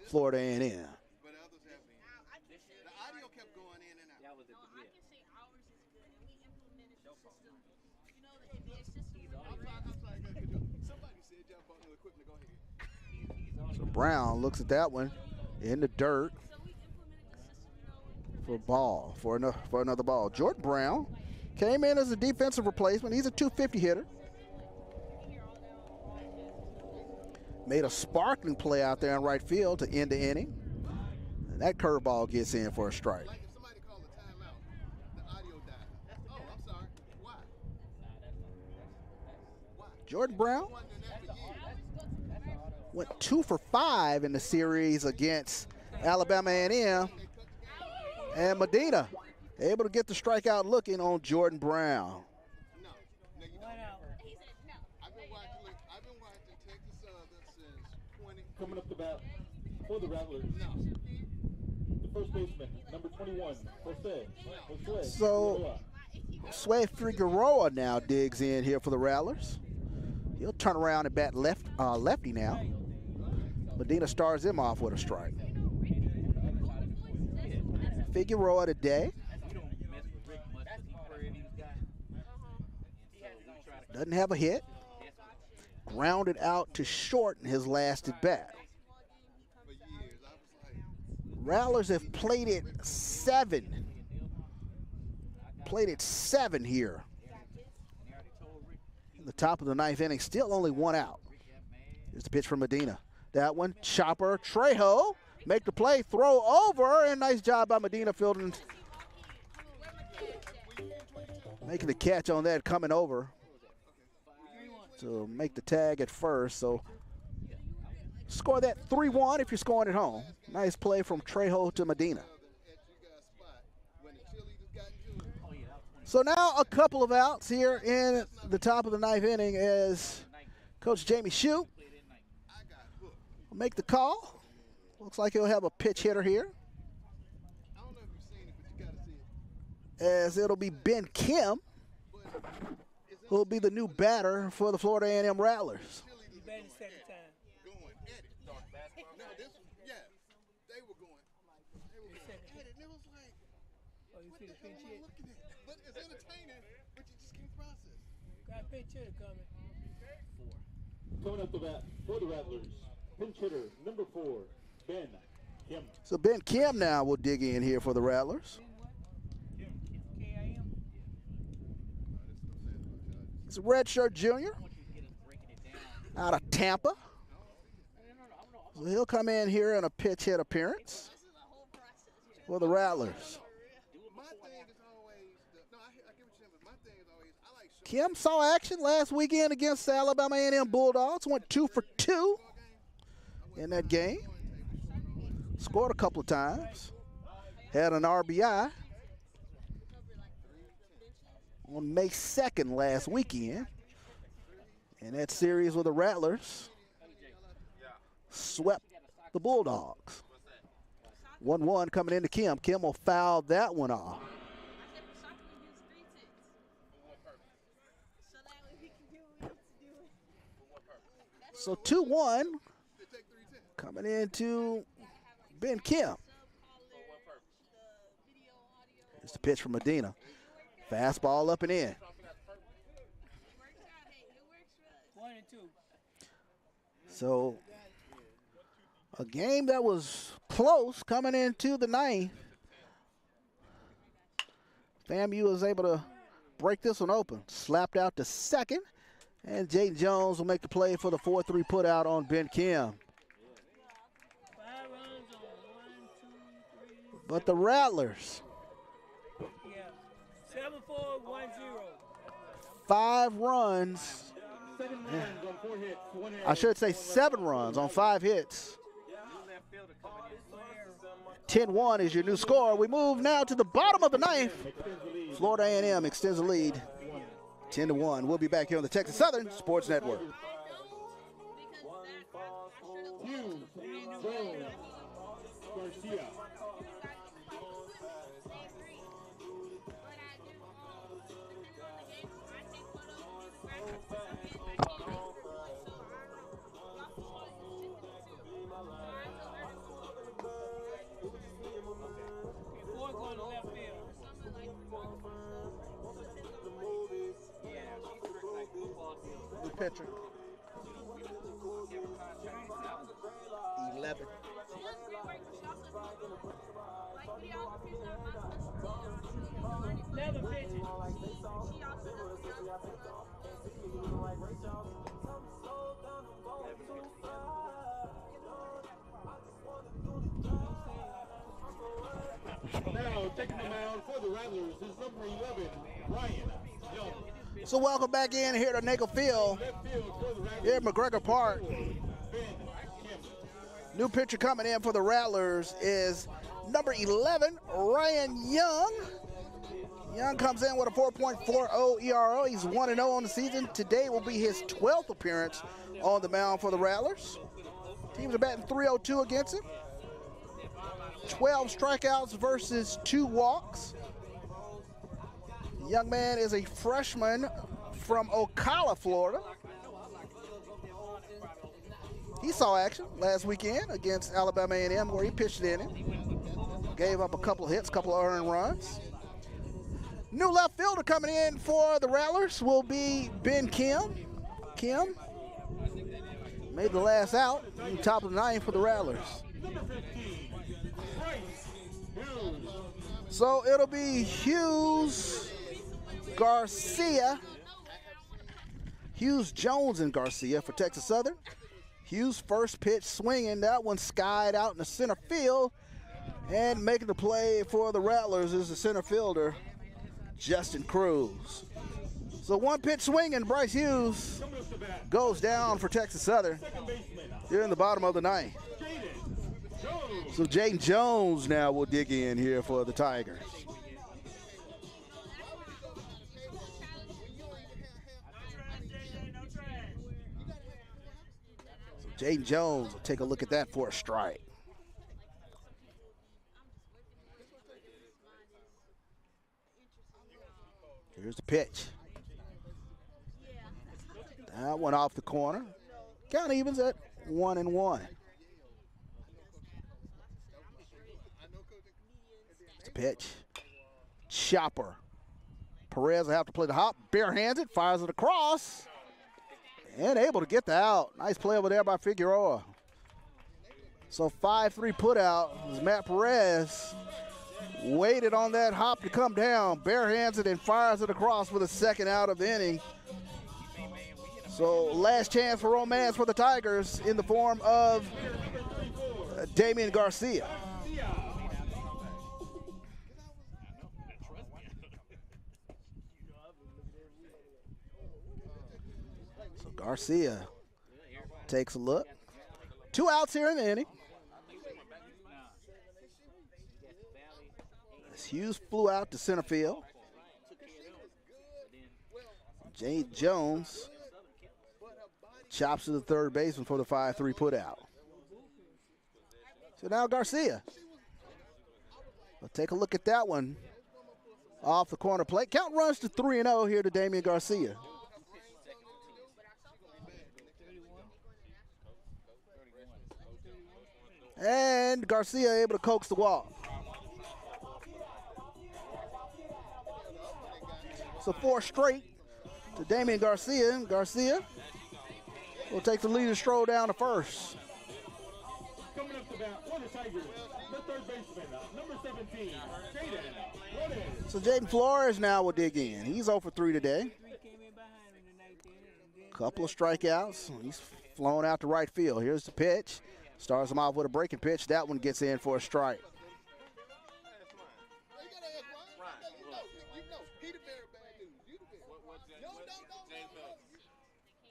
Florida A&M. So Brown looks at that one in the dirt for a ball, for another ball. Jordan Brown came in as a defensive replacement. He's a .250 hitter. Made a sparkling play out there in right field to end the inning. And that curveball gets in for a strike. Jordan Brown went 2 for 5 in the series against Alabama A&M. And Medina able to get the strikeout looking on Jordan Brown. Coming up to bat for the Rattlers, the first baseman, number 21, Jose. So Jose Figueroa now digs in here for the Rattlers. He'll turn around and bat lefty now. Medina starts him off with a strike. Figueroa today doesn't have a hit. Grounded out to short in his last at bat. Rattlers have played it 7. Played it 7 here. In the top of the 9th inning, still only 1 out. Here's the pitch from Medina. That one, chopper, Trejo, make the play, throw over, and nice job by Medina fielding. Making the catch on that, coming over to make the tag at first. So score that 3-1 if you're scoring at home. Nice play from Trejo to Medina. So now a couple of outs here in the top of the 9th inning as Coach Jamie Shoup will make the call. Looks like he'll have a pitch hitter here, as it'll be Ben Kim, who'll be the new batter for the Florida A&M Rattlers. Coming up the bat for the Rattlers, pinch hitter, number 4, Ben Kim. So Ben Kim now will dig in here for the Rattlers. He's a redshirt junior out of Tampa. So he'll come in here in a pitch hit appearance for the Rattlers. Kim saw action last weekend against the Alabama A&M Bulldogs. Went 2 for 2 in that game. Scored a couple of times. Had an RBI on May 2nd last weekend. And that series with the Rattlers swept the Bulldogs. 1-1 coming into Kim. Kim will foul that one off. So 2-1 coming into Ben Kim. It's the pitch from Medina. Fastball up and in. 1-2. So a game that was close coming into the ninth. FAMU was able to break this one open. Slapped out to second. And Jaden Jones will make the play for the 4-3 put out on Ben Kim. But the Rattlers. Yeah. 7-4-1-0. 5 runs. 7 runs on 4 hits. 1 error. I should say 7 runs on 5 hits. 10-1 is your new score. We move now to the bottom of the ninth. Florida A&M extends the lead 10-1. We'll be back here on the Texas Southern Sports Network. Garcia. Pitcher. 11. Never pitches. Now taking the mound for the Rattlers is number 11, Ryan Young. So welcome back in here to Nagel Field, here at McGregor Park. New pitcher coming in for the Rattlers is number 11, Ryan Young. Young comes in with a 4.40 ERA. He's 1-0 on the season. Today will be his 12th appearance on the mound for the Rattlers. Teams are batting .302 against him. 12 strikeouts versus 2 walks. The young man is a freshman from Ocala, Florida. He saw action last weekend against Alabama A&M where he pitched it in. Gave up a couple of hits, couple of earned runs. New left fielder coming in for the Rattlers will be Ben Kim. Kim made the last out in the top of the ninth for the Rattlers. So it'll be Hughes, Garcia, Hughes, Jones, and Garcia for Texas Southern. Hughes' first pitch swinging. That one skied out in the center field. And making the play for the Rattlers is the center fielder, Justin Cruz. So one pitch swinging, Bryce Hughes goes down for Texas Southern here in the bottom of the ninth. So Jaden Jones now will dig in here for the Tigers. So Jaden Jones will take a look at that for a strike. Here's the pitch. That one off the corner. Count evens at 1-1. It's the pitch. Chopper. Perez will have to play the hop. Barehanded, fires it across. And able to get the out. Nice play over there by Figueroa. So 5-3 put out as Matt Perez waited on that hop to come down, barehands it and fires it across for the second out of the inning. So last chance for romance for the Tigers in the form of Damian Garcia. Garcia takes a look. 2 outs here in the inning. As Hughes flew out to center field. Jay Jones chops to the third baseman for the 5-3 putout. So now Garcia. We'll take a look at that one off the corner plate. Count runs to 3-0 here to Damian Garcia. And Garcia able to coax the walk. So 4 straight to Damian Garcia. Garcia will take the lead and stroll down to first. Coming up to bat for the Tigers, the third baseman, number 17, Jaden Flores. So Jaden Flores now will dig in. He's 0 for 3 today. Couple of strikeouts. He's flown out to right field. Here's the pitch. Starts him off with a breaking pitch. That one gets in for a strike.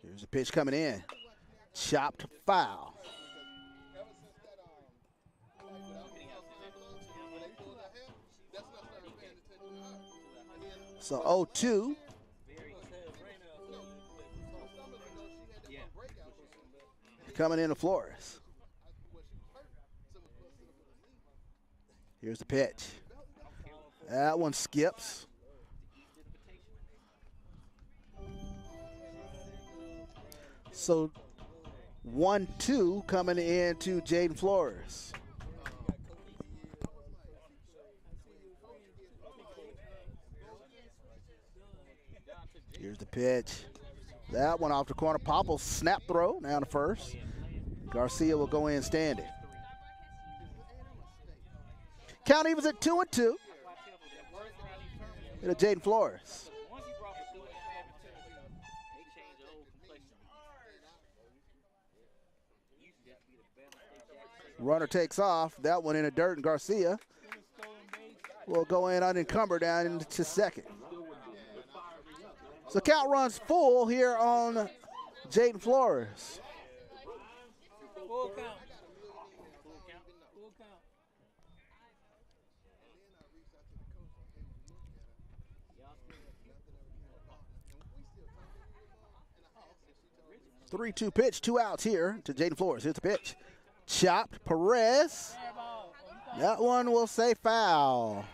Here's the pitch coming in. Chopped foul. So 0-2. Coming in to Flores. Here's the pitch. That one skips. So 1-2 coming in to Jaden Flores. Here's the pitch. That one off the corner. Popple snap throw down to first. Garcia will go in standing. Count evens at 2-2. To Jaden Flores. Runner takes off. That one in the dirt, and Garcia will go in unencumbered down into second. So count runs full here on Jaden Flores. Full count. Full count. 3-2 pitch, 2 outs here to Jaden Flores. Here's the pitch. Chopped, Perez. That one will say foul.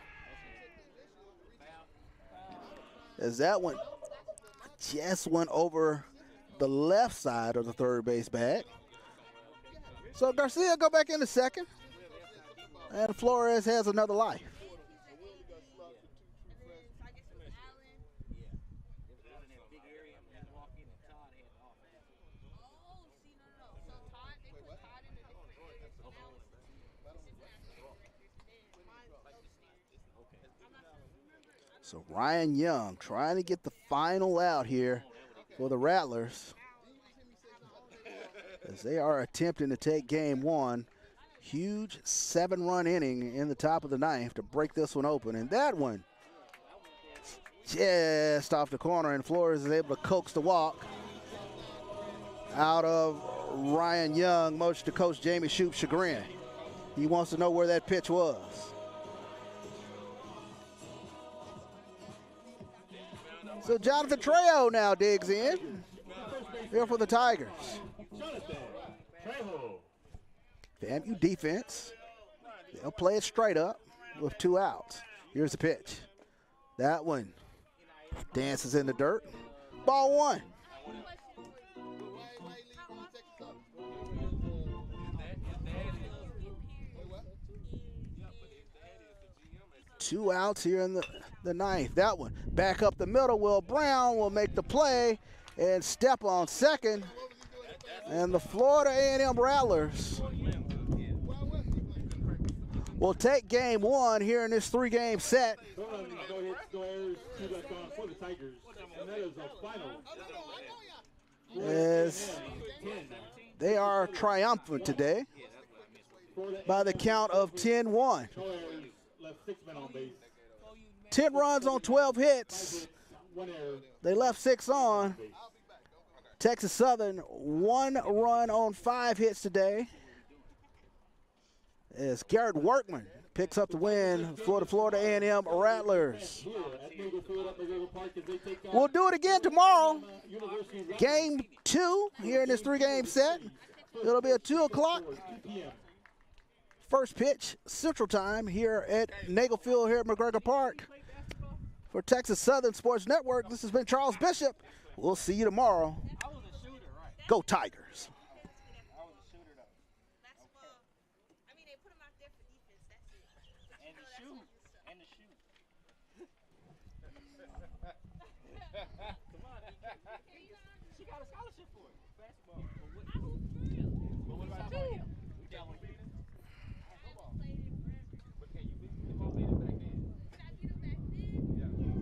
As that one just went over the left side of the third base bag. So Garcia go back into second. And Flores has another life. So Ryan Young trying to get the final out here for the Rattlers as they are attempting to take game one. Huge 7-run inning in the top of the ninth to break this one open. And that one just off the corner, and Flores is able to coax the walk out of Ryan Young, much to Coach Jamie Shoup's chagrin. He wants to know where that pitch was. So Jonathan Trejo now digs in here for the Tigers. FAMU defense. They'll play it straight up with 2 outs. Here's the pitch. That one dances in the dirt. Ball 1. Two outs here in the ninth. That one back up the middle. Will Brown will make the play and step on second. And the Florida A&M Rattlers will take game one here in this 3-game set. As they are triumphant today by the count of 10-1. 10 runs on 12 hits. They left 6 on. Texas Southern, 1 run on 5 hits today. As Garrett Workman picks up the win for the Florida A&M Rattlers. We'll do it again tomorrow. Game 2 here in this 3-game set. It'll be at 2 o'clock. First pitch, Central Time here at Nagel Field here at McGregor Park. For Texas Southern Sports Network, this has been Charles Bishop. We'll see you tomorrow. Go Tigers. She got a scholarship for it. Basketball. But what about you? We got one beat it. Football. But can you beat it? If I beat it back then. Did I beat it back then? Yeah.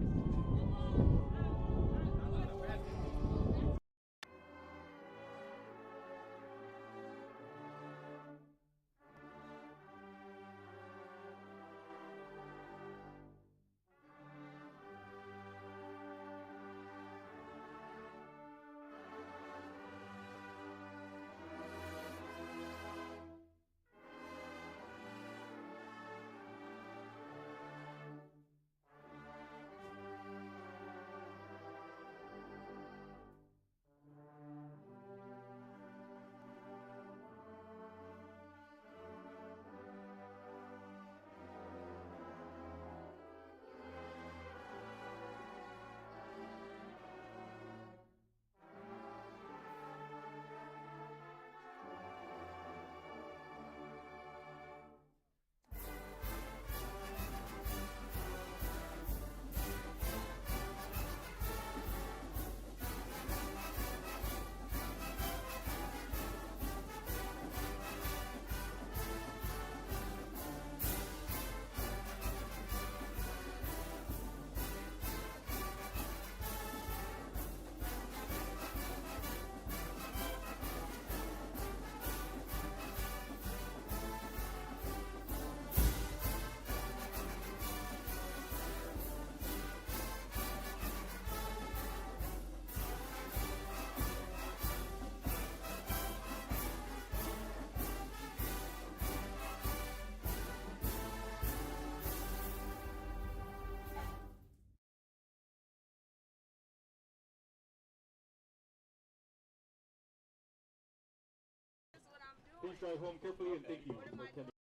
Please drive home carefully and thank you.